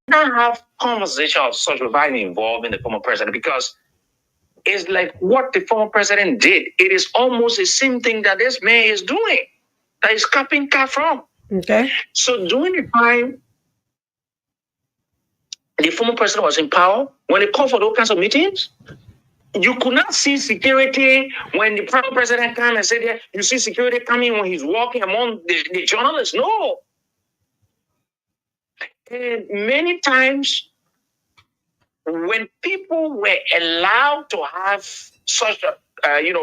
not have conversation of such without involving the former president? Because it's like what the former president did. It is almost the same thing that this man is doing, that is copying cat from. Okay. So during the time the former president was in power, when they called for those kinds of meetings, you could not see security when the former president came and said, yeah, you see security coming when he's walking among the journalists. No. And many times when people were allowed to have such a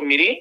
meeting,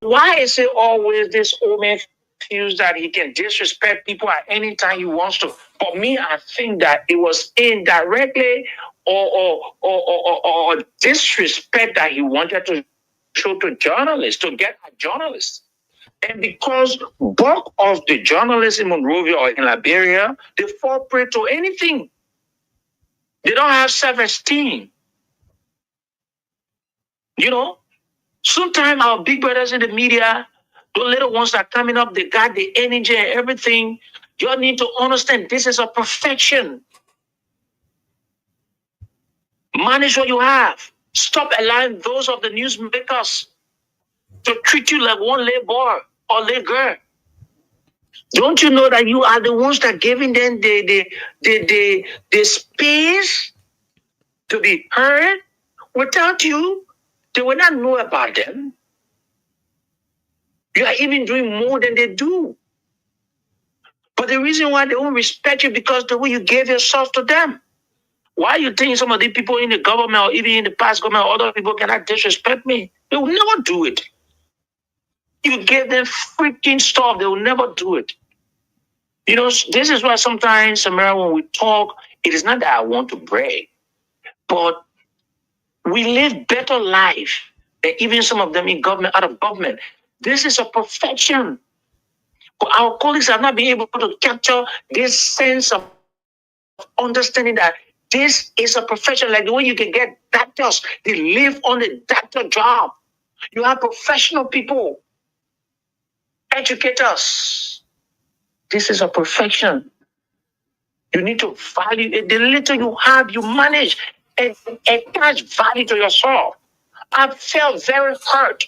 why is it always this old man feels that he can disrespect people at any time he wants to? For me, I think that it was indirectly or disrespect that he wanted to show to journalists, to get at journalists. And because bulk of the journalists in Monrovia or in Liberia, they fall prey to anything. They don't have self-esteem. Sometimes our big brothers in the media, the little ones that are coming up, they got the energy and everything. You need to understand this is a perfection. Manage what you have. Stop allowing those of the newsmakers to treat you like one little boy or little girl. Don't you know that you are the ones that are giving them the space to be heard? Without you, they will not know about them. You are even doing more than they do. But the reason why they won't respect you because the way you gave yourself to them. Why you think some of the people in the government or even in the past government or other people cannot disrespect me? They will never do it. You give them freaking stuff, they will never do it. You know, this is why sometimes, Samara, when we talk, it is not that I want to brag, but we live better life than even some of them in government, out of government. This is a perfection. But our colleagues have not been able to capture this sense of understanding that this is a profession, like the way you can get doctors, they live on the doctor job. You have professional people, educators. This is a perfection. You need to value it. The little you have, you manage and attach value to yourself. I felt very hurt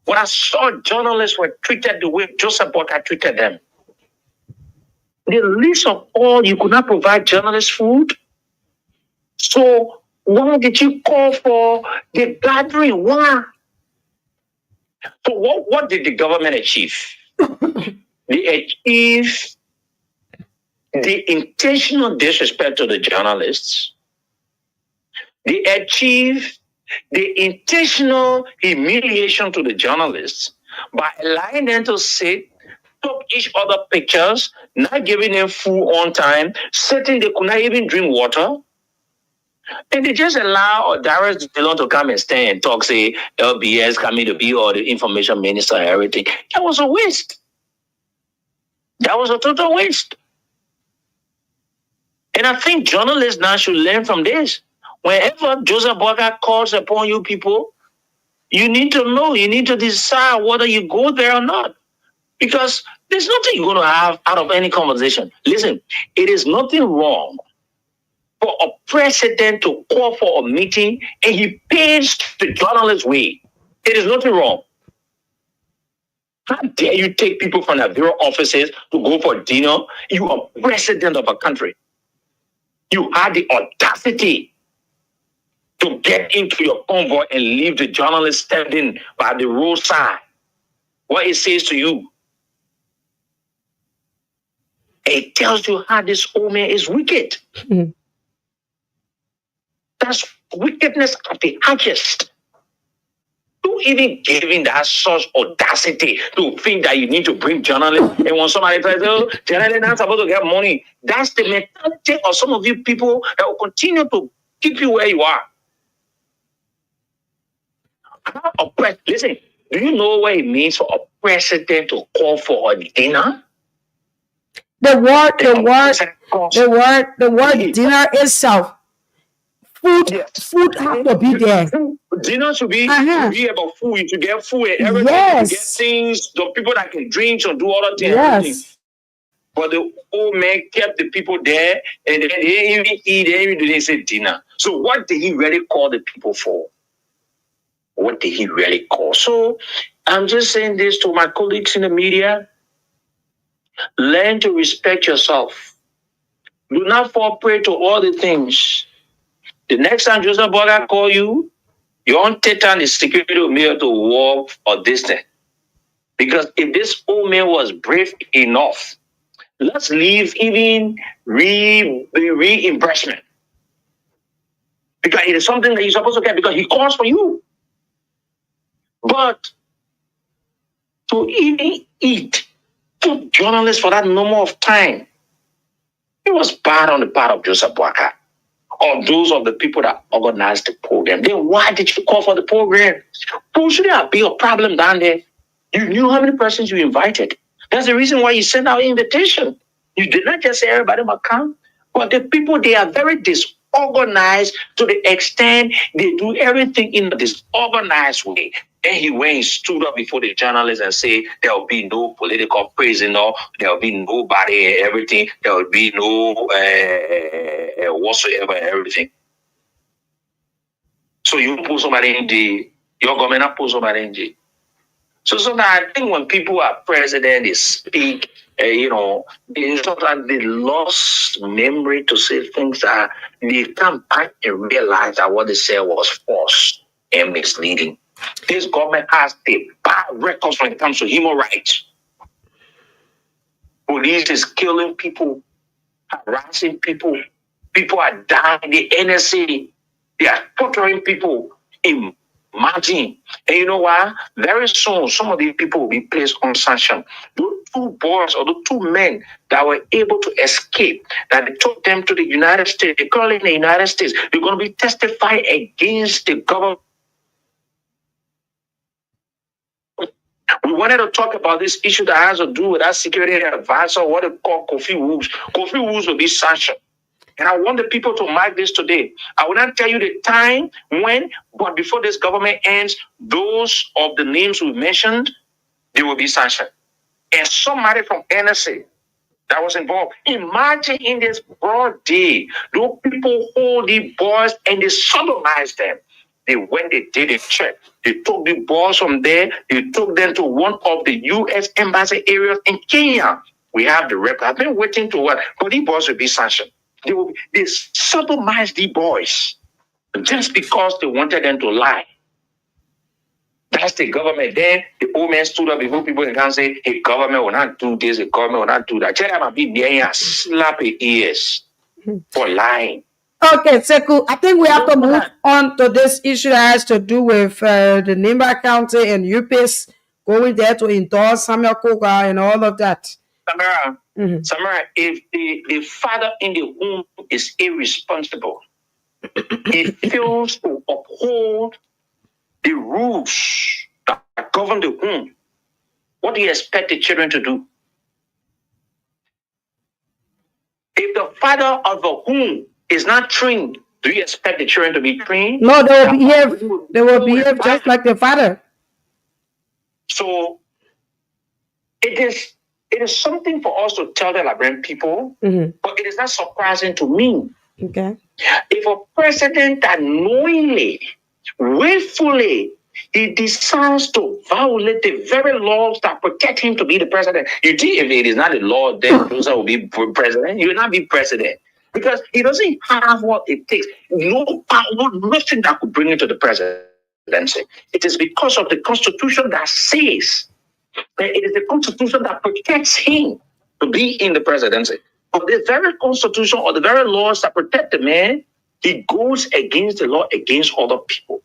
when I saw journalists were treated the way Joseph Boakai treated them. The least of all, you could not provide journalists food. So why did you call for the gathering? Why? So what did the government achieve? They achieved the intentional disrespect to the journalists. They achieved the intentional humiliation to the journalists by allowing them to sit, took each other pictures, not giving them food on time, sitting, they could not even drink water. And they just allow Darius Dillon to come and stand and talk, say, LBS coming to be or the information minister and everything. That was a waste. That was a total waste. And I think journalists now should learn from this. Whenever Joseph Boakai calls upon you people, you need to know, you need to decide whether you go there or not. Because there's nothing you're going to have out of any conversation. Listen, it is nothing wrong for a president to call for a meeting and he pays the journalist's way. It is nothing wrong. How dare you take people from their bureau offices to go for dinner? You are president of a country. You had the audacity to get into your convoy and leave the journalist standing by the roadside. What it says to you, it tells you how this old man is wicked. That's wickedness at the highest. Don't even give in that such audacity to think that you need to bring journalists. And when somebody says, oh, journalists are not supposed to get money, that's the mentality of some of you people that will continue to keep you where you are. Listen, do you know what it means for a president to call for a dinner? The word dinner itself. Food have to be there. Dinner should be about food. To get food and everything. Yes. To get things, the people that can drink and do other things. Yes. But the old man kept the people there and they didn't even eat, they didn't even say dinner. So what did he really call the people for? What did he really call? So I'm just saying this to my colleagues in the media. Learn to respect yourself. Do not fall prey to all the things. The next time Joseph Boakai call you, your own Titan is security will be able to walk or distance. Because if this old man was brave enough, let's leave even reimbursement. Because it is something that you're supposed to get because he calls for you. But to even eat, to journalists for that number of time, it was bad on the part of Joseph Boakai. Or those of the people that organized the program. Then why did you call for the program? Well, shouldn't there be a problem down there? You knew how many persons you invited. That's the reason why you sent out an invitation. You did not just say everybody must come, but the people, they are very disorganized to the extent they do everything in a disorganized way. Then he went and stood up before the journalists and said there will be no political prison, or there will be nobody and everything. There will be no whatsoever and everything. So you put somebody in jail, your government put somebody in jail. So sometimes I think when people are president, they speak, sometimes they lost memory to say things that they come back and realize that what they said was false and misleading. This government has the bad records when it comes to human rights. Police is killing people, harassing people. People are dying. The NSA, they are torturing people in Imagine. And you know why? Very soon, some of these people will be placed on sanction. Those two boys or the two men that were able to escape, that they took them to the United States, they call it in the United States, they're going to be testifying against the government. We wanted to talk about this issue that has to do with that security advisor, what they call Kofi Wolves. Kofi Wolves will be sanctioned. And I want the people to mark this today. I will not tell you the time when, but before this government ends, those of the names we mentioned, they will be sanctioned. And somebody from NSA that was involved. Imagine in this broad day, those people hold the boys and they sodomized them. They did a check. They took the boys from there. They took them to one of the U.S. embassy areas in Kenya. We have the record. I've been waiting to what? But these boys will be sanctioned. They sodomized the boys just because they wanted them to lie. That's the government. Then the old man stood up before people and can say, hey, government will not do this, the government will not do that. Tell them I'll be there and slap your ears for lying. Okay, Sekou, I think we have to move on to this issue that has to do with the Nimba County and UPS going there to endorse Samuel Koga and all of that. Samara, if the father in the womb is irresponsible, he fails to uphold the rules that govern the womb, what do you expect the children to do? If the father of the womb is not trained, do you expect the children to be trained? No, they will behave just like their father. So it is something for us to tell the Liberian people, but it is not surprising to me. Okay. If a president that knowingly, willfully, he decides to violate the very laws that protect him to be the president. You think if it is not the law, then Joseph will be president. He will not be president because he doesn't have what it takes. No power, nothing that could bring him to the presidency. It is because of the Constitution that says that it is the Constitution that protects him to be in the presidency. But the very Constitution or the very laws that protect the man, he goes against the law against other people.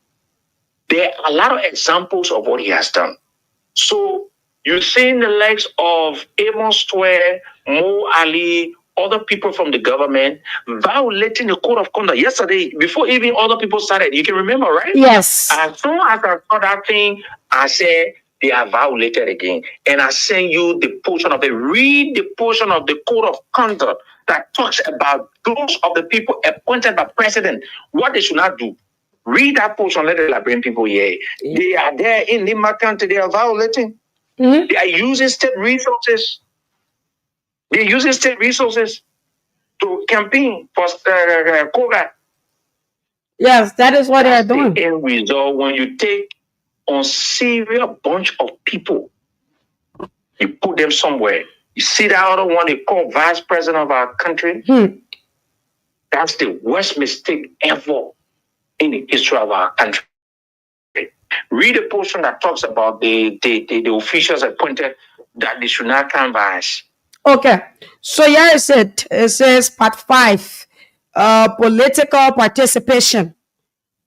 There are a lot of examples of what he has done. So you see in the legs of Amos Square, Mo Ali, other people from the government violating the code of conduct. Yesterday, before even other people started, you can remember, right? Yes. As soon as I saw that thing, I said, they are violated again. And I send you the portion of it. Read the portion of the code of conduct that talks about those of the people appointed by president, what they should not do. Read that portion, let the Liberian people hear. They are there in Nimba County, they are violating. They are using state resources. They're using state resources to campaign for Koga. Yes, that is what they are doing. The end result, when you take a serious bunch of people, you put them somewhere. You see that other one they call vice president of our country? That's the worst mistake ever in the history of our country. Read a portion that talks about the officials appointed that they should not canvass. Okay, so here is it. It says part 5, political participation.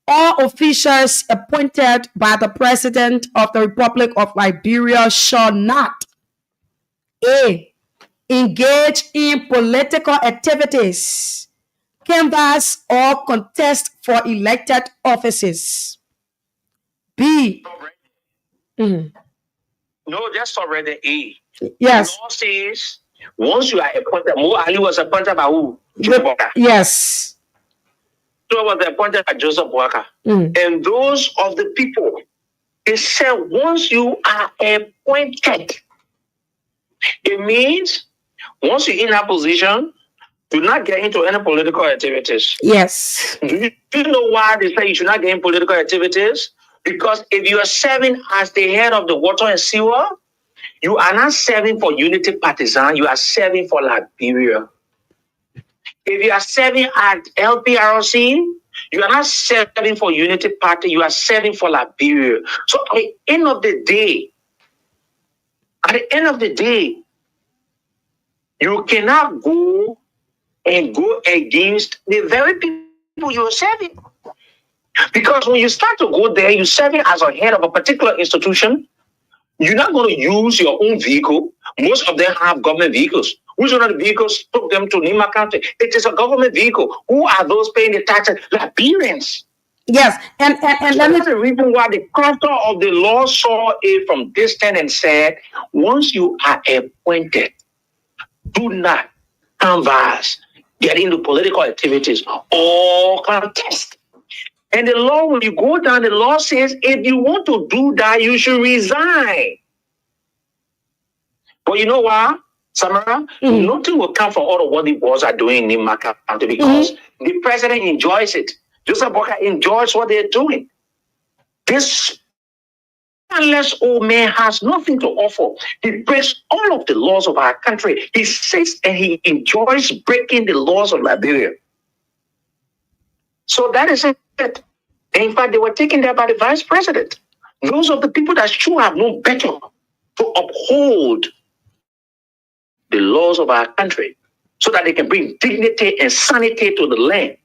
All officials appointed by the President of the Republic of Liberia shall not A. engage in political activities, canvass or contest for elected offices. B. No, that's already A. Yes. The law says once you are appointed, Mo Ali was appointed by who? Yes. So was appointed by Joseph Boaka. And those of the people, they said once you are appointed, it means once you're in that position, do not get into any political activities. Yes. Do you know why they say you should not get in political activities? Because if you are serving as the head of the water and sewer, you are not serving for Unity Partisan, you are serving for Liberia. If you are serving at LPRC, you are not serving for Unity Party, you are serving for Liberia. So at the end of the day, you cannot go against the very people you are serving. Because when you start to go there, you're serving as a head of a particular institution. You're not going to use your own vehicle. Most of them have government vehicles. Which one of the vehicles took them to Nima County? It is a government vehicle. Who are those paying the taxes? Liberians. Yes, and that's the reason why the author of the law saw it from distant and said, once you are appointed, do not canvass, get into political activities or contest. And the law, when you go down, the law says if you want to do that, you should resign. But you know what, Samara? Nothing will come from all of what the boys are doing in Nima County because the president enjoys it. Joseph Boakai enjoys what they're doing. This unless old man has nothing to offer. He breaks all of the laws of our country. He sits and he enjoys breaking the laws of Liberia. So that is it. In fact, they were taken there by the vice president. Those of the people that should have known better to uphold the laws of our country so that they can bring dignity and sanity to the land.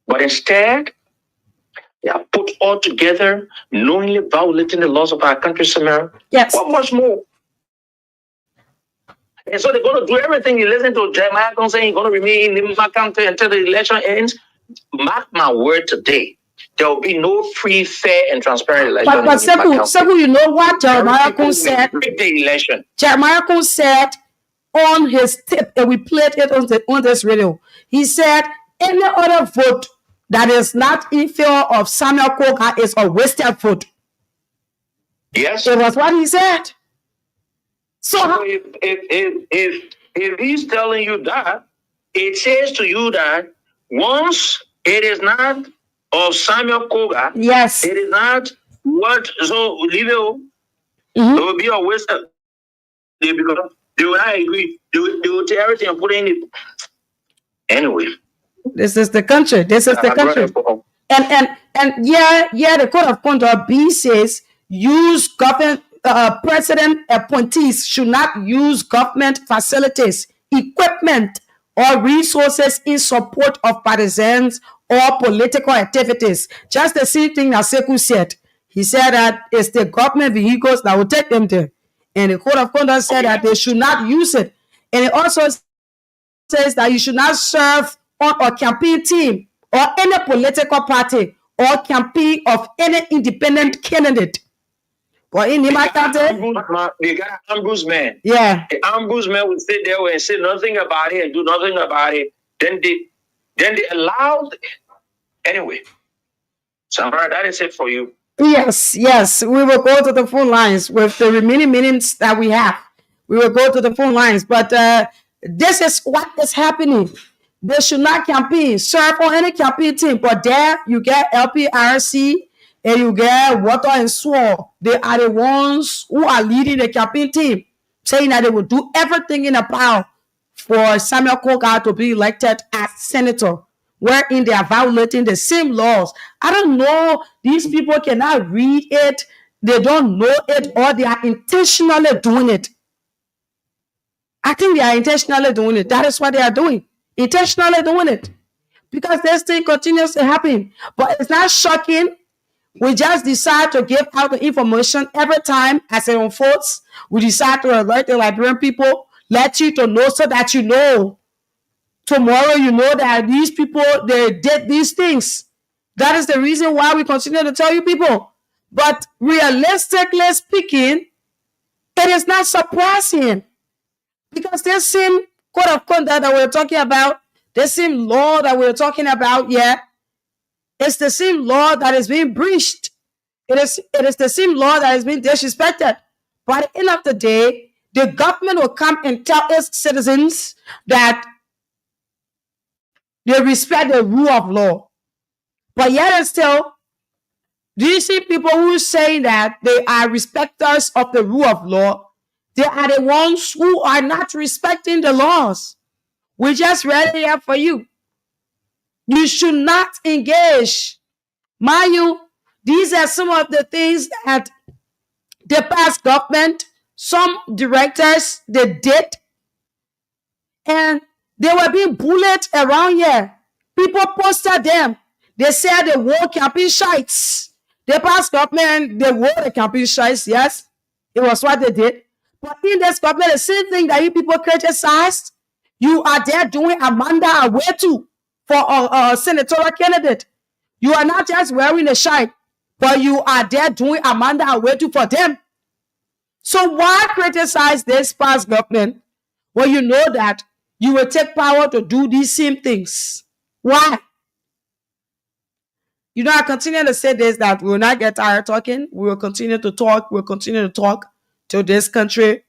But instead, they are put all together, knowingly violating the laws of our country, Samara. Yes. What much more? And so they're going to do everything. You listen to Jeremiah saying he's going to remain in my country until the election ends. Mark my word today. There will be no free, fair, and transparent election. But Seku, you know what Jeremiah said? Break the election. Jeremiah said on his tip, and we played it on this radio. He said, any other vote that is not in favor of Samuel Koga is a wasted vote. Yes. It was what he said. So if he's telling you that, it says to you that once it is not of Samuel Koga, yes, it is not what so Livio it will be a wasted because they will not agree. They will take everything and put it in it. Anyway. This is the country. This is the country. And yeah, the code of conduct B says use government president appointees should not use government facilities, equipment, or resources in support of partisans or political activities. Just the same thing that Seku said. He said that it's the government vehicles that will take them there. And the code of conduct said that they should not use it. And it also says that you should not serve on a campaign team or any political party or campaign of any independent candidate. But in Nima County, they got an ombudsman. Yeah. The ombudsman will sit there and say nothing about it and do nothing about it. Then they allow. Anyway, Samara, that is it for you. Yes. We will go to the phone lines with the remaining minutes that we have. We will go to the phone lines. But this is what is happening. They should not campaign, serve on any campaign team. But there you get LPRC and you get Water and Sword. They are the ones who are leading the campaign team, saying that they will do everything in their power for Samuel Koga to be elected as senator, wherein they are violating the same laws. I don't know. These people cannot read it. They don't know it, or they are intentionally doing it. I think they are intentionally doing it. That is what they are doing. Intentionally doing it. Because this thing continues to happen. But it's not shocking. We just decide to give out the information every time as it unfolds. We decide to alert the Liberian people, let you to know so that you know. Tomorrow you know that these people, they did these things. That is the reason why we continue to tell you people. But realistically speaking, it is not surprising. Because this same code of conduct that we're talking about, this same law that we're talking about, it's the same law that is being breached. It is the same law that is being disrespected. By the end of the day, the government will come and tell its citizens that they respect the rule of law. But yet and still, do you see people who say that they are respecters of the rule of law? They are the ones who are not respecting the laws. We just read it here for you. You should not engage. Mind you, these are some of the things that the past government, some directors, they did. And they were being bullied around here. People posted them. They said the war campaign shites. The past government, they were the campaign shites, yes. It was what they did. But in this government, the same thing that you people criticized, you are there doing Amanda Awetu for a senatorial candidate. You are not just wearing a shine, but you are there doing Amanda Awetu for them. So why criticize this past government when you know that you will take power to do these same things? Why? You know, I continue to say this, that we will not get tired talking. We will continue to talk. We'll continue to talk till this country.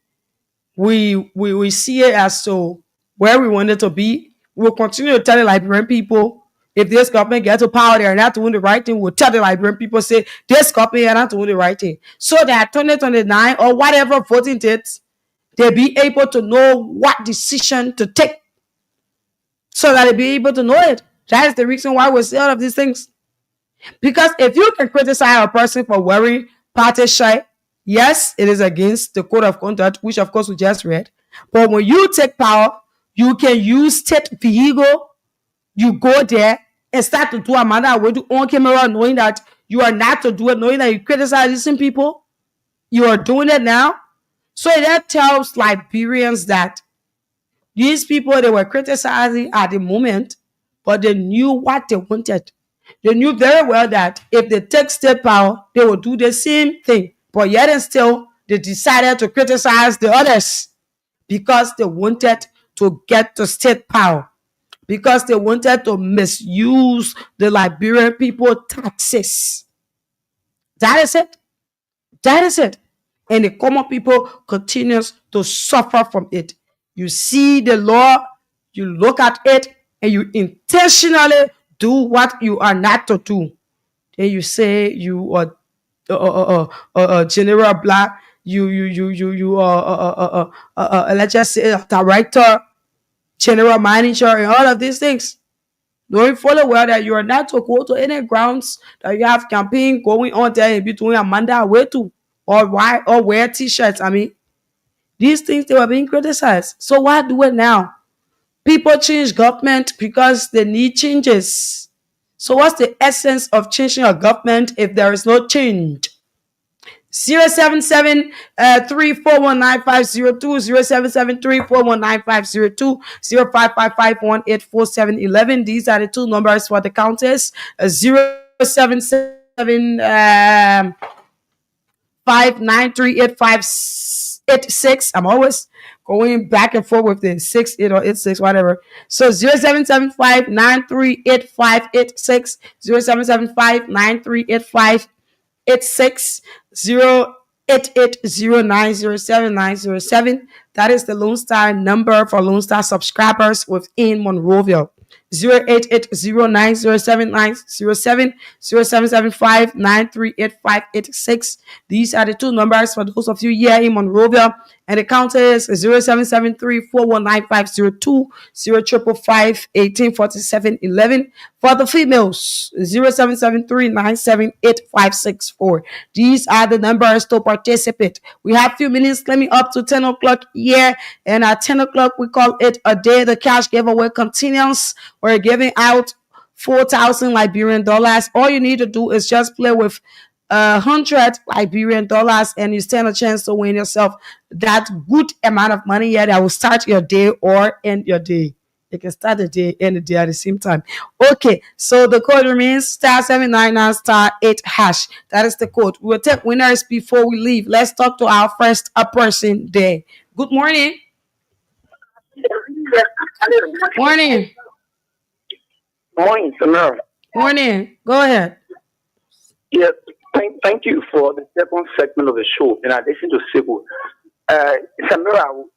We see it as to where we want it to be. We'll continue to tell the Liberian people, if this government gets to power, they're not doing the right thing. We'll tell the Liberian people, say, this government are not doing the right thing. So that 2029 or whatever voting dates, they'll be able to know what decision to take. So that they'll be able to know it. That is the reason why we say all of these things. Because if you can criticize a person for wearing party shirt, yes, it is against the code of conduct, which of course we just read. But when you take power, you can use state vehicle. You go there and start to do a matter where you on camera, knowing that you are not to do it, knowing that you criticize these people. You are doing it now. So that tells Liberians that these people, they were criticizing at the moment, but they knew what they wanted. They knew very well that if they take state power, they will do the same thing. But yet and still, they decided to criticize the others because they wanted to get to state power, because they wanted to misuse the Liberian people taxes. That is it. That is it. And the common people continues to suffer from it. You see the law, you look at it, and you intentionally do what you are not to do. Then you say you are General Black, you are let's just say a director, general manager, and all of these things. Knowing fully well that you are not to go to any grounds that you have campaign going on there and be doing Amanda Awetu or wear t-shirts. I mean, these things, they were being criticized. So why do it now? People change government because they need changes. So what's the essence of changing a government if there is no change? 077 3419502, 077 3419502, 0555184711. These are the two numbers for the counters. 077 5938586. I'm always going back and forth with the 68 or 86, whatever. So 0775 938 0775 938 0880907. That is the Lone Star number for Lone Star subscribers within Monrovia. 08809079070 0775-938-586. These are the two numbers for those of you here in Monrovia. And the counter is 0773-419-502, 0555-1847-11. For the females, 0773-978-564. These are the numbers to participate. We have a few minutes coming up to 10 o'clock here. And at 10 o'clock, we call it a day. The cash giveaway continues. We're giving out 4,000 Liberian dollars. All you need to do is just play with 100 Liberian dollars and you stand a chance to win yourself that good amount of money here that will start your day or end your day. You can start the day, end the day at the same time. Okay, so the code remains *799 *8#. That is the code. We'll take winners before we leave. Let's talk to our first person there. Good morning. Morning. Morning, Samara. Morning. Go ahead. Yes, thank you for the second segment of the show. In addition to Sibu, Samara, I want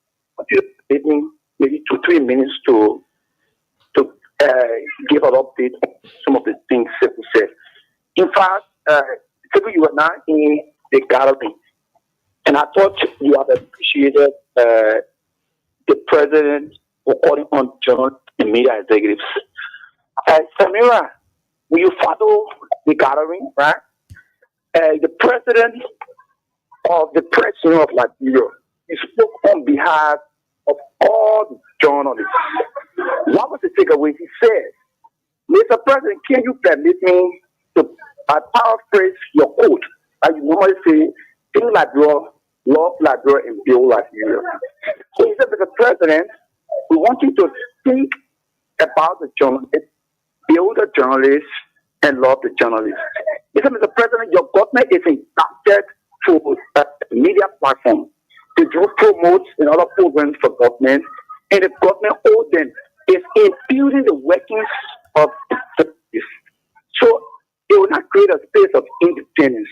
you to give me maybe 2 3 minutes to give an update on some of the things Sibu said. In fact, Sibu, you were not in the gathering, and I thought you had appreciated the president according on journal and media executives. Samira, will you follow the gathering, right? The president of the press union of Liberia, he spoke on behalf of all the journalists. What was the takeaway? He said Mr. President, can you permit me to paraphrase your quote? As you normally say, think like draw, love like draw, and build like you. So he said, Mr. President, we want you to think about the journalists, build the journalists, and love the journalists. He said, Mr. President, your government is indebted to media platform to do promote and other programs for government, and the government owes them is imputing the workings of the so it will not create a space of independence.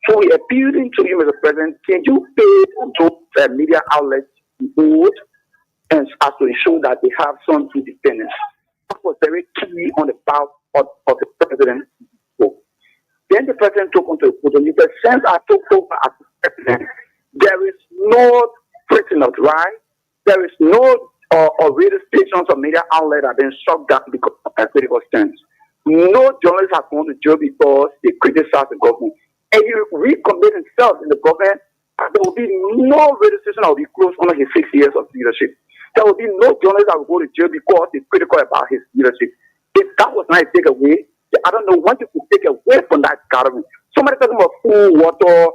So we are appealing to you, Mr. President, can you pay those media outlets board and as to ensure that they have some independence? That was very key on the part of the president. Then the president took on to the podium. But since I took over as president, there is no prison of right. There is no radio stations or media outlets have been shut down because of a critical stance. No journalists have gone to jail because they criticize the government. And he recommit himself in the government, there will be no radio station that will be closed under his 6 years of leadership. There will be no journalist that will go to jail because they're critical about his leadership. If that was not taken away, I don't know what you could take away from that government. Somebody talking about food, water,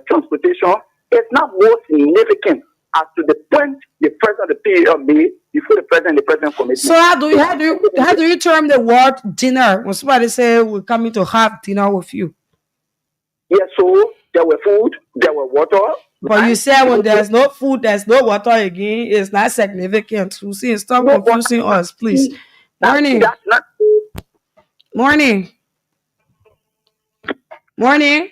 transportation. It's not more significant as to the point the president of the period made before the president committed. So how do you term the word dinner when somebody say we're coming to have dinner with you? Yeah, so there were food, there were water. But you said when there's no food, there's no water again, it's not significant. You see, stop confusing us, please. Morning. Morning. Morning.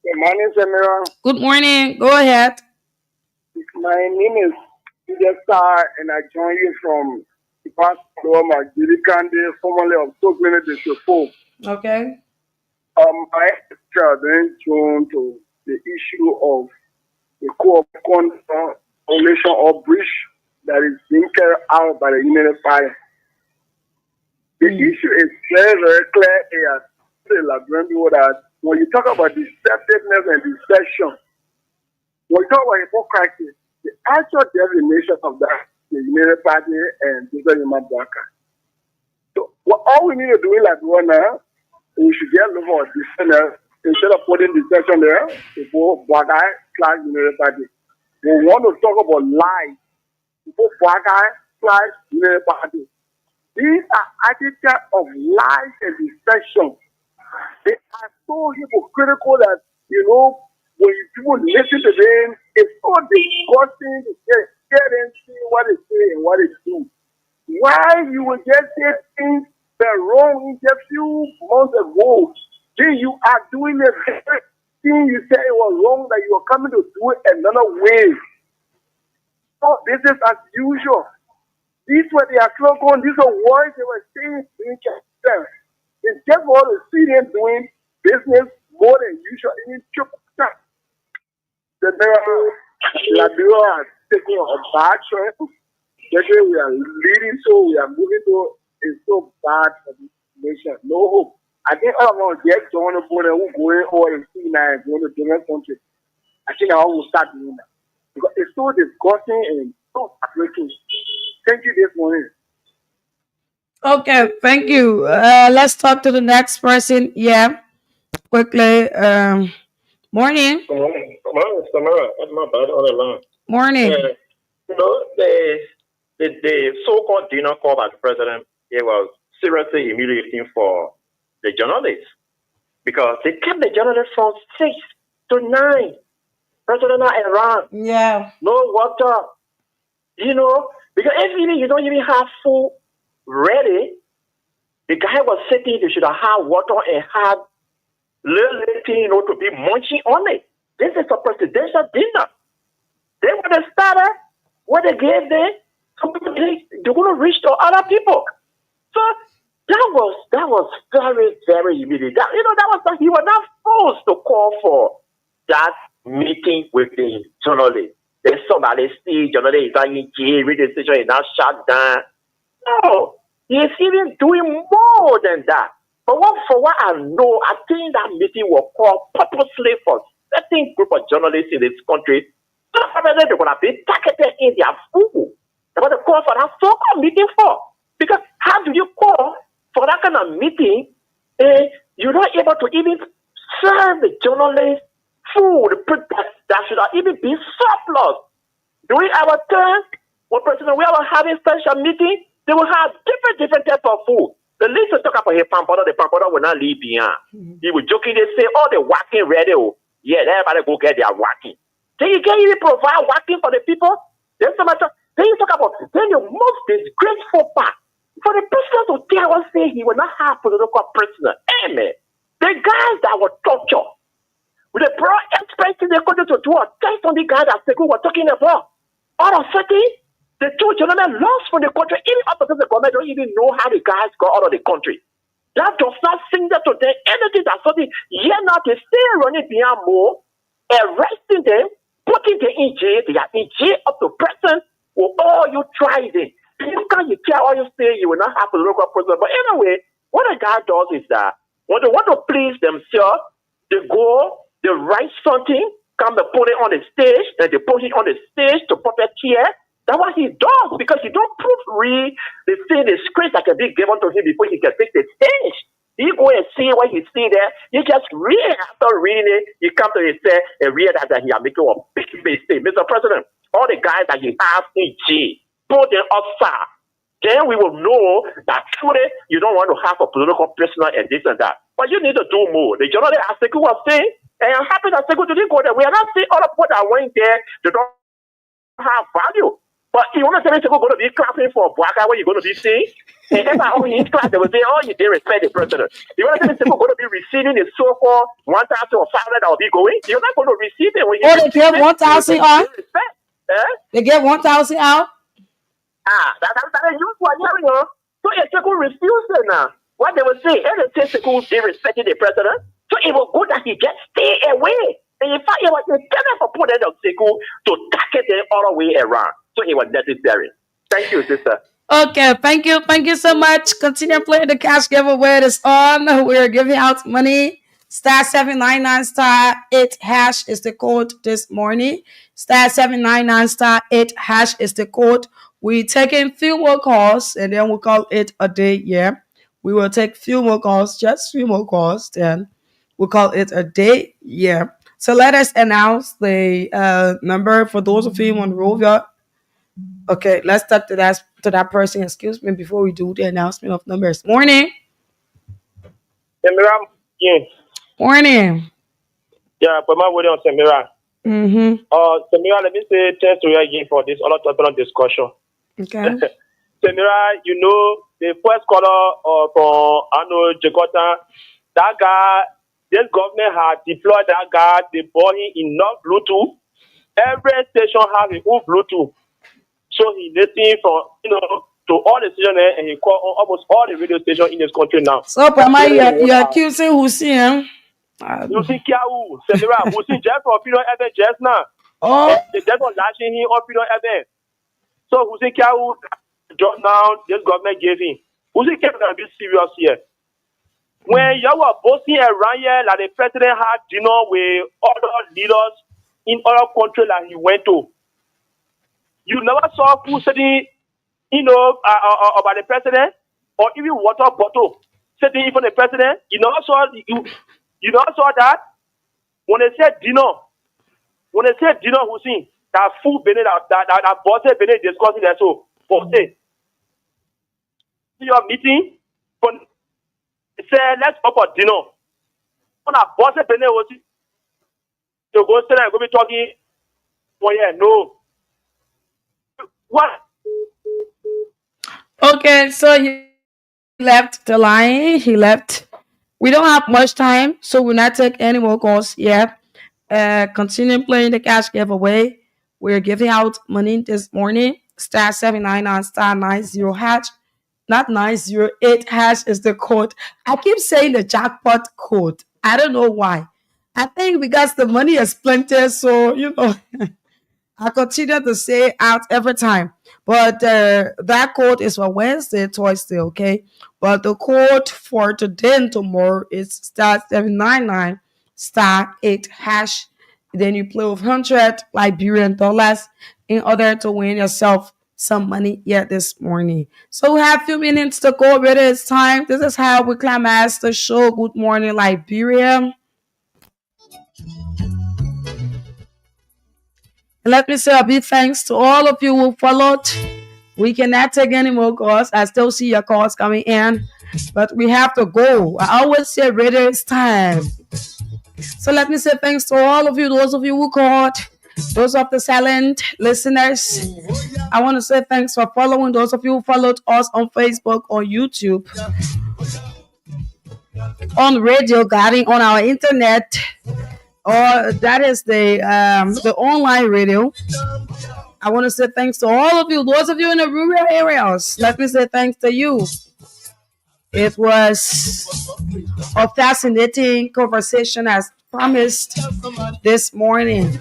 Good morning, Samira. Good morning. Go ahead. My name is Star, and I join you from the Pastor Majirikande, formerly of Tokyo District 4. Okay. I then turn to the issue of the coalition or breach that is being carried out by the United Fire. The issue is very, very clear here. That when you talk about deceptiveness and deception, when you talk about hypocrisy, the actual definition of that, the United Party and Joseph Imabwaka. So all we need to do in Liberia, we should get rid of dissenters instead of putting deception there. People Bwagai / United Party. We want to talk about lies. People Bwagai / United Party. These are attitudes of lies and deception. They are so hypocritical that, when people listen to them, it's so disgusting to hear them see what they say and what they do. Why you will just say things that are wrong just a few months ago, then you are doing the very thing you said it was wrong, that you are coming to do it another way. So this is as usual. These were their slogan, these are words they were saying during campaign. It's just all to see them doing business more than usual. The Liberia has taken a bad trend. Especially we are leading, so we are moving to it's so bad for the nation. No hope. I think all of us get on the board and we're going over and see now and going to different countries. I think I will start doing that. Because it's so disgusting and so heartbreaking. Thank you this morning. Okay, thank you. Let's talk to the next person. Yeah, quickly. Morning. Good morning. Good morning, Samara. That's my bad on the line. Morning. The so-called dinner call by the president, it was seriously humiliating for the journalists because they kept the journalists from 6 to 9. President Iran. Yeah. No water. Because if you don't even have food ready, the guy was sitting, they should have had water and had little thing, to be munching on it. This is a presidential dinner. They would have started what they gave them. Some people they're going to reach to other people. So that was very, very humiliating. He was not forced to call for that meeting with the journalists. Then somebody see journalists are in jail, radio station is not shut down. No, he is even doing more than that. But for what I know, I think that meeting was called purposely for certain group of journalists in this country. They're going to be targeted in their food. They're going to call for that so-called meeting for. Because how do you call kind of meeting, you're not able to even serve the journalists food that should have even been surplus. During our turn, when President we are having special meeting, they will have different types of food. The least to talk about his pampada, the pampada will not leave behind. He was joking, they say, oh, the working ready. Yeah, everybody go get their working. Then you can't even provide working for the people. Then you talk about then the most disgraceful part. For the president to tell us say he will not have political prisoner. Amen. The guys that were tortured. With the pro expecting the country to do a test on the guys that Sekou were talking about. All of a sudden, the two gentlemen lost from the country. Even after the government don't even know how the guys got out of the country. That does not signal to them anything that something. Yeah, now they still running behind more, arresting them, putting them in jail. They are in jail up to present. Well, all you tried it. You can't tell all you say you will not have a local person. But anyway, what a guy does is that when they want to please themselves, they go, they write something, come and put it on the stage, and they put it on the stage to puppeteer. That's what he does because he don't proofread the thing, the script that can be given to him before he can take the stage. He go and see what he see there. He just read. After reading it, he come to himself and read that he are making a big mistake. Mr. President, all the guys that he has in jail, put them outside. Then we will know that truly you don't want to have a political prisoner and this and that. But you need to do more. The journalist as Sekou was saying, and I'm happy that Sekou didn't go there. We are not seeing all the people that went there, they don't have value. But you want to say Sekou going to be clapping for Bwaka where you're going to be saying? And if I only in class, they will say, oh, you didn't respect the president. You want to say Sekou going to be receiving the so-called 1,000 or 500 that will be going? You're not going to receive it when you they get 1,000 out? They get 1,000 out? That's you who are hearing her. So if Sekou refuses now, what they will say, and they say Sekou they respected the president, so it will go that he just stay away. And in fact, it was intended for put of Sekou to target them all the way around. So it was necessary. Thank you, sister. Okay, thank you. Thank you so much. Continue playing the cash giveaway that's on. We're giving out money. *799*8# is the code this morning. *799*8# is the code. We taking few more calls and then we'll call it a day. Yeah, we will take few more calls, just few more calls. Then we'll call it a day. Yeah. So let us announce the number for those of you on Rovia. Okay, let's talk to that person. Excuse me before we do the announcement of numbers. Morning. Samira, yes. Morning. Yeah, but my word on Samira. Samira, let me say thanks to you again for this other topic of discussion. Okay. Samira, you know the first caller from Jakarta, that guy. This government has deployed that guy. They bought him enough Bluetooth. Every station has his own Bluetooth. So he listening from, to all the stations and he called on almost all the radio stations in this country now. So, Pama, you're accusing Hussein? Hussein Kiaou, Samira, Hussein just for Freedom FM just now. Oh. They just for lashing him on Freedom FM. So Hussein Kiaou, just now, this government gave him. Hussein Kiaou can be serious here. When you were boasting around here, like the president had dinner with other leaders in other countries that he went to, you never saw who sitting, about the president, or even water bottle sitting in front of the president. You never saw that. When they said dinner, Hussein, that food Benin, that boss Benin discussing that so boss your meeting, but say let's go for dinner. When a boss Benin was to go sit and go be talking, well, yeah, no. What? Okay, so he left the line. He left. We don't have much time, so we'll not take any more calls. Yeah. Continue playing the cash giveaway. We're giving out money this morning. *799*90#. Not 908# is the code. I keep saying the jackpot code. I don't know why. I think because the money is plenty, so I continue to say it out every time. But that code is for Wednesday, Thursday, okay? But the code for today and tomorrow is *799*8#. Then you play with 100 Liberian dollars in order to win yourself some money yet this morning. So we have a few minutes to go. But it's time. This is how we climax the show. Good morning, Liberia. And let me say a big thanks to all of you who followed. We cannot take any more calls. I still see your calls coming in, but we have to go. I always say, radio is time. So let me say thanks to all of you, those of you who called, those of the silent listeners. I want to say thanks for following those of you who followed us on Facebook or YouTube, on radio, guiding on our internet, or that is the online radio. I want to say thanks to all of you, those of you in the rural areas. Let me say thanks to you. It was a fascinating conversation as promised this morning.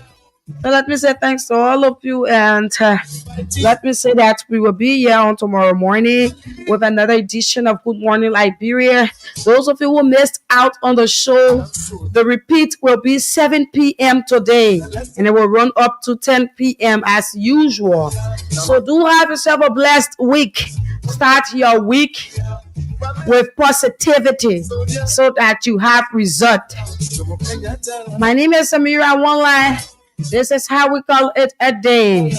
So let me say thanks to all of you, and let me say that we will be here on tomorrow morning with another edition of Good Morning Liberia. Those of you who missed out on the show, the repeat will be 7 p.m. today, and it will run up to 10 p.m. as usual. So do have yourself a blessed week. Start your week with positivity so that you have result. My name is Samira One Line. This is how we call it a day.